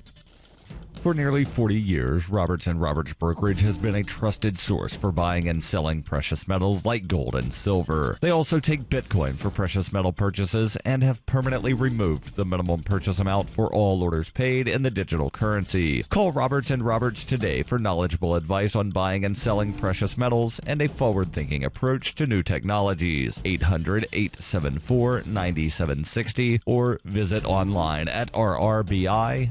For nearly 40 years, Roberts & Roberts Brokerage has been a trusted source for buying and selling precious metals like gold and silver. They also take Bitcoin for precious metal purchases and have permanently removed the minimum purchase amount for all orders paid in the digital currency. Call Roberts & Roberts today for knowledgeable advice on buying and selling precious metals and a forward-thinking approach to new technologies. 800-874-9760 or visit online at rrbi.co.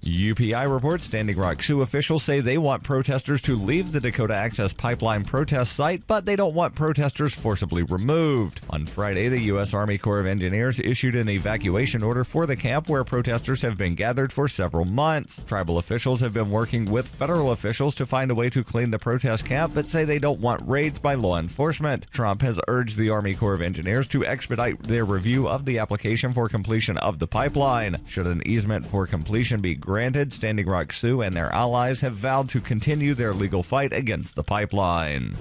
UPI reports Standing Rock Sioux officials say they want protesters to leave the Dakota Access Pipeline protest site, but they don't want protesters forcibly removed. On Friday, the U.S. Army Corps of Engineers issued an evacuation order for the camp where protesters have been gathered for several months. Tribal officials have been working with federal officials to find a way to clean the protest camp, but say they don't want raids by law enforcement. Trump has urged the Army Corps of Engineers to expedite their review of the application for completion of the pipeline. Should an easement for completion be granted, Standing Rock Sioux and their allies have vowed to continue their legal fight against the pipeline.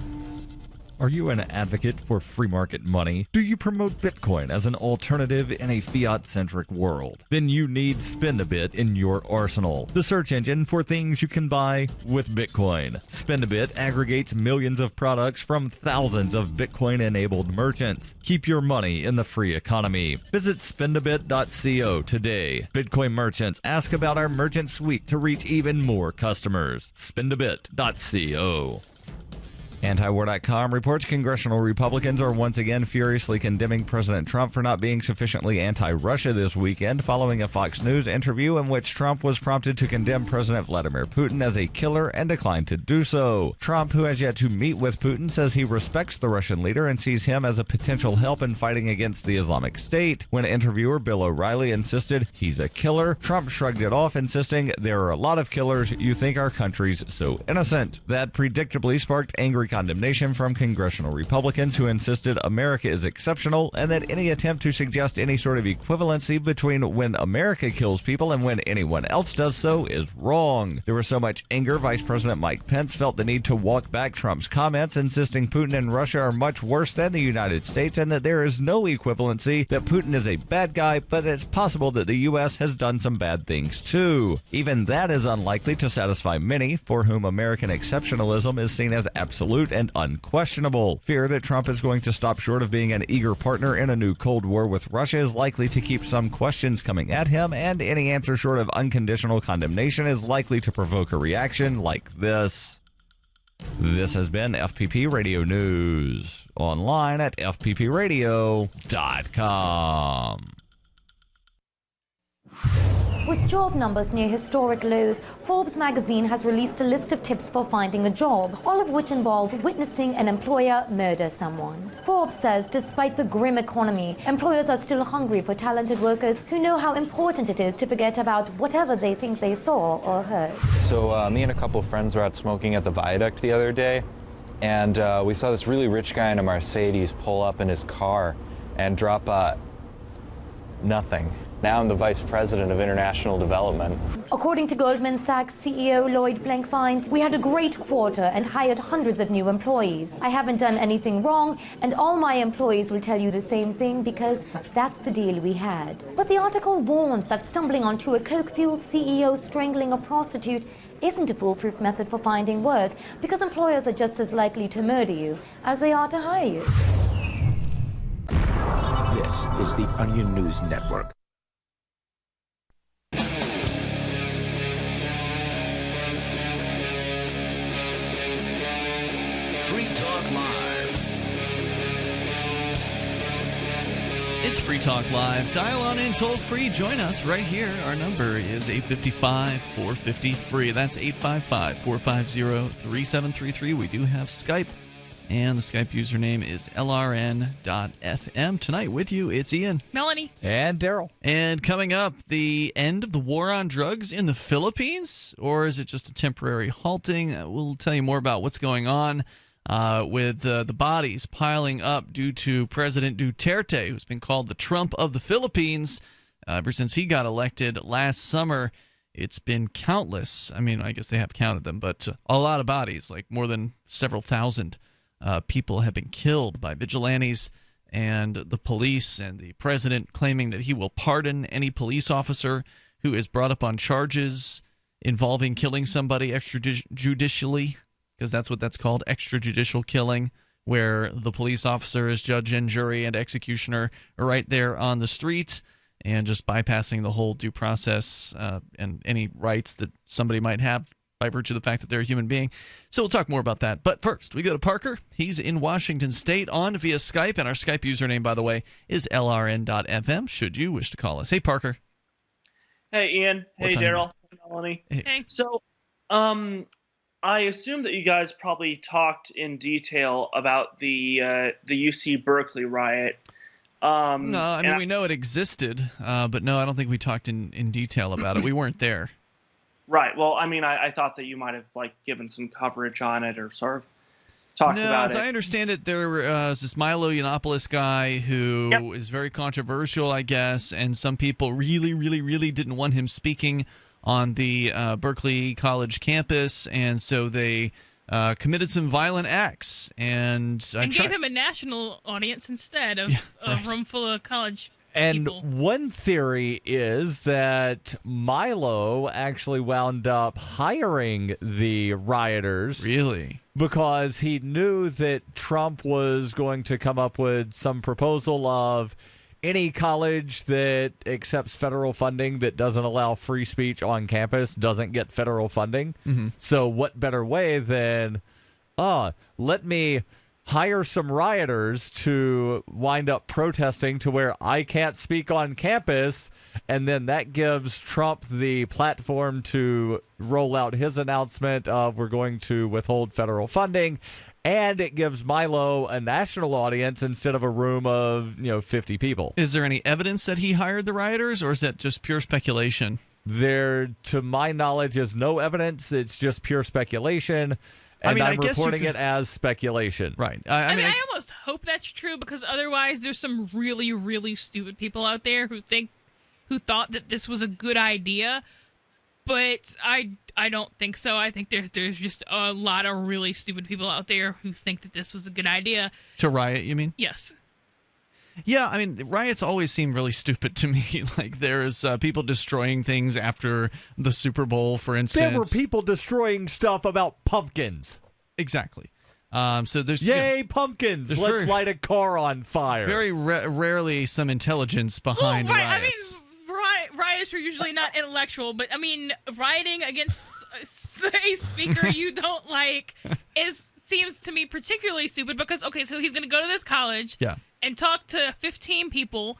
Are you an advocate for free market money? Do you promote Bitcoin as an alternative in a fiat-centric world? Then you need Spend-A-Bit in your arsenal, the search engine for things you can buy with Bitcoin. Spend-A-Bit aggregates millions of products from thousands of Bitcoin-enabled merchants. Keep your money in the free economy. Visit spendabit.co today. Bitcoin merchants, ask about our merchant suite to reach even more customers. Spendabit.co. Antiwar.com reports congressional Republicans are once again furiously condemning President Trump for not being sufficiently anti-Russia this weekend following a Fox News interview in which Trump was prompted to condemn President Vladimir Putin as a killer and declined to do so. Trump, who has yet to meet with Putin, says he respects the Russian leader and sees him as a potential help in fighting against the Islamic State. When interviewer Bill O'Reilly insisted he's a killer, Trump shrugged it off, insisting there are a lot of killers. You think our country's so innocent. That predictably sparked angry condemnation from congressional Republicans who insisted America is exceptional and that any attempt to suggest any sort of equivalency between when America kills people and when anyone else does so is wrong. There was so much anger, Vice President Mike Pence felt the need to walk back Trump's comments, insisting Putin and Russia are much worse than the United States and that there is no equivalency, that Putin is a bad guy, but it's possible that the U.S. has done some bad things too. Even that is unlikely to satisfy many, for whom American exceptionalism is seen as absolute and unquestionable. Fear that Trump is going to stop short of being an eager partner in a new Cold War with Russia is likely to keep some questions coming at him, and any answer short of unconditional condemnation is likely to provoke a reaction like this. This has been FPP Radio News, online at fppradio.com. With job numbers near historic lows, Forbes magazine has released a list of tips for finding a job, all of which involve witnessing an employer murder someone. Forbes says despite the grim economy, employers are still hungry for talented workers who know how important it is to forget about whatever they think they saw or heard. So me and a couple of friends were out smoking at the Viaduct the other day, and we saw this really rich guy in a Mercedes pull up in his car and drop nothing. Now I'm the Vice President of International Development. According to Goldman Sachs CEO Lloyd Blankfein, we had a great quarter and hired hundreds of new employees. I haven't done anything wrong, and all my employees will tell you the same thing because that's the deal we had. But the article warns that stumbling onto a coke-fueled CEO strangling a prostitute isn't a foolproof method for finding work because employers are just as likely to murder you as they are to hire you. This is the Onion News Network. Free Talk Live. It's Free Talk Live. Dial on in toll free. Join us right here. Our number is 855-450-FREE. That's 855-450-3733. We do have Skype, and the Skype username is lrn.fm. Tonight with you, it's Ian, Melanie, and Darryl. And coming up, the end of the war on drugs in the Philippines, or is it just a temporary halting? We'll tell you more about what's going on with the bodies piling up due to President Duterte, who's been called the Trump of the Philippines ever since he got elected last summer. It's been countless. I mean, I guess they have counted them, but a lot of bodies, like more than several thousand people have been killed by vigilantes and the police, and the president claiming that he will pardon any police officer who is brought up on charges involving killing somebody extrajudicially, because that's what that's called, extrajudicial killing, where the police officer is judge and jury and executioner right there on the street and just bypassing the whole due process and any rights that somebody might have by virtue of the fact that they're a human being. So we'll talk more about that. But first, we go to Parker. He's in Washington State on via Skype, and our Skype username, by the way, is lrn.fm, should you wish to call us. Hey, Parker. Hey, Ian. Hey, Darryl. Melanie. Hey. So, I assume that you guys probably talked in detail about the UC Berkeley riot. No, I mean, we know it existed, but no, I don't think we talked in detail about it. We weren't there. Right. Well, I mean, I thought that you might have given some coverage on it or sort of talked about it. As I understand it, there was this Milo Yiannopoulos guy who is very controversial, I guess, and some people really, really, really didn't want him speaking on the Berkeley College campus, and so they committed some violent acts and gave him a national audience instead of a room full of college and people. One theory is that Milo actually wound up hiring the rioters. Really? Because he knew that Trump was going to come up with some proposal of any college that accepts federal funding that doesn't allow free speech on campus doesn't get federal funding. Mm-hmm. So what better way than, let me hire some rioters to wind up protesting to where I can't speak on campus, and then that gives Trump the platform to roll out his announcement of we're going to withhold federal funding, and it gives Milo a national audience instead of a room of 50 people. Is there any evidence that he hired the rioters, or is that just pure speculation? There, to my knowledge, is no evidence. It's just pure speculation. And I'm guess reporting it as speculation. Right. I mean, I almost hope that's true, because otherwise there's some really, really stupid people out there who thought that this was a good idea, but I don't think so. I think there's just a lot of really stupid people out there who think that this was a good idea. To riot, you mean? Yes. Yeah, I mean, riots always seem really stupid to me. Like, there's people destroying things after the Super Bowl, for instance. There were people destroying stuff about pumpkins. Exactly. So there's Yay, pumpkins! Let's light a car on fire. Very rarely some intelligence behind riots. I mean, riots are usually not intellectual, but I mean, rioting against a speaker you don't like seems to me particularly stupid, because okay, so he's going to go to this college and talk to 15 people.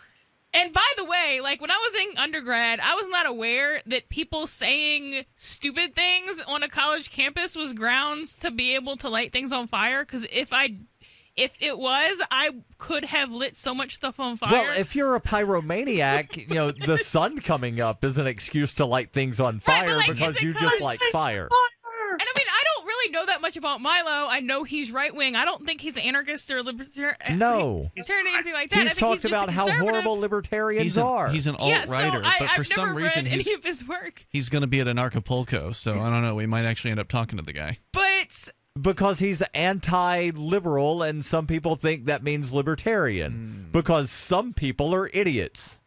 And by the way, like, when I was in undergrad, I was not aware that people saying stupid things on a college campus was grounds to be able to light things on fire. Because if it was, I could have lit so much stuff on fire. Well, if you're a pyromaniac, the sun coming up is an excuse to light things on fire, right, because you just like fire. And I mean, I don't really know that much about Milo. I know he's right-wing. I don't think he's an anarchist or libertarian. No. Anything like that. He's talked about how horrible libertarians are. He's an alt-writer, but for some reason any of his work. He's going to be at an Acapulco, so I don't know. We might actually end up talking to the guy. But because he's anti-liberal, and some people think that means libertarian, because some people are idiots.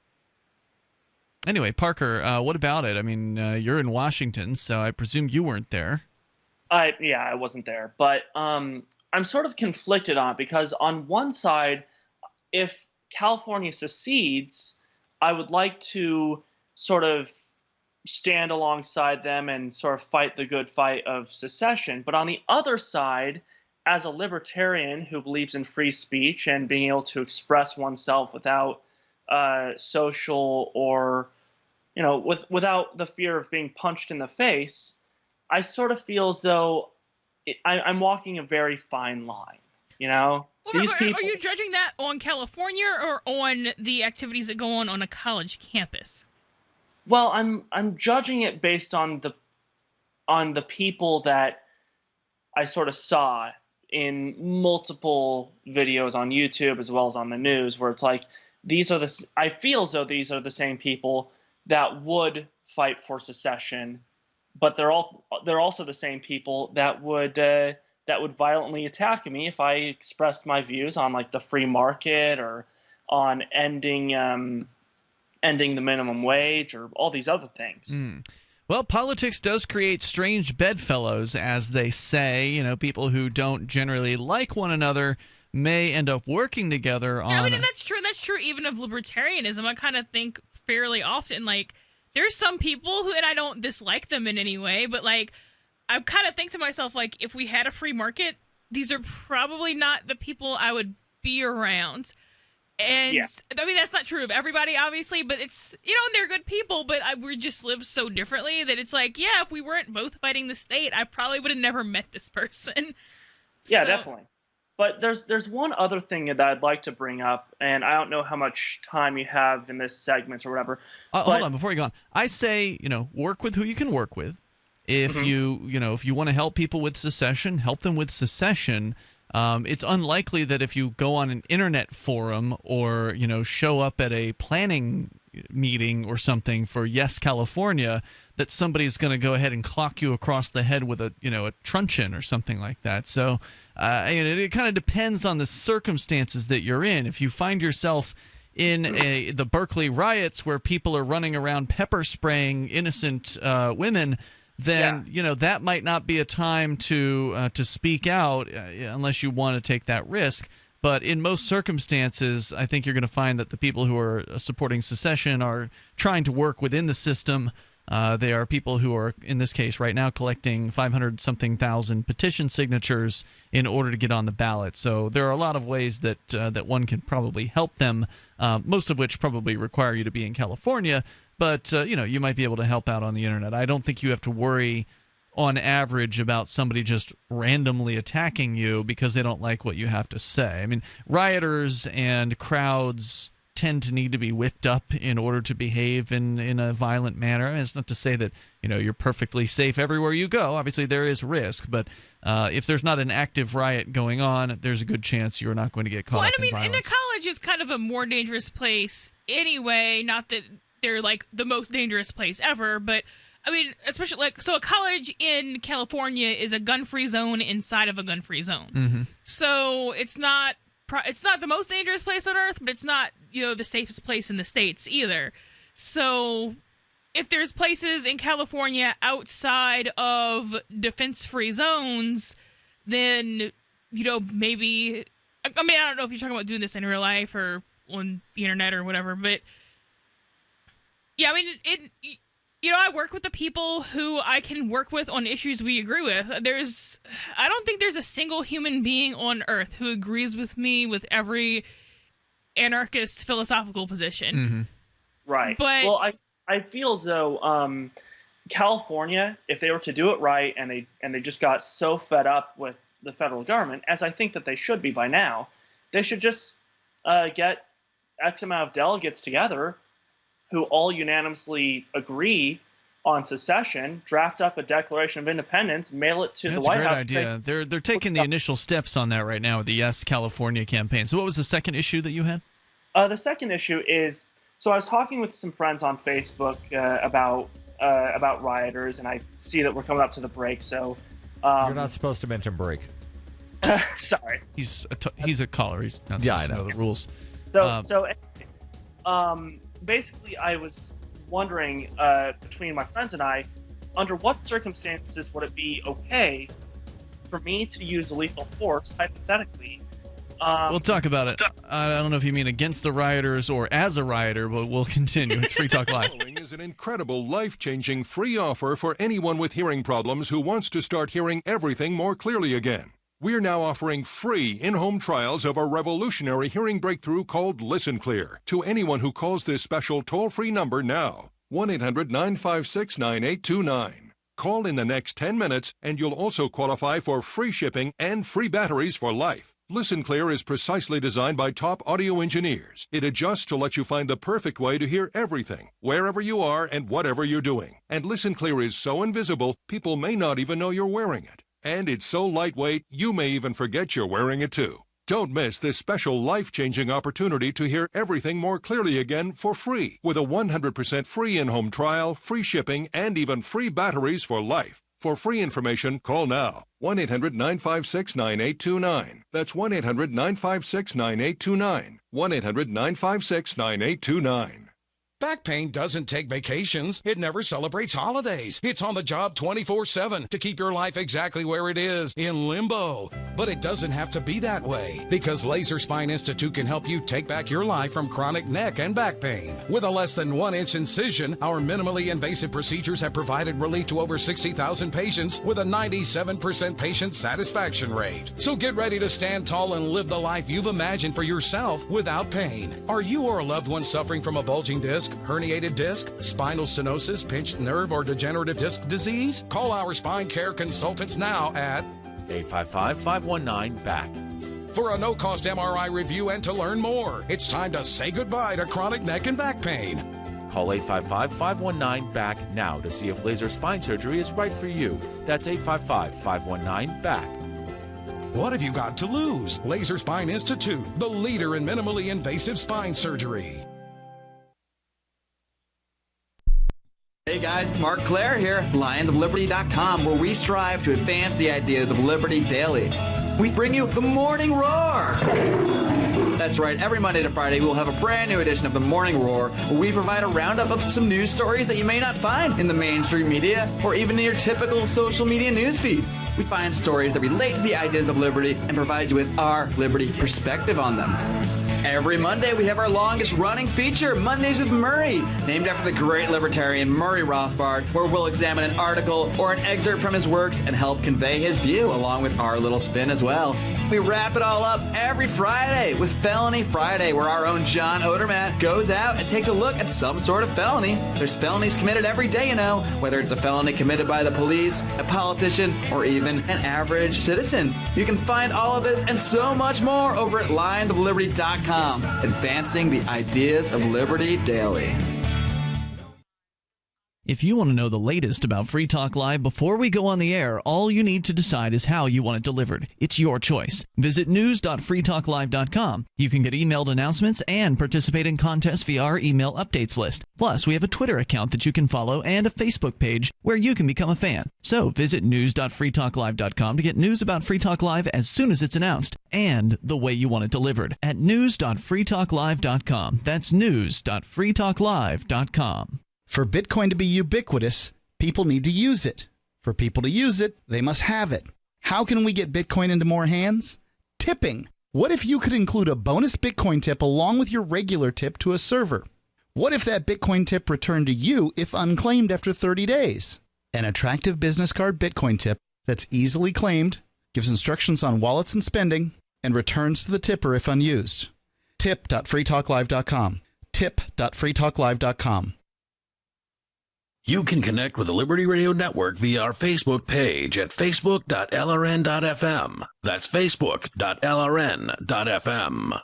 Anyway, Parker, what about it? I mean, you're in Washington, so I presume you weren't there. I wasn't there, but I'm sort of conflicted on it, because on one side, if California secedes, I would like to sort of stand alongside them and sort of fight the good fight of secession. But on the other side, as a libertarian who believes in free speech and being able to express oneself without social or, without the fear of being punched in the face, I sort of feel as though I'm walking a very fine line, These people, are you judging that on California or on the activities that go on a college campus? Well, I'm judging it based on the people that I sort of saw in multiple videos on YouTube as well as on the news, where it's like I feel as though these are the same people that would fight for secession, but they're also the same people that would violently attack me if I expressed my views on, like, the free market or on ending the minimum wage or all these other things. Well, politics does create strange bedfellows, as they say. People who don't generally like one another may end up working together on... I mean, and that's true. That's true even of libertarianism. I kind of think fairly often, like, there's some people who, and I don't dislike them in any way, but, like, I kind of think to myself, like, if we had a free market, these are probably not the people I would be around. And I mean, that's not true of everybody, obviously, but it's, and they're good people, but we just live so differently that it's like, if we weren't both fighting the state, I probably would have never met this person. Yeah, definitely. But there's one other thing that I'd like to bring up, and I don't know how much time you have in this segment or whatever. Hold on, before you go on. I say, work with who you can work with. If if you want to help people with secession, help them with secession. It's unlikely that if you go on an internet forum or, show up at a planning meeting or something for Yes California, that somebody's going to go ahead and clock you across the head with a truncheon or something like that. So it kind of depends on the circumstances that you're in. If you find yourself in the Berkeley riots where people are running around pepper spraying innocent women, then that might not be a time to speak out unless you want to take that risk. But in most circumstances, I think you're going to find that the people who are supporting secession are trying to work within the system. They are people who are, in this case right now, collecting 500-something thousand petition signatures in order to get on the ballot. So there are a lot of ways that one can probably help them, most of which probably require you to be in California. But, you might be able to help out on the internet. I don't think you have to worry on average about somebody just randomly attacking you because they don't like what you have to say. I mean, rioters and crowds tend to need to be whipped up in order to behave in a violent manner. And it's not to say that you're perfectly safe everywhere you go. Obviously, there is risk, but if there's not an active riot going on, there's a good chance you're not going to get caught up in violence. And a college is kind of a more dangerous place anyway. Not that they're like the most dangerous place ever, but I mean, especially so a college in California is a gun-free zone inside of a gun-free zone. Mm-hmm. So it's not the most dangerous place on earth, but it's not the safest place in the States either. So if there's places in California outside of defense-free zones, then maybe I don't know if you're talking about doing this in real life or on the internet or whatever, but yeah, I mean I work with the people who I can work with on issues we agree with. I don't think there's a single human being on earth who agrees with me with every anarchist philosophical position. Mm-hmm. Right. But I feel as though California, if they were to do it right and they just got so fed up with the federal government, as I think that they should be by now, they should just get X amount of delegates together who all unanimously agree on secession, draft up a Declaration of Independence, mail it to the White House. That's a great idea. They're taking the initial steps on that right now with the Yes California campaign. So what was the second issue that you had? The second issue is, so I was talking with some friends on Facebook about rioters, and I see that we're coming up to the break, so... You're not supposed to mention break. Sorry. He's a caller. He's not supposed to know the rules. Basically, I was wondering, between my friends and I, under what circumstances would it be okay for me to use lethal force, hypothetically? We'll talk about it. I don't know if you mean against the rioters or as a rioter, but we'll continue. It's Free Talk Live. The following is an incredible, life-changing free offer for anyone with hearing problems who wants to start hearing everything more clearly again. We're now offering free in-home trials of a revolutionary hearing breakthrough called Listen Clear to anyone who calls this special toll-free number now, 1-800-956-9829. Call in the next 10 minutes and you'll also qualify for free shipping and free batteries for life. Listen Clear is precisely designed by top audio engineers. It adjusts to let you find the perfect way to hear everything, wherever you are and whatever you're doing. And Listen Clear is so invisible, people may not even know you're wearing it. And it's so lightweight, you may even forget you're wearing it too. Don't miss this special life-changing opportunity to hear everything more clearly again for free with a 100% free in-home trial, free shipping, and even free batteries for life. For free information, call now. 1-800-956-9829. That's 1-800-956-9829. 1-800-956-9829. Back pain doesn't take vacations. It never celebrates holidays. It's on the job 24/7 to keep your life exactly where it is, in limbo. But it doesn't have to be that way, because Laser Spine Institute can help you take back your life from chronic neck and back pain. With a less than 1-inch incision, our minimally invasive procedures have provided relief to over 60,000 patients with a 97% patient satisfaction rate. So get ready to stand tall and live the life you've imagined for yourself without pain. Are you or a loved one suffering from a bulging disc, herniated disc, spinal stenosis, pinched nerve, or degenerative disc disease? Call our spine care consultants now at 855-519-BACK. For a no-cost MRI review and to learn more. It's time to say goodbye to chronic neck and back pain. Call 855-519-BACK now to see if laser spine surgery is right for you. That's 855-519-BACK. What have you got to lose? Laser Spine Institute, the leader in minimally invasive spine surgery. Hey guys, Mark Claire here, lionsofliberty.com, where we strive to advance the ideas of liberty daily. We bring you the Morning Roar. That's right, every Monday to Friday we'll have a brand new edition of the Morning Roar, where we provide a roundup of some news stories that you may not find in the mainstream media or even in your typical social media newsfeed. We find stories that relate to the ideas of liberty and provide you with our liberty perspective on them. Every Monday, we have our longest-running feature, Mondays with Murray, named after the great libertarian Murray Rothbard, where we'll examine an article or an excerpt from his works and help convey his view, along with our little spin as well. We wrap it all up every Friday with Felony Friday, where our own John Odermatt goes out and takes a look at some sort of felony. There's felonies committed every day, you know, whether it's a felony committed by the police, a politician, or even an average citizen. You can find all of this and so much more over at lionsofliberty.com, advancing the ideas of liberty daily. If you want to know the latest about Free Talk Live before we go on the air, all you need to decide is how you want it delivered. It's your choice. Visit news.freetalklive.com. You can get emailed announcements and participate in contests via our email updates list. Plus, we have a Twitter account that you can follow and a Facebook page where you can become a fan. So visit news.freetalklive.com to get news about Free Talk Live as soon as it's announced and the way you want it delivered at news.freetalklive.com. That's news.freetalklive.com. For Bitcoin to be ubiquitous, people need to use it. For people to use it, they must have it. How can we get Bitcoin into more hands? Tipping. What if you could include a bonus Bitcoin tip along with your regular tip to a server? What if that Bitcoin tip returned to you if unclaimed after 30 days? An attractive business card Bitcoin tip that's easily claimed, gives instructions on wallets and spending, and returns to the tipper if unused. Tip.freetalklive.com. Tip.freetalklive.com. You can connect with the Liberty Radio Network via our Facebook page at facebook.lrn.fm. That's facebook.lrn.fm.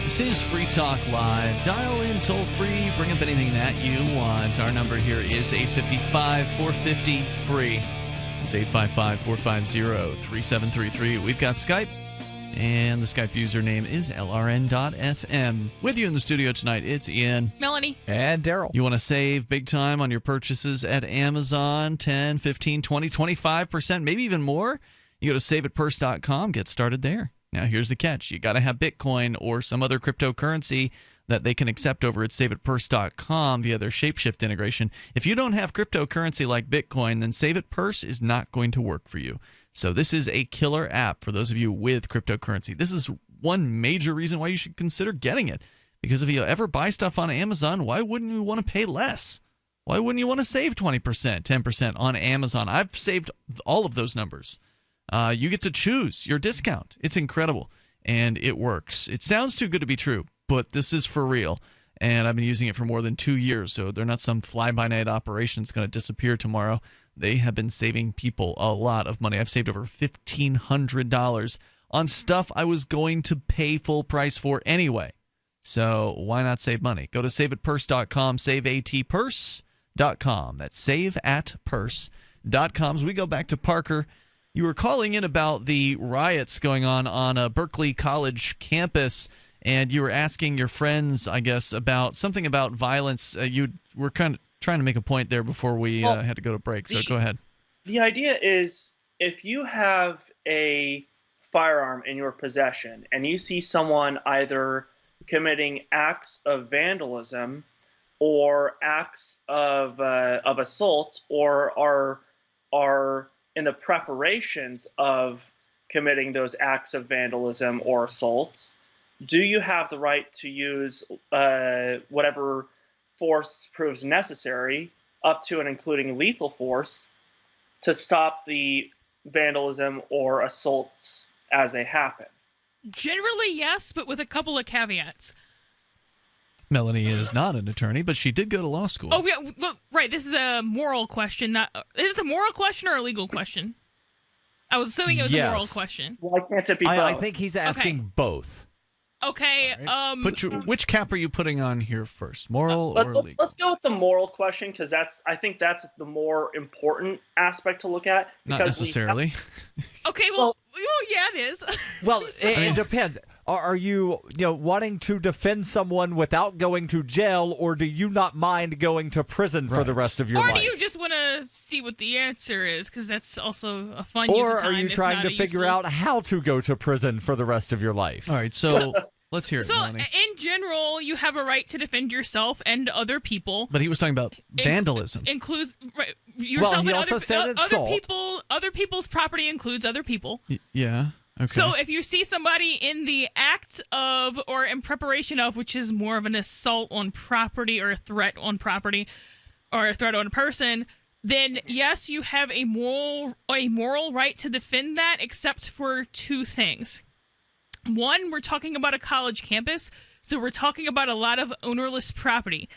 This is Free Talk Live. Dial in toll free. Bring up anything that you want. Our number here is 855-450-FREE. It's 855-450-3733. We've got Skype, and the Skype username is LRN.FM. With you in the studio tonight, it's Ian. Melanie. And Darryl. You want to save big time on your purchases at Amazon, 10, 15, 20, 25%, maybe even more? You go to saveatpurse.com, get started there. Now, here's the catch. You got to have Bitcoin or some other cryptocurrency that they can accept over at saveatpurse.com via their Shapeshift integration. If you don't have cryptocurrency like Bitcoin, then Save It Purse is not going to work for you. So this is a killer app for those of you with cryptocurrency. This is one major reason why you should consider getting it. Because if you ever buy stuff on Amazon, why wouldn't you want to pay less? Why wouldn't you want to save 20%, 10% on Amazon? I've saved all of those numbers. You get to choose your discount. It's incredible, and it works. It sounds too good to be true, but this is for real, and I've been using it for more than 2 years, so they're not some fly-by-night operation that's going to disappear tomorrow. They have been saving people a lot of money. I've saved over $1,500 on stuff I was going to pay full price for anyway. So why not save money? Go to saveatpurse.com, saveatpurse.com. That's saveatpurse.com. As we go back to Parker, you were calling in about the riots going on a Berkeley College campus, and you were asking your friends, I guess, about something about violence. You were kind of trying to make a point there before we had to go to break, so go ahead. The idea is if you have a firearm in your possession and you see someone either committing acts of vandalism or acts of assault or are in the preparations of committing those acts of vandalism or assaults, do you have the right to use whatever force proves necessary, up to and including lethal force, to stop the vandalism or assaults as they happen? Generally, yes, but with a couple of caveats. Melanie is not an attorney, but she did go to law school. Oh, yeah, well, right. This is a moral question. Is this a moral question or a legal question? I was assuming it was a moral question. Why can't it be both? I think he's asking both. Okay. Right. Which cap are you putting on here first, moral or legal? Let's go with the moral question, because I think that's the more important aspect to look at. Not necessarily. Okay, well, yeah, it is. Well, it depends. Are you wanting to defend someone without going to jail, or do you not mind going to prison for the rest of your life? Or do you just want to see what the answer is, because that's also a fun use of time. Or are you trying to figure out how to go to prison for the rest of your life? All right, so let's hear it, Melanie. In general, you have a right to defend yourself and other people. But he was talking about vandalism. Includes yourself he and also said other assault. people. Other people's property includes other people. Yeah. Okay. So if you see somebody in the act of or in preparation of, which is more of an assault on property or a threat on property or a threat on a person, then yes, you have a moral right to defend that, except for two things. One, we're talking about a college campus, so we're talking about a lot of ownerless property.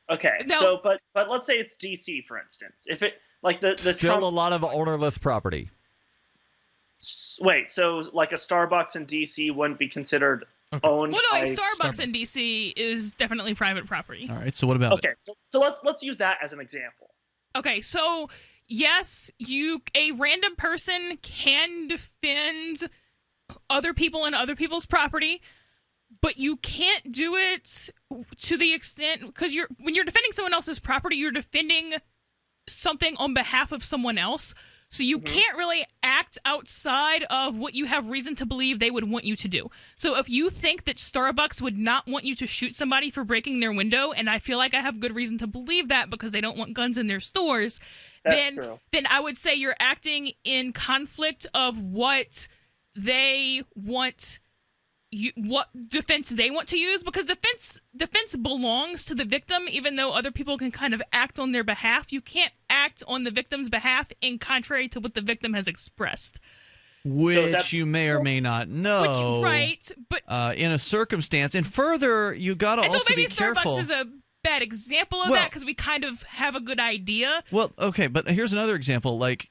Okay, Now, so but let's say it's DC, for instance. If it like the Still Trump, a lot of ownerless property. wait, so like a Starbucks in DC wouldn't be considered owned well, no, by Starbucks in DC is definitely private property. All right, so what about Okay, so let's use that as an example. Okay, so yes, a random person can defend other people and other people's property, but you can't do it to the extent, because when you're defending someone else's property, you're defending something on behalf of someone else. So you can't really act outside of what you have reason to believe they would want you to do. So if you think that Starbucks would not want you to shoot somebody for breaking their window, and I feel like I have good reason to believe that because they don't want guns in their stores, then I would say you're acting in conflict of what they want, what defense they want to use, because defense belongs to the victim, even though other people can kind of act on their behalf. You can't act on the victim's behalf in contrary to what the victim has expressed. Which you may or may not know. Right, but in a circumstance, and further, you got to also be careful. Starbucks is a bad example of that because we kind of have a good idea. Well, okay, but here's another example. Like,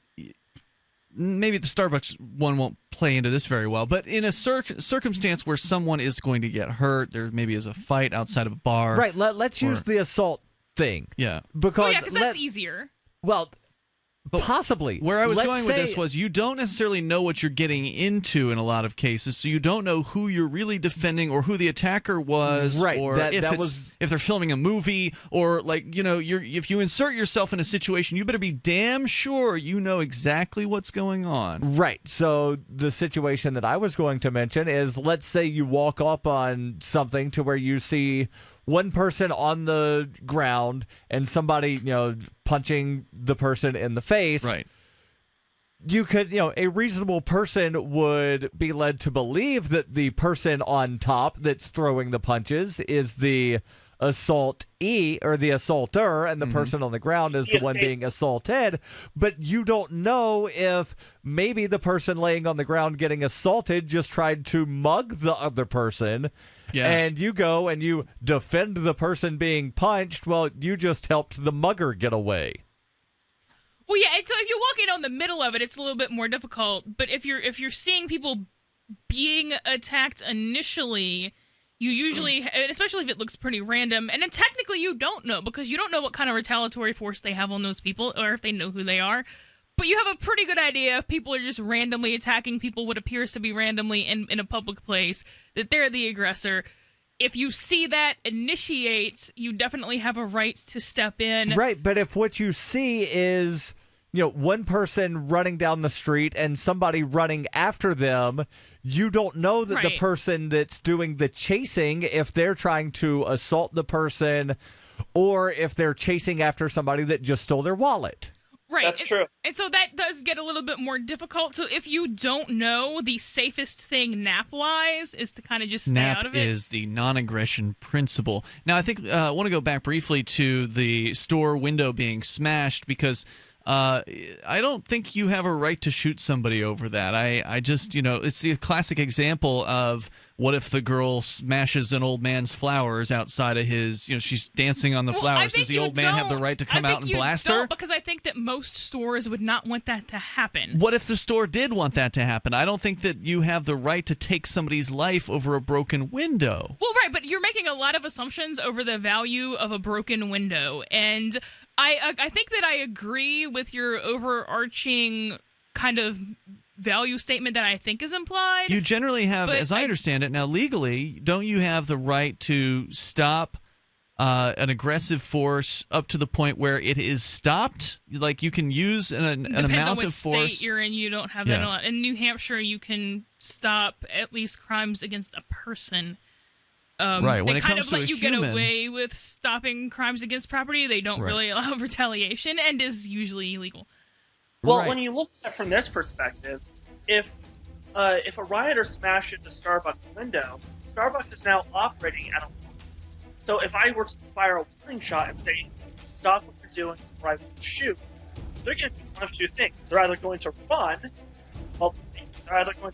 maybe the Starbucks one won't play into this very well, but in a circumstance where someone is going to get hurt, there maybe is a fight outside of a bar. Right, let's use the assault thing. Yeah. Because that's easier. Well, possibly. Where I was going with this was you don't necessarily know what you're getting into in a lot of cases, so you don't know who you're really defending or who the attacker was, right, or if they're filming a movie, or if you insert yourself in a situation, you better be damn sure you know exactly what's going on. Right. So the situation that I was going to mention is, let's say you walk up on something to where you see one person on the ground and somebody, punching the person in the face. Right. You could, a reasonable person would be led to believe that the person on top that's throwing the punches is the assaultee or the assaulter, and the person on the ground is the one being assaulted. But you don't know if maybe the person laying on the ground getting assaulted just tried to mug the other person. Yeah. And you go and you defend the person being punched. Well, you just helped the mugger get away. Well, yeah, and so if you're walking on the middle of it, it's a little bit more difficult. But if you're seeing people being attacked initially, you usually, especially if it looks pretty random, and then technically you don't know, because you don't know what kind of retaliatory force they have on those people, or if they know who they are. But you have a pretty good idea if people are just randomly attacking people, what appears to be randomly in a public place, that they're the aggressor. If you see that initiates, you definitely have a right to step in. Right, but if what you see is, one person running down the street and somebody running after them, you don't know that the person that's doing the chasing, if they're trying to assault the person or if they're chasing after somebody that just stole their wallet. Right. That's true. And so that does get a little bit more difficult. So if you don't know, the safest thing nap-wise is to kind of just stay out of it. NAP is the non-aggression principle. Now, I think I want to go back briefly to the store window being smashed, because I don't think you have a right to shoot somebody over that. I just, it's the classic example of, what if the girl smashes an old man's flowers outside of his, she's dancing on the flowers. Does the old man have the right to come out and blast her? Because I think that most stores would not want that to happen. What if the store did want that to happen? I don't think that you have the right to take somebody's life over a broken window. Well, right, but you're making a lot of assumptions over the value of a broken window. And I think that I agree with your overarching kind of value statement that I think is implied. You generally have, as I understand it now, legally, don't you have the right to stop an aggressive force up to the point where it is stopped? Like, you can use an amount of force. Depends on what state you're in. You don't have that a lot. In New Hampshire, you can stop at least crimes against a person. Right. When it comes to a human, they kind of let you get away with stopping crimes against property. They don't really allow retaliation, and is usually illegal. Well, when you look at it from this perspective, if if a rioter smashes a Starbucks window, Starbucks is now operating at a loss. So if I were to fire a warning shot and say, stop what you're doing before I shoot, they're going to do one of two things. They're either going to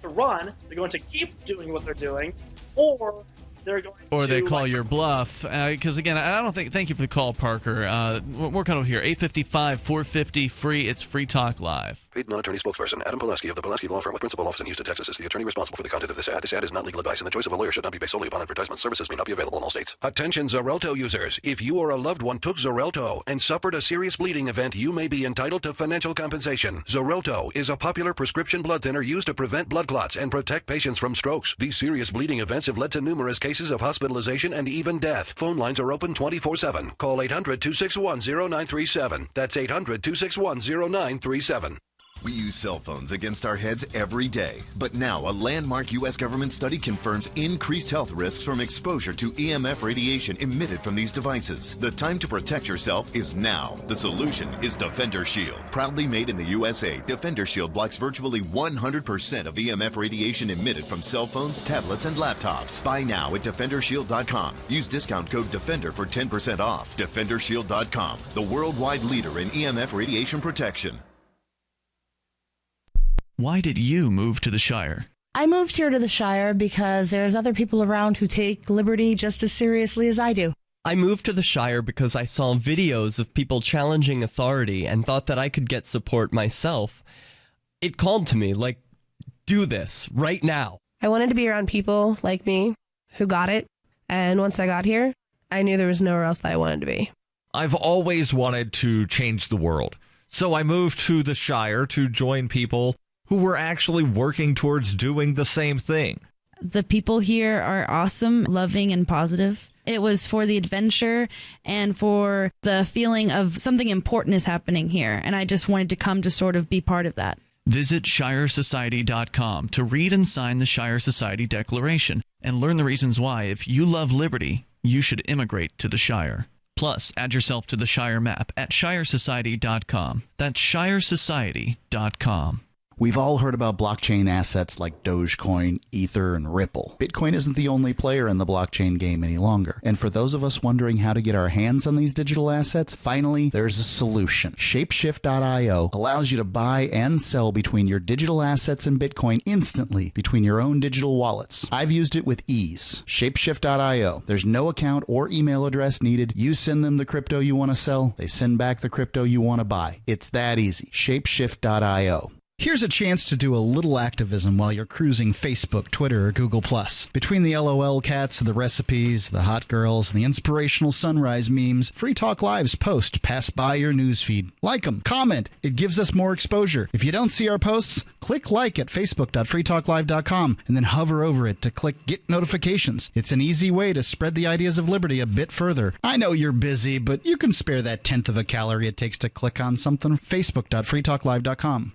run, they're going to keep doing what they're doing, or they're going Or they to, call your bluff. Because, again, I don't think... Thank you for the call, Parker. We're kind of here. 855-450 free. It's Free Talk Live. Paid non-attorney spokesperson Adam Pulaski of the Pulaski Law Firm with principal office in Houston, Texas is the attorney responsible for the content of this ad. This ad is not legal advice, and the choice of a lawyer should not be based solely upon advertisement. Services may not be available in all states. Attention Xarelto users. If you or a loved one took Xarelto and suffered a serious bleeding event, you may be entitled to financial compensation. Xarelto is a popular prescription blood thinner used to prevent blood clots and protect patients from strokes. These serious bleeding events have led to numerous cases of hospitalization and even death. Phone lines are open 24/7. Call 800-261-0937. That's 800-261-0937. We use cell phones against our heads every day. But now a landmark U.S. government study confirms increased health risks from exposure to EMF radiation emitted from these devices. The time to protect yourself is now. The solution is Defender Shield. Proudly made in the USA, Defender Shield blocks virtually 100% of EMF radiation emitted from cell phones, tablets, and laptops. Buy now at DefenderShield.com. Use discount code DEFENDER for 10% off. DefenderShield.com, the worldwide leader in EMF radiation protection. Why did you move to the Shire? I moved here to the Shire because there's other people around who take liberty just as seriously as I do. I moved to the Shire because I saw videos of people challenging authority and thought that I could get support myself. It called to me, like, do this right now. I wanted to be around people like me who got it, and once I got here, I knew there was nowhere else that I wanted to be. I've always wanted to change the world, so I moved to the Shire to join people who were actually working towards doing the same thing. The people here are awesome, loving, and positive. It was for the adventure and for the feeling of something important is happening here, and I just wanted to come to sort of be part of that. Visit ShireSociety.com to read and sign the Shire Society Declaration and learn the reasons why, if you love liberty, you should immigrate to the Shire. Plus, add yourself to the Shire map at ShireSociety.com. That's ShireSociety.com. We've all heard about blockchain assets like Dogecoin, Ether, and Ripple. Bitcoin isn't the only player in the blockchain game any longer. And for those of us wondering how to get our hands on these digital assets, finally, there's a solution. Shapeshift.io allows you to buy and sell between your digital assets and Bitcoin instantly between your own digital wallets. I've used it with ease. Shapeshift.io. There's no account or email address needed. You send them the crypto you want to sell. They send back the crypto you want to buy. It's that easy. Shapeshift.io. Here's a chance to do a little activism while you're cruising Facebook, Twitter, or Google+. Between the LOL cats, the recipes, the hot girls, and the inspirational sunrise memes, Free Talk Live's posts pass by your newsfeed. Like them, comment. It gives us more exposure. If you don't see our posts, click like at facebook.freetalklive.com and then hover over it to click Get Notifications. It's an easy way to spread the ideas of liberty a bit further. I know you're busy, but you can spare that 1/10 of a calorie it takes to click on something. facebook.freetalklive.com.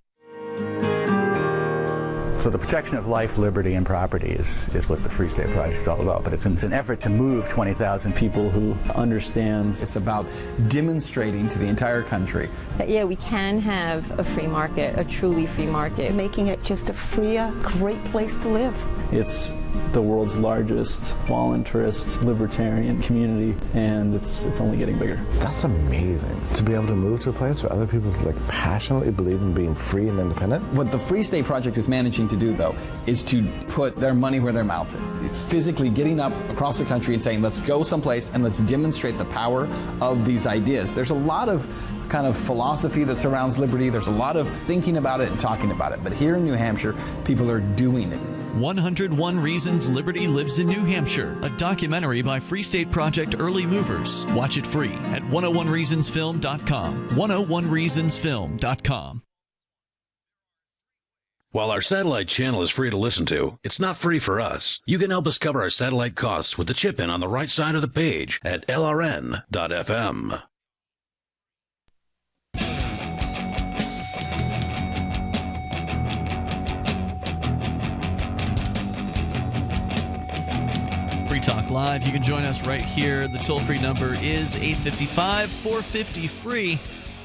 So the protection of life, liberty, and property is what the Free State Project is all about. But it's an effort to move 20,000 people who understand. It's about demonstrating to the entire country that, yeah, we can have a free market, a truly free market. Making it just a freer, great place to live. It's the world's largest voluntarist libertarian community, and it's only getting bigger. That's amazing, to be able to move to a place where other people passionately believe in being free and independent. What the Free State Project is managing to do, though, is to put their money where their mouth is. Physically getting up across the country and saying, let's go someplace and let's demonstrate the power of these ideas. There's a lot of kind of philosophy that surrounds liberty. There's a lot of thinking about it and talking about it. But here in New Hampshire, people are doing it. 101 Reasons Liberty Lives in New Hampshire, a documentary by Free State Project Early Movers. Watch it free at 101reasonsfilm.com. 101reasonsfilm.com. While our satellite channel is free to listen to, it's not free for us. You can help us cover our satellite costs with the chip-in on the right side of the page at lrn.fm. Free Talk Live. You can join us right here. The toll-free number is 855-450-FREE.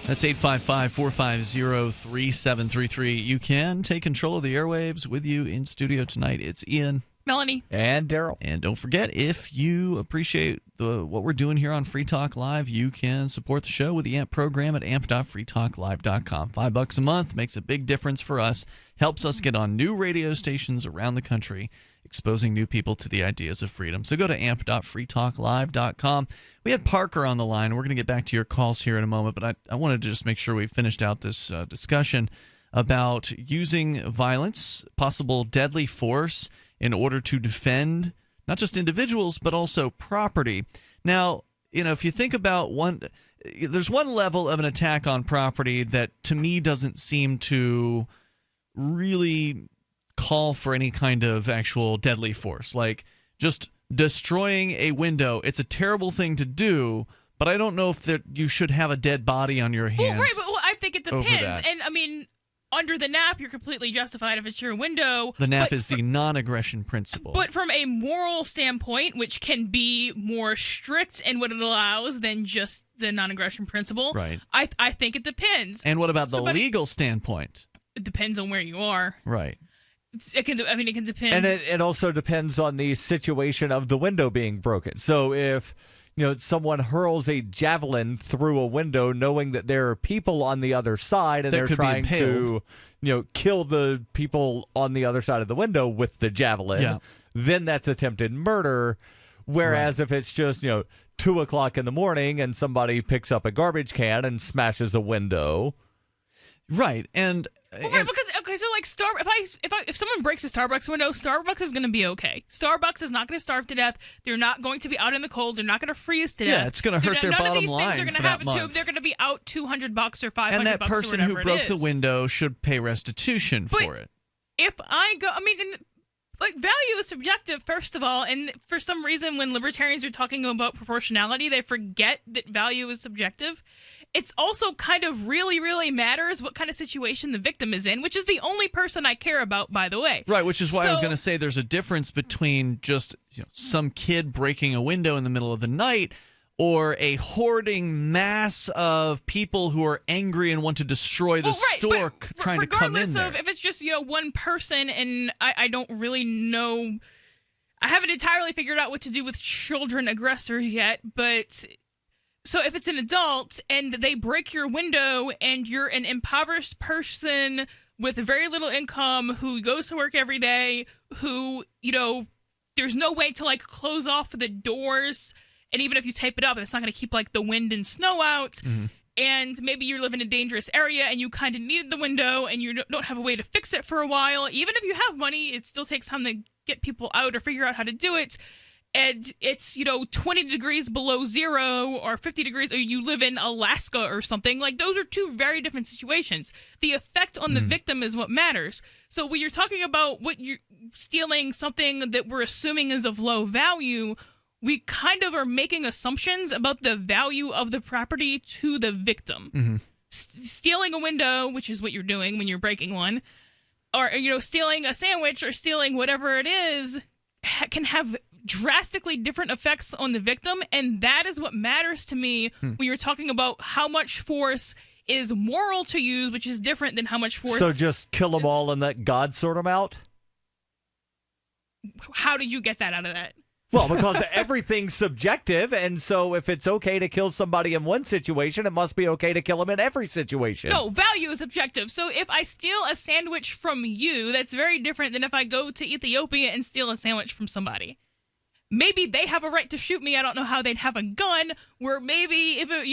That's 855-450-3733. You can take control of the airwaves. With you in studio tonight, it's Ian, Melanie, and Darryl. And don't forget, if you appreciate what we're doing here on Free Talk Live, you can support the show with the AMP program at amp.freetalklive.com. $5 a month makes a big difference for us, helps us get on new radio stations around the country, exposing new people to the ideas of freedom. So go to amp.freetalklive.com. We had Parker on the line. We're going to get back to your calls here in a moment, but I wanted to just make sure we finished out this discussion about using violence, possible deadly force, in order to defend not just individuals, but also property. Now, if you think about there's one level of an attack on property that to me doesn't seem to really call for any kind of actual deadly force. Like just destroying a window, it's a terrible thing to do, but I don't know if you should have a dead body on your hands. Well, right, but I think it depends. And I mean, under the NAP, you're completely justified if it's your window. The NAP is the non-aggression principle. But from a moral standpoint, which can be more strict in what it allows than just the non-aggression principle, right. I think it depends. And what about the legal standpoint? It depends on where you are. Right. It can depend. And it also depends on the situation of the window being broken. So if someone hurls a javelin through a window knowing that there are people on the other side and they're trying to kill the people on the other side of the window with the javelin, then that's attempted murder. Whereas if it's just 2 o'clock in the morning and somebody picks up a garbage can and smashes a window, right? And because so like if someone breaks a Starbucks window, Starbucks is going to be okay. Starbucks is not going to starve to death. They're not going to be out in the cold. They're not going to freeze to death. Yeah, it's going to hurt their bottom line. They're going to have a tube. They're going to be out $200 or $500. And that person who broke the window should pay restitution for it. If I go, value is subjective, first of all, and for some reason, when libertarians are talking about proportionality, they forget that value is subjective. It's also kind of really, really matters what kind of situation the victim is in, which is the only person I care about, by the way. Right, which is why I was going to say there's a difference between just some kid breaking a window in the middle of the night or a hoarding mass of people who are angry and want to destroy the store trying to come in there. Regardless of if it's just one person, and I don't really know, I haven't entirely figured out what to do with children aggressors yet, but so if it's an adult and they break your window and you're an impoverished person with very little income who goes to work every day, who, there's no way to close off the doors, and even if you tape it up, it's not going to keep the wind and snow out. Mm-hmm. And maybe you live in a dangerous area and you kind of needed the window and you don't have a way to fix it for a while. Even if you have money, it still takes time to get people out or figure out how to do it. And it's, 20 degrees below zero or 50 degrees, or you live in Alaska or something. Those are two very different situations. The effect on the victim is what matters. So when you're talking about what you're stealing something that we're assuming is of low value, we kind of are making assumptions about the value of the property to the victim. Mm-hmm. Stealing a window, which is what you're doing when you're breaking one, or, stealing a sandwich or stealing whatever it is, can have drastically different effects on the victim, and that is what matters to me when you're talking about how much force is moral to use, which is different than how much force. So just kill them all and let God sort them out? How did you get that out of that? Well, because everything's subjective, and so if it's okay to kill somebody in one situation, it must be okay to kill them in every situation. No, value is subjective. So if I steal a sandwich from you, that's very different than if I go to Ethiopia and steal a sandwich from somebody. Maybe they have a right to shoot me. I don't know how they'd have a gun, where maybe if it,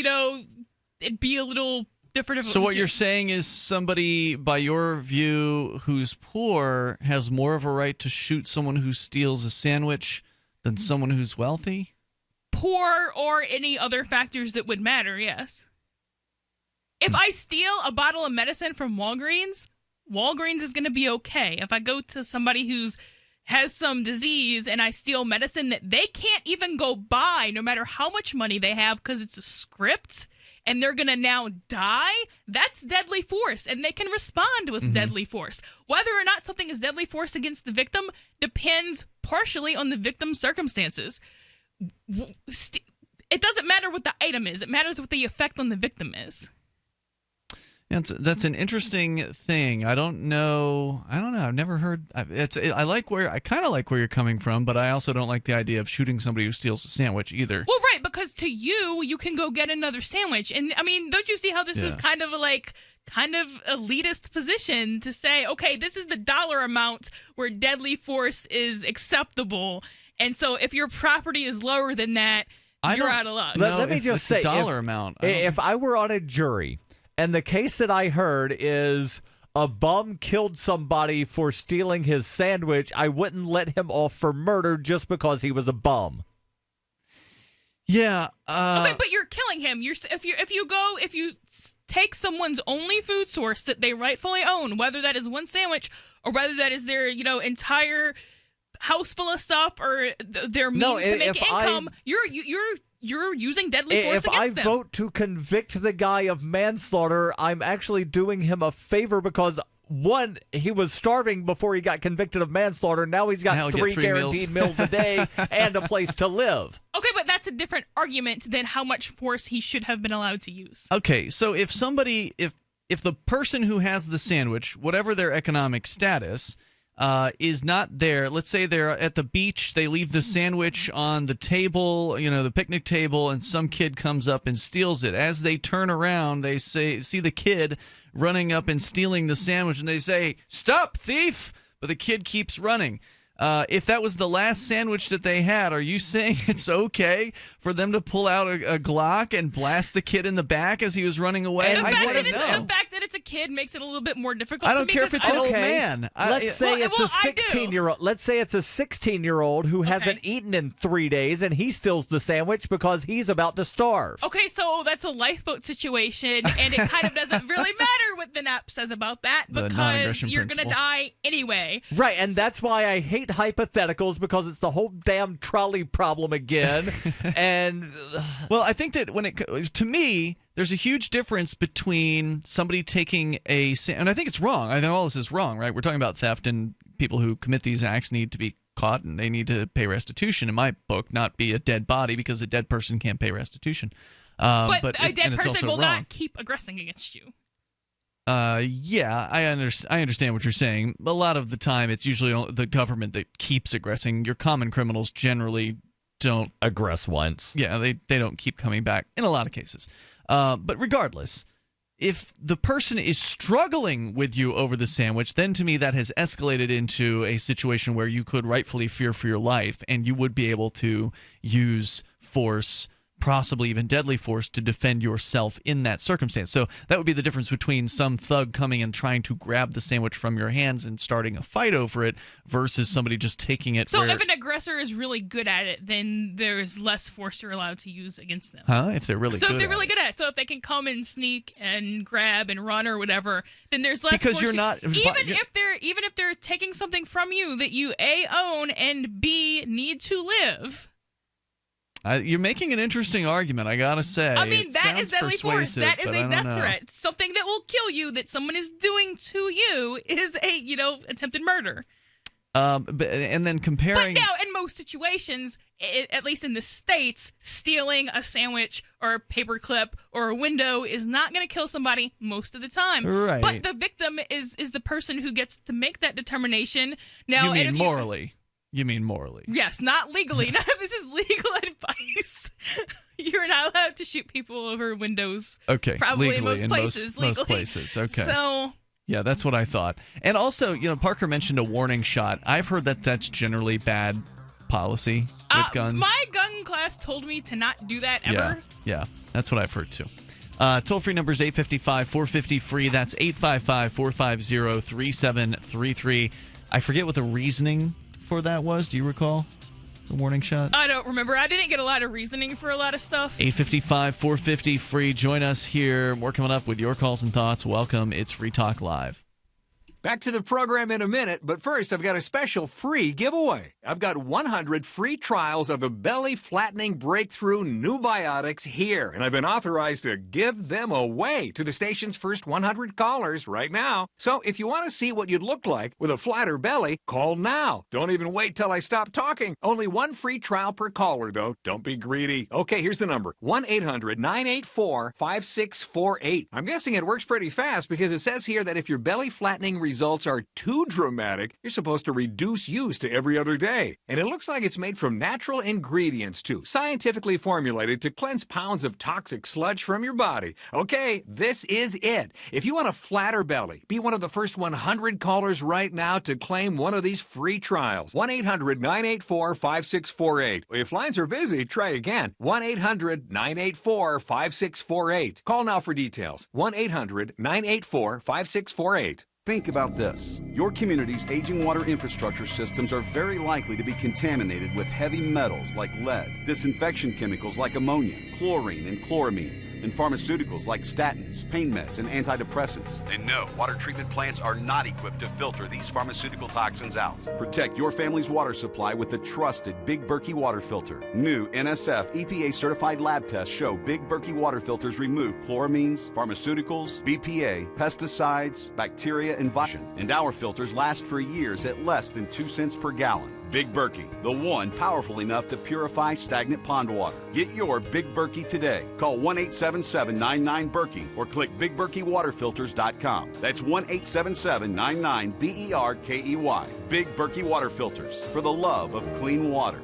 it'd be a little different. So what you're saying is somebody, by your view, who's poor has more of a right to shoot someone who steals a sandwich than someone who's wealthy? Poor or any other factors that would matter, yes. If I steal a bottle of medicine from Walgreens is going to be okay. If I go to somebody who's has some disease and I steal medicine that they can't even go buy no matter how much money they have because it's a script and they're going to now die, that's deadly force, and they can respond with deadly force. Whether or not something is deadly force against the victim depends partially on the victim's circumstances. It doesn't matter what the item is. It matters what the effect on the victim is. That's an interesting thing. I don't know. I've never heard. I kind of like where you're coming from, but I also don't like the idea of shooting somebody who steals a sandwich either. Well, right, because to you can go get another sandwich, and I mean, don't you see how this is kind of elitist position to say, okay, this is the dollar amount where deadly force is acceptable, and so if your property is lower than that, you're out of luck. Let me just say, dollar amount. If I were on a jury. And the case that I heard is a bum killed somebody for stealing his sandwich, I wouldn't let him off for murder just because he was a bum. Yeah. Okay, but you're killing him. If you take someone's only food source that they rightfully own, whether that is one sandwich or whether that is their entire house full of stuff or their means to make income, you're using deadly force against them. If I vote to convict the guy of manslaughter, I'm actually doing him a favor because, one, he was starving before he got convicted of manslaughter. Now he's got three guaranteed meals a day and a place to live. Okay, but that's a different argument than how much force he should have been allowed to use. Okay, so if the person who has the sandwich, whatever their economic status, is not there. Let's say they're at the beach. They leave the sandwich on the table, the picnic table, and some kid comes up and steals it. As they turn around, they see the kid running up and stealing the sandwich, and they say, "Stop, thief!" But the kid keeps running. If that was the last sandwich that they had, are you saying it's okay for them to pull out a Glock and blast the kid in the back as he was running away? The fact that it's a kid makes it a little bit more difficult. I don't care if it's an old man. Let's say it's a 16-year-old. Let's say it's a 16-year-old who hasn't eaten in 3 days, and he steals the sandwich because he's about to starve. Okay, so that's a lifeboat situation, and it kind of doesn't really matter what the NAP says about that because you're going to die anyway. Right, and that's why I hate hypotheticals, because it's the whole damn trolley problem again. And well, I think that to me, there's a huge difference between somebody taking and I think it's wrong. I think all this is wrong, right? We're talking about theft, and people who commit these acts need to be caught, and they need to pay restitution, in my book, not be a dead body, because a dead person can't pay restitution. But a dead person will not keep aggressing against you. Yeah, I understand what you're saying. A lot of the time, it's usually the government that keeps aggressing. Your common criminals generally don't aggress once. Yeah, they don't keep coming back in a lot of cases. But regardless, if the person is struggling with you over the sandwich, then to me that has escalated into a situation where you could rightfully fear for your life, and you would be able to use force, possibly even deadly force, to defend yourself in that circumstance. So that would be the difference between some thug coming and trying to grab the sandwich from your hands and starting a fight over it versus somebody just taking it. So if an aggressor is really good at it, then there's less force you're allowed to use against them. If they're really good at it. So if they're really good at it. So if they can come and sneak and grab and run or whatever, then there's less force. Because you're not... Even if they're taking something from you that you A, own, and B, need to live... You're making an interesting argument, I gotta say. I mean, that is deadly force. That is a death threat. Something that will kill you, that someone is doing to you, is a, attempted murder. And then comparing... But now, in most situations, at least in the States, stealing a sandwich or a paperclip or a window is not going to kill somebody most of the time. Right. But the victim is the person who gets to make that determination. Now, you mean morally? You mean morally? Yes, not legally. None of this is legal advice. You're not allowed to shoot people over windows. Okay, probably legally, in most places. Okay. So yeah, that's what I thought. And also, Parker mentioned a warning shot. I've heard that that's generally bad policy with guns. My gun class told me to not do that ever. Yeah, that's what I've heard too. Toll-free number is 855-450-FREE. That's 855-450-3733. I forget what the reasoning for that was. Do you recall the warning shot? I don't remember. I didn't get a lot of reasoning for a lot of stuff. 855-450-FREE. Join us here. More coming up with your calls and thoughts. Welcome. It's Free Talk Live. Back to the program in a minute, but first I've got a special free giveaway. I've got 100 free trials of the belly flattening breakthrough new biotics here, and I've been authorized to give them away to the station's first 100 callers right now. So if you want to see what you'd look like with a flatter belly, call now. Don't even wait till I stop talking. Only one free trial per caller, though. Don't be greedy. Okay, here's the number. 1-800-984-5648. I'm guessing it works pretty fast because it says here that if your belly flattening results are too dramatic, you're supposed to reduce use to every other day. And it looks like it's made from natural ingredients, too, scientifically formulated to cleanse pounds of toxic sludge from your body. Okay, this is it. If you want a flatter belly, be one of the first 100 callers right now to claim one of these free trials. 1-800-984-5648. If lines are busy, try again. 1-800-984-5648. Call now for details. 1-800-984-5648. Think about this. Your community's aging water infrastructure systems are very likely to be contaminated with heavy metals like lead, disinfection chemicals like ammonia, chlorine and chloramines, and pharmaceuticals like statins, pain meds, and antidepressants. And no, water treatment plants are not equipped to filter these pharmaceutical toxins out. Protect your family's water supply with the trusted Big Berkey water filter. New NSF EPA certified lab tests show Big Berkey water filters remove chloramines, pharmaceuticals, BPA, pesticides, bacteria, and viruses. And our filters last for years at less than 2 cents per gallon. Big Berkey, the one powerful enough to purify stagnant pond water. Get your Big Berkey today. Call 1-877-99-BERKEY or click BigBerkeyWaterFilters.com. That's 1-877-99-BERKEY. Big Berkey Water Filters, for the love of clean water.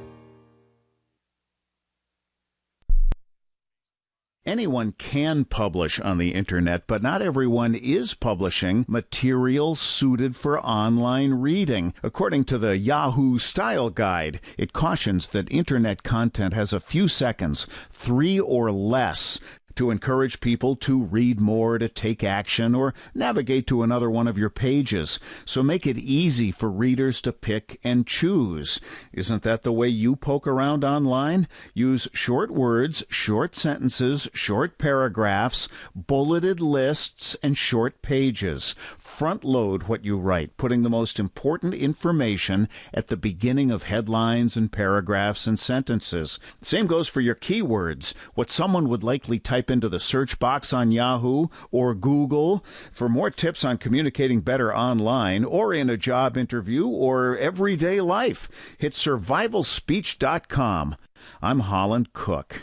Anyone can publish on the internet, but not everyone is publishing material suited for online reading. According to the Yahoo Style Guide, it cautions that internet content has a few seconds, 3 or less, to encourage people to read more, to take action, or navigate to another one of your pages. So make it easy for readers to pick and choose. Isn't that the way you poke around online? Use short words, short sentences, short paragraphs, bulleted lists, and short pages. Front load what you write, putting the most important information at the beginning of headlines and paragraphs and sentences. Same goes for your keywords, what someone would likely type into the search box on Yahoo or Google. For more tips on communicating better online or in a job interview or everyday life, hit survivalspeech.com. I'm Holland Cook.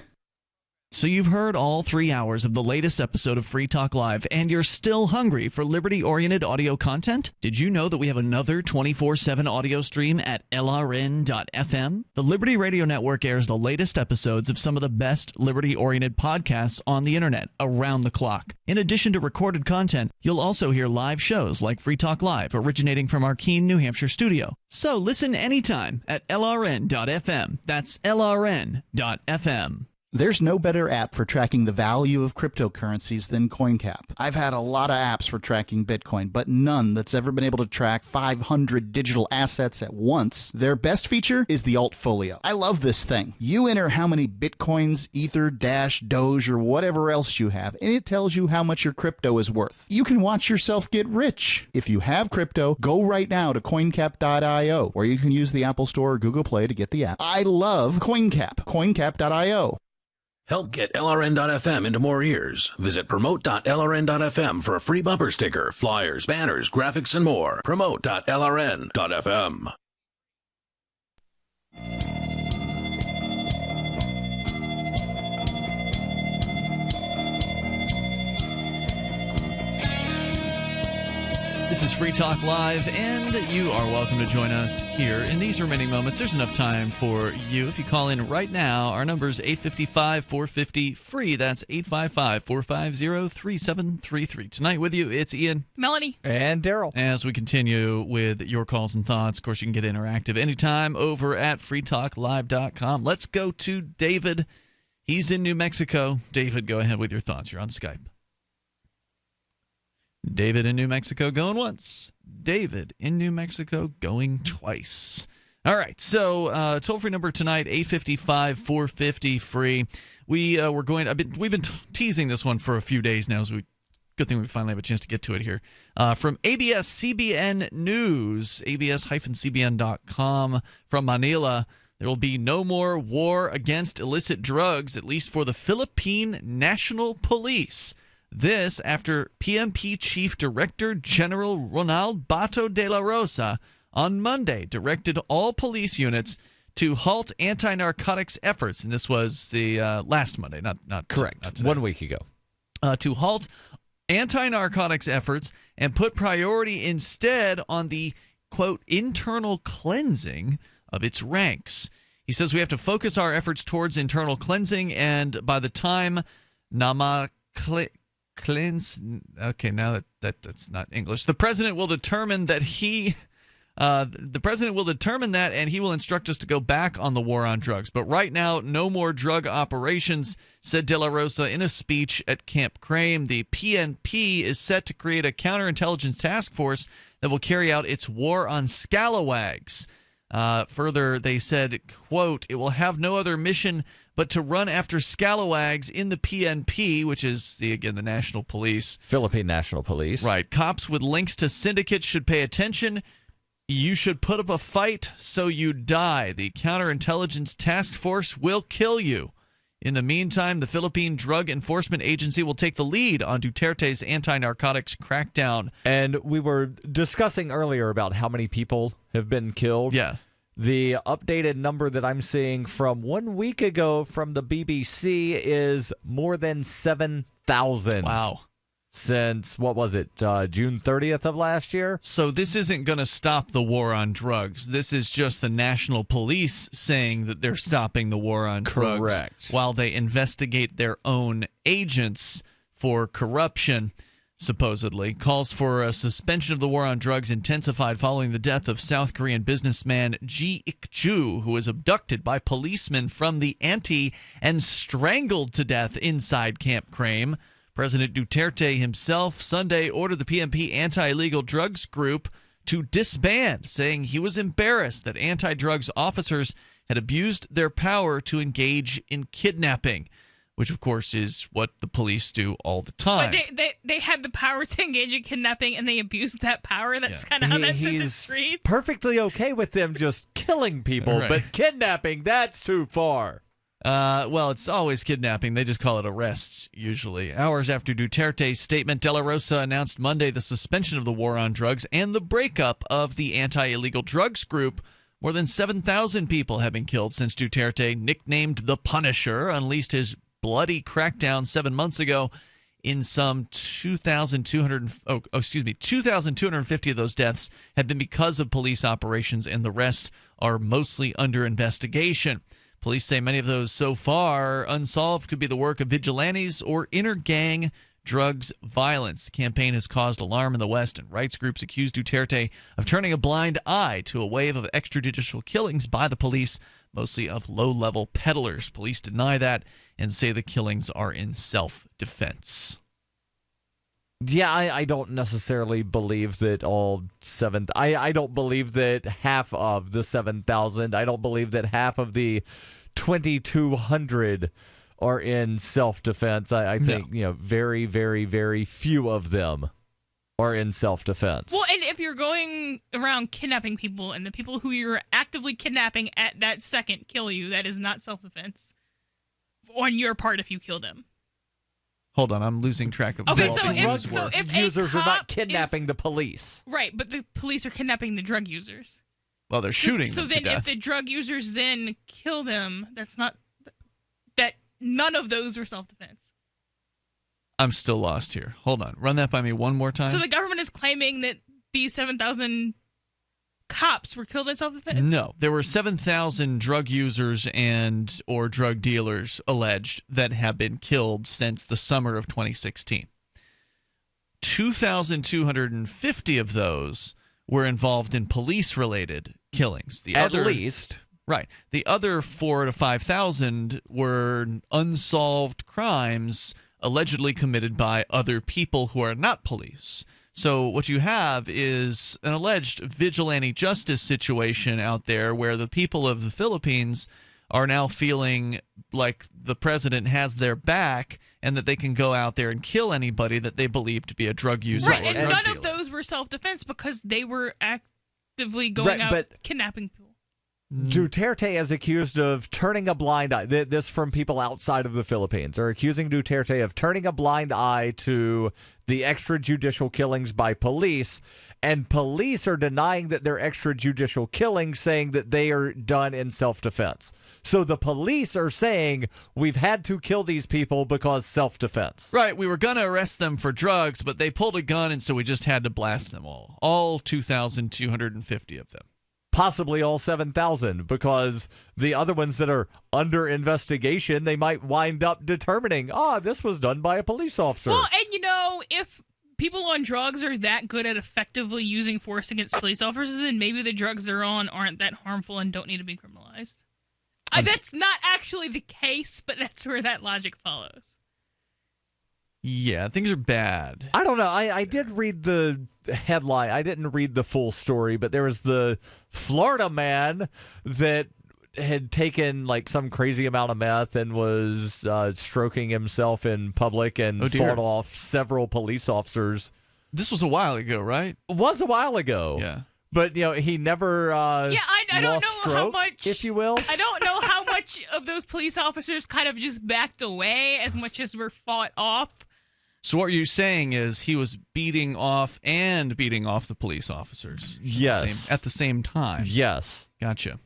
So you've heard all 3 hours of the latest episode of Free Talk Live, and you're still hungry for liberty-oriented audio content? Did you know that we have another 24/7 audio stream at LRN.FM? The Liberty Radio Network airs the latest episodes of some of the best liberty-oriented podcasts on the internet around the clock. In addition to recorded content, you'll also hear live shows like Free Talk Live, originating from our Keene, New Hampshire studio. So listen anytime at LRN.FM. That's LRN.FM. There's no better app for tracking the value of cryptocurrencies than CoinCap. I've had a lot of apps for tracking Bitcoin, but none that's ever been able to track 500 digital assets at once. Their best feature is the Altfolio. I love this thing. You enter how many Bitcoins, Ether, Dash, Doge, or whatever else you have, and it tells you how much your crypto is worth. You can watch yourself get rich. If you have crypto, go right now to coincap.io, or you can use the Apple Store or Google Play to get the app. I love CoinCap. coincap.io. Help get LRN.FM into more ears. Visit promote.lrn.fm for a free bumper sticker, flyers, banners, graphics, and more. Promote.lrn.fm. This is Free Talk Live, and you are welcome to join us here in these remaining moments. There's enough time for you. If you call in right now, our number is 855-450-FREE. That's 855-450-3733. Tonight with you, it's Ian, Melanie, and Darryl. As we continue with your calls and thoughts, of course, you can get interactive anytime over at freetalklive.com. Let's go to David. He's in New Mexico. David, go ahead with your thoughts. You're on Skype. David in New Mexico going once. David in New Mexico going twice. All right, so toll-free number tonight, 855-450-FREE. We've been teasing this one for a few days now as we Good thing we finally have a chance to get to it here. From ABS-CBN News, abs-cbn.com, from Manila, there will be no more war against illicit drugs, at least for the Philippine National Police. This after PNP Chief Director General Ronald Bato de la Rosa on Monday directed all police units to halt anti-narcotics efforts. And this was the last Monday, not correct. Not today. 1 week ago. To halt anti-narcotics efforts and put priority instead on the, quote, internal cleansing of its ranks. He says we have to focus our efforts towards internal cleansing, and by the time cleanse. Okay, now that's not English. The president will determine that and he will instruct us to go back on the war on drugs. But right now, no more drug operations, said De La Rosa in a speech at Camp Crame. The PNP is set to create a counterintelligence task force that will carry out its war on scalawags. Further, they said, quote, it will have no other mission but to run after scalawags in the PNP, which is, the National Police. Philippine National Police. Right. Cops with links to syndicates should pay attention. You should put up a fight so you die. The counterintelligence task force will kill you. In the meantime, the Philippine Drug Enforcement Agency will take the lead on Duterte's anti-narcotics crackdown. And we were discussing earlier about how many people have been killed. Yeah. The updated number that I'm seeing from 1 week ago from the BBC is more than 7,000. Wow. Since, what was it, June 30th of last year? So this isn't going to stop the war on drugs. This is just the national police saying that they're stopping the war on drugs. Correct. While they investigate their own agents for corruption, supposedly. Calls for a suspension of the war on drugs intensified following the death of South Korean businessman Ji Ik-ju, who was abducted by policemen from the Anti and strangled to death inside Camp Crame. President Duterte himself Sunday ordered the PNP anti-illegal drugs group to disband, saying he was embarrassed that anti-drugs officers had abused their power to engage in kidnapping, which, of course, is what the police do all the time. But they had the power to engage in kidnapping, and they abused that power. That's kind of how that sits in streets. Perfectly okay with them just killing people, Right. but kidnapping, that's too far. Well, it's always kidnapping. They just call it arrests, usually. Hours after Duterte's statement, De La Rosa announced Monday the suspension of the war on drugs and the breakup of the anti-illegal drugs group. More than 7,000 people have been killed since Duterte, nicknamed the Punisher, unleashed his bloody crackdown 7 months ago. In some 2,250 of those deaths have been because of police operations, and the rest are mostly under investigation. Police say many of those so far unsolved could be the work of vigilantes or inter-gang drugs violence. The campaign has caused alarm in the West, and rights groups accuse Duterte of turning a blind eye to a wave of extrajudicial killings by the police, mostly of low-level peddlers. Police deny that and say the killings are in self-defense. Yeah, I don't necessarily believe that I don't believe that half of the 7,000, I don't believe that half of the 2,200 are in self-defense. I think, very, very, very few of them are in self-defense. Well, and if you're going around kidnapping people and the people who you're actively kidnapping at that second kill you, that is not self-defense on your part if you kill them. Hold on, I'm losing track of Okay, what so these if, work. so if users a are not cop kidnapping the police. Right, but the police are kidnapping the drug users. Well, they're shooting So them to then death. if the drug users then kill them, that none of those are self-defense. I'm still lost here. Hold on. Run that by me one more time. So the government is claiming that these 7,000 cops were killed in self-defense? No, there were 7,000 drug users and or drug dealers alleged that have been killed since the summer of 2016. 2,250 of those were involved in police-related killings. At least. Right. The other 4,000 to 5,000 were unsolved crimes allegedly committed by other people who are not police. So what you have is an alleged vigilante justice situation out there where the people of the Philippines are now feeling like the president has their back and that they can go out there and kill anybody that they believe to be a drug user Right, or and drug none dealer. of those were self-defense because they were actively going out kidnapping people. Duterte is accused of turning a blind eye. This from people outside of the Philippines. They're accusing Duterte of turning a blind eye to the extrajudicial killings by police, and police are denying that they're extrajudicial killings, saying that they are done in self-defense. So the police are saying we've had to kill these people because self-defense. Right, we were going to arrest them for drugs, but they pulled a gun, and so we just had to blast them all 2,250 of them. Possibly all 7,000, because the other ones that are under investigation, they might wind up determining, this was done by a police officer. Well, and if people on drugs are that good at effectively using force against police officers, then maybe the drugs they're on aren't that harmful and don't need to be criminalized. That's not actually the case, but that's where that logic follows. Yeah, things are bad. I don't know. I did read the headline. I didn't read the full story, but there was the Florida man that had taken like some crazy amount of meth and was stroking himself in public and fought off several police officers. This was a while ago, right? It was a while ago. Yeah. But, he never I don't know stroke, how much, if you will. I don't know how much of those police officers kind of just backed away as much as were fought off. So what you're saying is he was beating off the police officers. Yes. At the same time. Yes. Gotcha.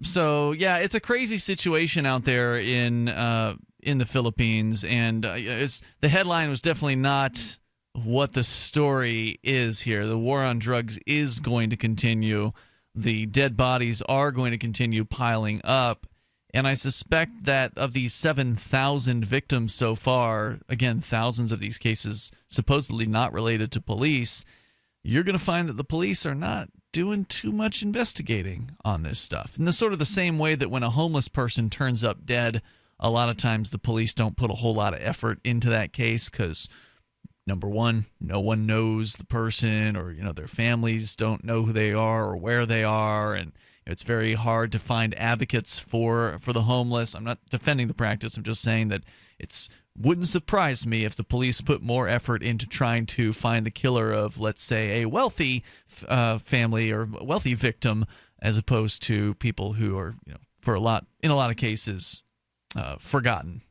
So yeah, it's a crazy situation out there in the Philippines, and the headline was definitely not what the story is here. The war on drugs is going to continue. The dead bodies are going to continue piling up. And I suspect that of these 7,000 victims so far, again, thousands of these cases supposedly not related to police, you're going to find that the police are not doing too much investigating on this stuff. In the sort of the same way that when a homeless person turns up dead, a lot of times the police don't put a whole lot of effort into that case because, number one, no one knows the person, or their families don't know who they are or where they are, and it's very hard to find advocates for the homeless. I'm not defending the practice. I'm just saying that wouldn't surprise me if the police put more effort into trying to find the killer of, let's say, a wealthy family or wealthy victim, as opposed to people who are, in a lot of cases, forgotten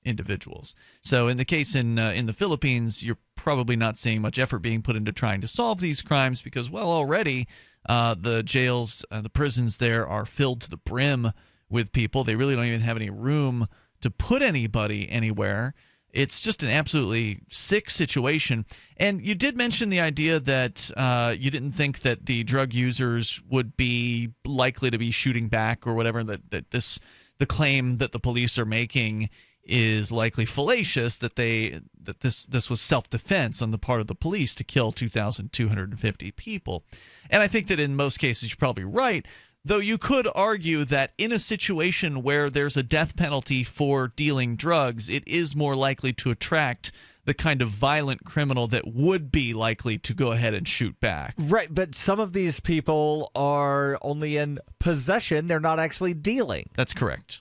individuals. So in the case in the Philippines, you're probably not seeing much effort being put into trying to solve these crimes because, already the jails, the prisons there are filled to the brim with people. They really don't even have any room to put anybody anywhere. It's just an absolutely sick situation. And you did mention the idea that you didn't think that the drug users would be likely to be shooting back or whatever, that the claim that the police are making is likely fallacious, that this was self-defense on the part of the police to kill 2,250 people. And I think that in most cases you're probably right, though you could argue that in a situation where there's a death penalty for dealing drugs, it is more likely to attract the kind of violent criminal that would be likely to go ahead and shoot back. Right, but some of these people are only in possession. They're not actually dealing. That's correct.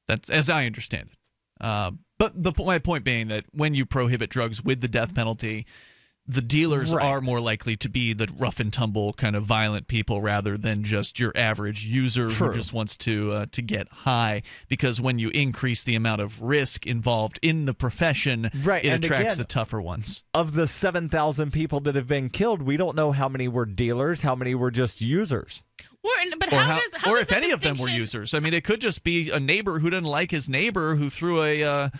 That's as I understand it. But my point being that when you prohibit drugs with the death penalty, the dealers are more likely to be the rough and tumble kind of violent people rather than just your average user who just wants to get high. Because when you increase the amount of risk involved in the profession, it attracts the tougher ones. Of the 7,000 people that have been killed, we don't know how many were dealers, how many were just users. Or if any of them were users. I mean, it could just be a neighbor who didn't like his neighbor who threw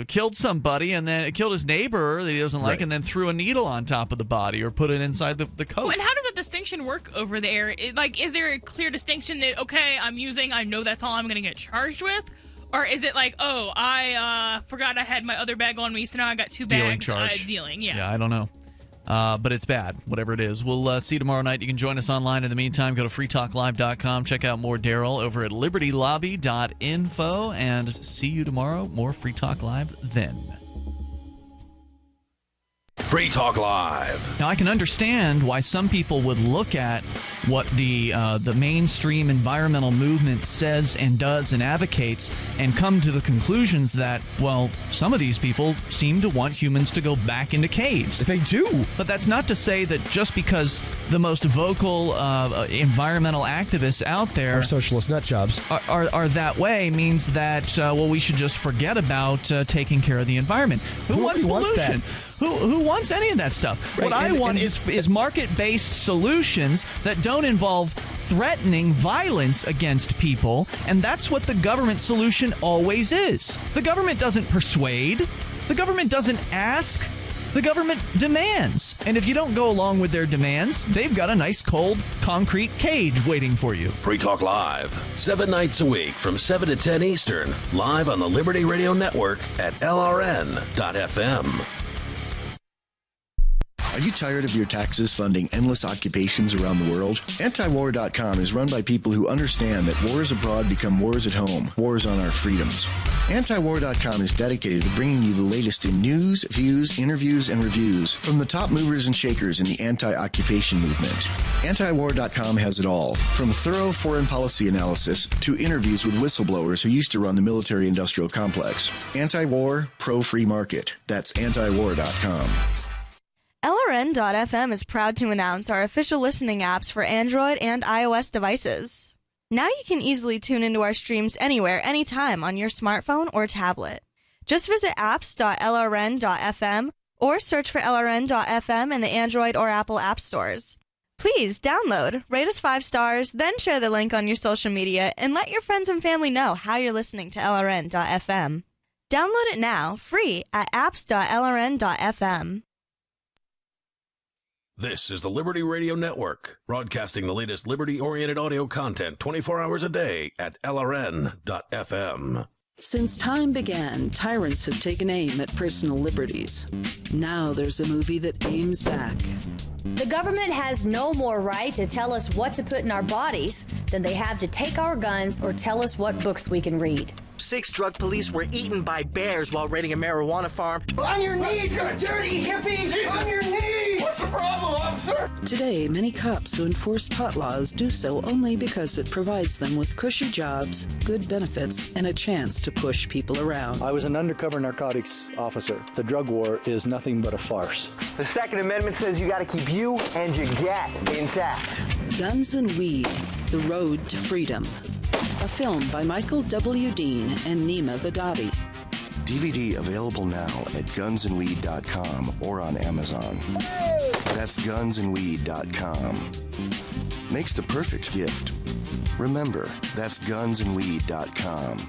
killed somebody and then killed his neighbor that he doesn't like and then threw a needle on top of the body or put it inside the coat. Well, and how does that distinction work over there? Is there a clear distinction that, okay, I know that's all I'm going to get charged with? Or is it like, I forgot I had my other bag on me, so now I got two bags. Dealing, yeah. Yeah, I don't know. But it's bad, whatever it is. We'll see you tomorrow night. You can join us online. In the meantime, go to freetalklive.com. Check out more Darryl over at libertylobby.info. And see you tomorrow. More Free Talk Live then. Free Talk Live. Now, I can understand why some people would look at what the mainstream environmental movement says and does and advocates, and come to the conclusions that, well, some of these people seem to want humans to go back into caves. They do. But that's not to say that just because the most vocal environmental activists out there are socialist nut jobs are that way means that, well, we should just forget about taking care of the environment. Who wants pollution? Who wants any of that stuff? Right, What I want is market-based solutions that don't involve threatening violence against people, and that's what the government solution always is. The government doesn't persuade. The government doesn't ask. The government demands. And if you don't go along with their demands, they've got a nice cold concrete cage waiting for you. Free Talk Live, 7 nights a week from 7 to 10 Eastern, live on the Liberty Radio Network at LRN.FM. Are you tired of your taxes funding endless occupations around the world? Antiwar.com is run by people who understand that wars abroad become wars at home, wars on our freedoms. Antiwar.com is dedicated to bringing you the latest in news, views, interviews, and reviews from the top movers and shakers in the anti-occupation movement. Antiwar.com has it all, from thorough foreign policy analysis to interviews with whistleblowers who used to run the military-industrial complex. Anti-war, pro-free market. That's antiwar.com. LRN.FM is proud to announce our official listening apps for Android and iOS devices. Now you can easily tune into our streams anywhere, anytime on your smartphone or tablet. Just visit apps.lrn.fm or search for LRN.FM in the Android or Apple app stores. Please download, rate us 5 stars, then share the link on your social media and let your friends and family know how you're listening to LRN.FM. Download it now, free at apps.lrn.fm. This is the Liberty Radio Network, broadcasting the latest liberty-oriented audio content 24 hours a day at LRN.FM. Since time began, tyrants have taken aim at personal liberties. Now there's a movie that aims back. The government has no more right to tell us what to put in our bodies than they have to take our guns or tell us what books we can read. 6 drug police were eaten by bears while raiding a marijuana farm. On your knees, you dirty hippies! Jesus. On your knees! What's the problem, officer? Today, many cops who enforce pot laws do so only because it provides them with cushy jobs, good benefits, and a chance to push people around. I was an undercover narcotics officer. The drug war is nothing but a farce. The Second Amendment says you gotta keep you and your gat intact. Guns and Weed, The Road to Freedom. A film by Michael W. Dean and Nima Vadadi. DVD available now at gunsandweed.com or on Amazon. That's gunsandweed.com. Makes the perfect gift. Remember, that's gunsandweed.com.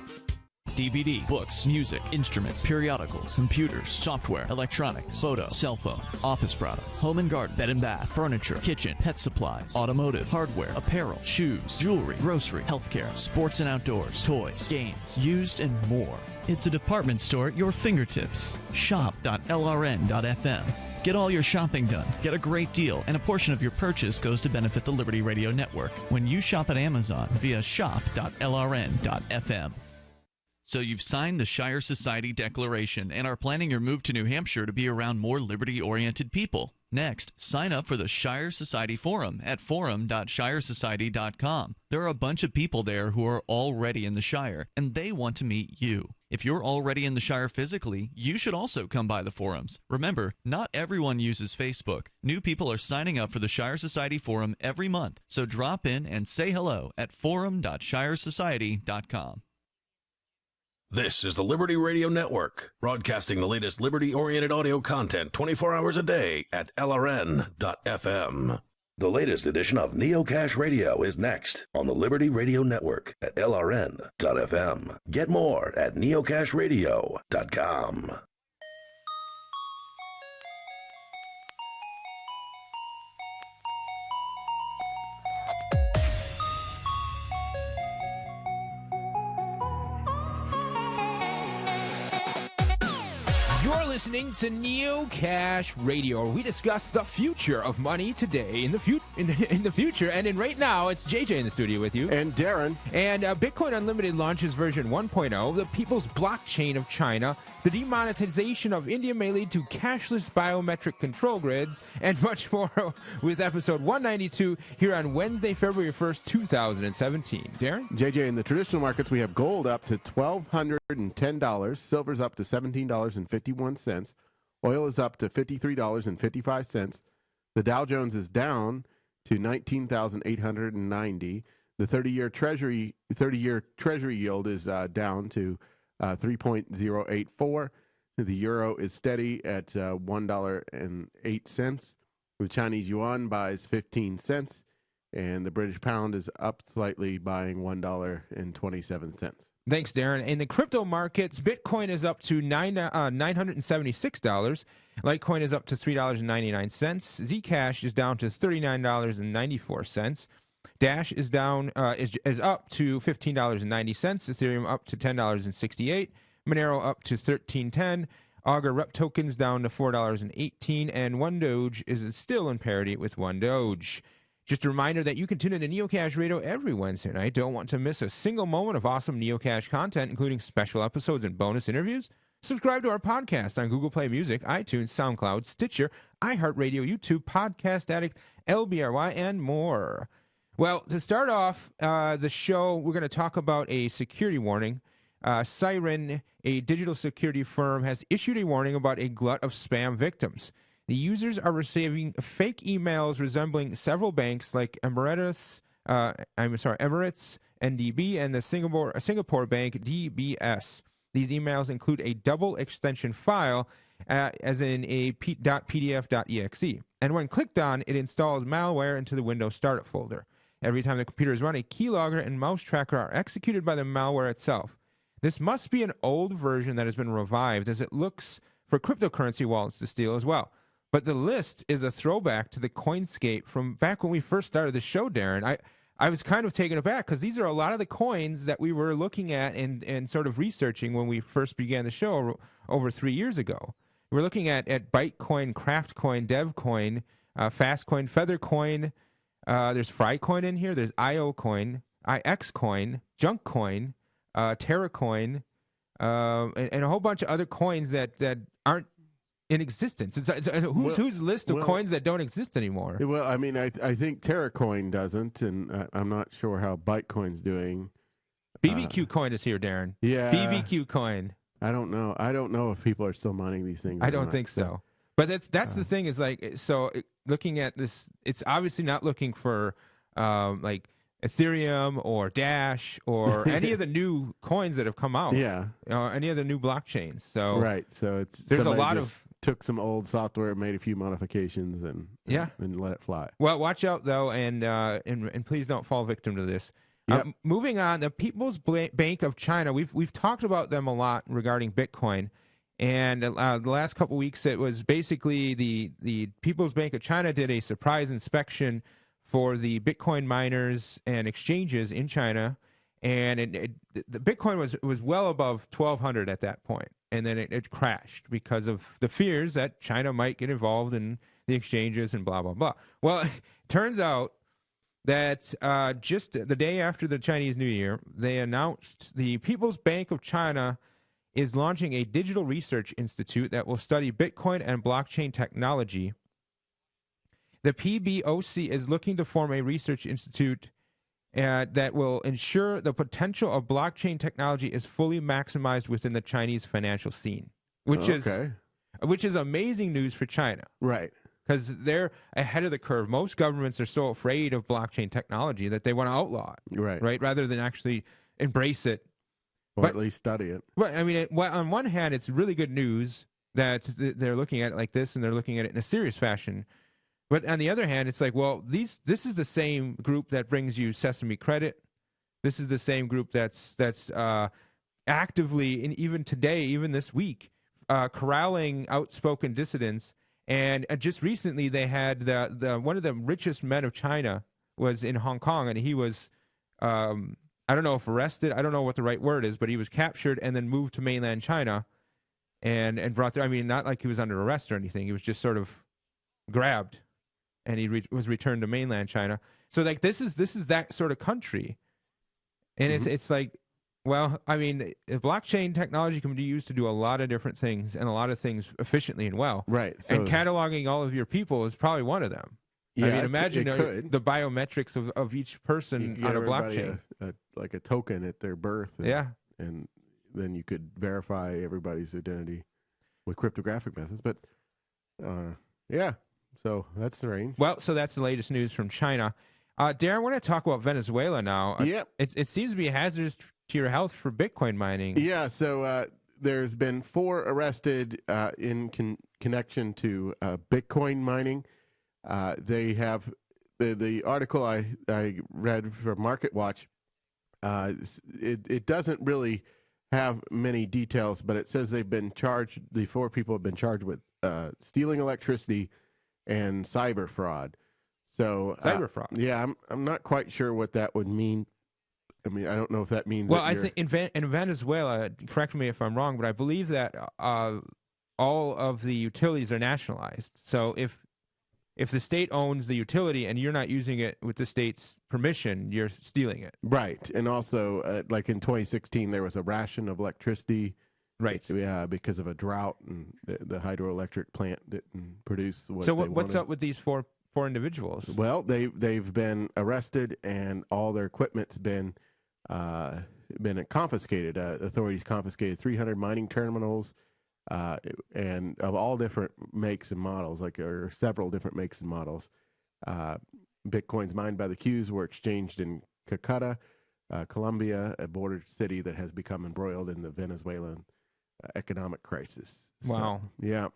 DVD, books, music, instruments, periodicals, computers, software, electronics, photo, cell phones, office products, home and garden, bed and bath, furniture, kitchen, pet supplies, automotive, hardware, apparel, shoes, jewelry, grocery, healthcare, sports and outdoors, toys, games, used, and more. It's a department store at your fingertips. Shop.lrn.fm. Get all your shopping done, get a great deal, and a portion of your purchase goes to benefit the Liberty Radio Network when you shop at Amazon via shop.lrn.fm. So you've signed the Shire Society Declaration and are planning your move to New Hampshire to be around more liberty-oriented people. Next, sign up for the Shire Society Forum at forum.shiresociety.com. There are a bunch of people there who are already in the Shire, and they want to meet you. If you're already in the Shire physically, you should also come by the forums. Remember, not everyone uses Facebook. New people are signing up for the Shire Society Forum every month, so drop in and say hello at forum.shiresociety.com. This is the Liberty Radio Network, broadcasting the latest liberty-oriented audio content 24 hours a day at LRN.FM. The latest edition of Neocash Radio is next on the Liberty Radio Network at LRN.FM. Get more at neocashradio.com. You're listening to Neo Cash Radio, where we discuss the future of money today, in the future, and in right now. It's JJ in the studio with you, and Darren. And Bitcoin Unlimited launches version 1.0, the People's Blockchain of China, The demonetization of India may lead to cashless biometric control grids, and much more with episode 192 here on Wednesday, February 1st, 2017. Darren? JJ, in the traditional markets, we have gold up to $1,210, silver's up to $17.51, oil is up to $53.55, the Dow Jones is down to 19,890. The 30-year Treasury yield is down to 3.084. The euro is steady at $1.08. The Chinese yuan buys 15 cents, and the British pound is up slightly, buying $1.27. Thanks, Darren. In the crypto markets, Bitcoin is up to $976. Litecoin is up to $3.99. Zcash is down to $39.94. Dash is down is up to $15.90. Ethereum up to $10.68. Monero up to $13.10. Augur Rep tokens down to $4.18, and one Doge is still in parity with one Doge. Just a reminder that you can tune in to Neocash Radio every Wednesday night. Don't want to miss a single moment of awesome Neocash content, including special episodes and bonus interviews? Subscribe to our podcast on Google Play Music, iTunes, SoundCloud, Stitcher, iHeartRadio, YouTube, Podcast Addict, LBRY, and more. Well, to start off the show, we're going to talk about a security warning. Siren, a digital security firm, has issued a warning about a glut of spam victims. The users are receiving fake emails resembling several banks like Emirates, NDB, and the Singapore bank DBS. These emails include a double extension file, as in a .pdf.exe. And when clicked on, it installs malware into the Windows Startup folder. Every time the computer is run, a keylogger and mouse tracker are executed by the malware itself. This must be an old version that has been revived, as it looks for cryptocurrency wallets to steal as well. But the list is a throwback to the Coinscape from back when we first started the show, Darren. I was kind of taken aback because these are a lot of the coins that we were looking at and sort of researching when we first began the show over 3 years ago. We're looking at Bytecoin, Craftcoin, DevCoin, Fastcoin, Feathercoin. There's Frycoin in here. There's IOCoin, IXCoin, Junkcoin, Terracoin, and a whole bunch of other coins that aren't in existence. It's whose list of coins that don't exist anymore? Well, I mean, I think Terracoin doesn't, and I'm not sure how Bytecoin's doing. BBQ coin is here, Darren. Yeah. BBQ coin. I don't know. I don't know if people are still mining these things. I don't think so. But that's the thing is like, so looking at this, it's obviously not looking for like Ethereum or Dash or any of the new coins that have come out. Yeah. Any of the new blockchains. So right. So there's a lot of took some old software, made a few modifications, and let it fly. Well, watch out though, and please don't fall victim to this. Yep. Moving on, the People's Bank of China. We've talked about them a lot regarding Bitcoin, and the last couple weeks it was basically the People's Bank of China did a surprise inspection for the Bitcoin miners and exchanges in China, and the Bitcoin was well above 1,200 at that point, and then it crashed because of the fears that China might get involved in the exchanges and blah, blah, blah. Well, it turns out that just the day after the Chinese New Year, they announced the People's Bank of China is launching a digital research institute that will study Bitcoin and blockchain technology. The PBOC is looking to form a research institute that will ensure the potential of blockchain technology is fully maximized within the Chinese financial scene, which is amazing news for China. Right. Because they're ahead of the curve. Most governments are so afraid of blockchain technology that they want to outlaw it, right? Rather than actually embrace it. Or at least study it. Well, I mean, on one hand, it's really good news that they're looking at it like this and they're looking at it in a serious fashion. But on the other hand, it's like, well, this is the same group that brings you Sesame Credit. This is the same group that's actively, and even today, even this week, corralling outspoken dissidents. And just recently, they had one of the richest men of China was in Hong Kong, and he was, I don't know if arrested, I don't know what the right word is, but he was captured and then moved to mainland China and brought there. I mean, not like he was under arrest or anything. He was just sort of grabbed, and he was returned to mainland China. So like this is that sort of country, and it's like Well, I mean, blockchain technology can be used to do a lot of different things and a lot of things efficiently and well. Right. And cataloging all of your people is probably one of them. Yeah, I mean, imagine it could. the biometrics of each person on a blockchain. Like a token at their birth. And then you could verify everybody's identity with cryptographic methods. But, yeah, so that's strange. Well, so that's the latest news from China. Darren, I want to talk about Venezuela now. Yep. It seems to be hazardous to your health for Bitcoin mining. Yeah, so there's been 4 arrested in connection to Bitcoin mining. They have the article I read from MarketWatch. It doesn't really have many details, but it says they've been charged. The 4 people have been charged with stealing electricity and cyber fraud. So cyber fraud. Yeah, I'm not quite sure what that would mean. I mean, I don't know if that means. Well, I think in Venezuela, correct me if I'm wrong, but I believe that all of the utilities are nationalized. So if the state owns the utility and you're not using it with the state's permission, you're stealing it. Right. And also, like in 2016, there was a ration of electricity. Right. Yeah, because of a drought, and the hydroelectric plant didn't produce what So they what's wanted. up with these four individuals? Well, they've been arrested and all their equipment's been confiscated. Authorities confiscated 300 mining terminals, and of all different makes and models, or several different makes and models. Bitcoins mined by the Qs were exchanged in Calcutta, Colombia, a border city that has become embroiled in the Venezuelan economic crisis. Wow. So, yeah.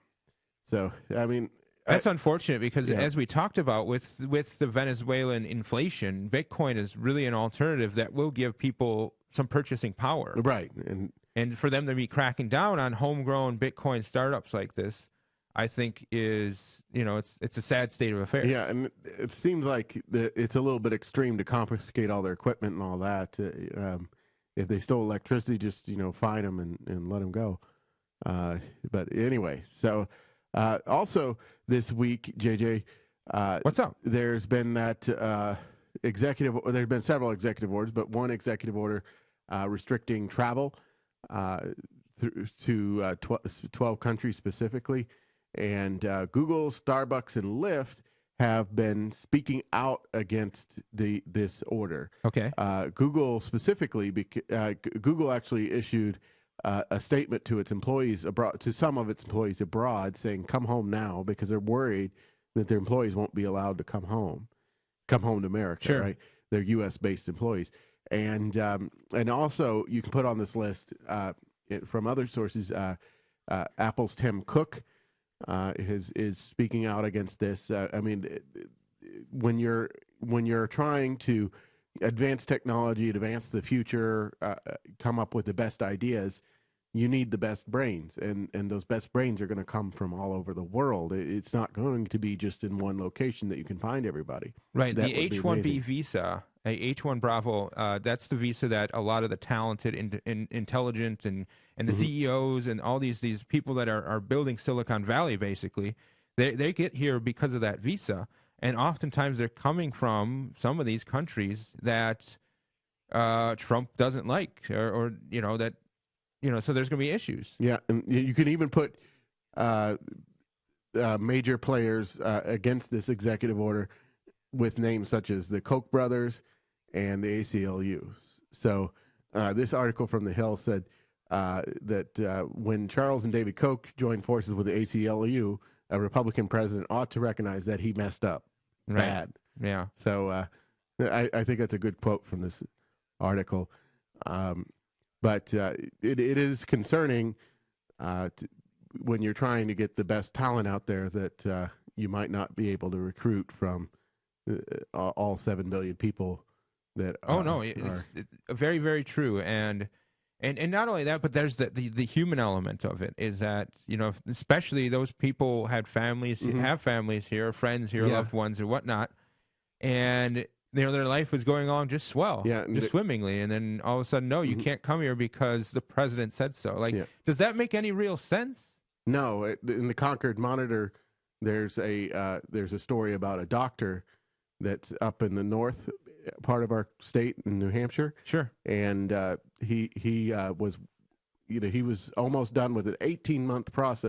So, I mean, that's unfortunate because, as we talked about with the Venezuelan inflation, Bitcoin is really an alternative that will give people some purchasing power. Right. And for them to be cracking down on homegrown Bitcoin startups like this, I think is, it's a sad state of affairs. Yeah, and it seems like it's a little bit extreme to confiscate all their equipment and all that. If they stole electricity, just, fine them and let them go. But anyway, so also this week, JJ, what's up? There's been that there's been several executive orders, but one executive order restricting travel to 12 countries specifically. And Google, Starbucks, and Lyft have been speaking out against this order. Okay. Google specifically, Google actually issued a statement to its employees abroad, to some of its employees abroad, saying, "Come home now," because they're worried that their employees won't be allowed to come home to America. Sure. Right? They're U.S. based employees, and also you can put on this list from other sources. Apple's Tim Cook is speaking out against this. I mean, when you're trying to advance technology, advance the future, come up with the best ideas, you need the best brains, and those best brains are going to come from all over the world. It's not going to be just in one location that you can find everybody. Right. That the H-1B visa, a H-1 Bravo, that's the visa that a lot of the talented, intelligent, and the CEOs and all these people that are building Silicon Valley, basically, they get here because of that visa. And oftentimes they're coming from some of these countries that Trump doesn't like, or so there's going to be issues. Yeah, and you can even put major players against this executive order with names such as the Koch brothers and the ACLU. So this article from The Hill said that when Charles and David Koch joined forces with the ACLU, a Republican president ought to recognize that he messed up bad. Yeah. So I think that's a good quote from this article. But it is concerning when you're trying to get the best talent out there that you might not be able to recruit from all 7 billion people that it's very, very true. And not only that, but there's the human element of it, is that, especially those people had families, have families here, friends here, loved ones or whatnot, and their life was going on just swell, just swimmingly, and then all of a sudden, no, you can't come here because the president said so. Does that make any real sense? No. In the Concord Monitor, there's a story about a doctor that's up in the north part of our state in New Hampshire. Sure. And he was, he was almost done with an 18-month process.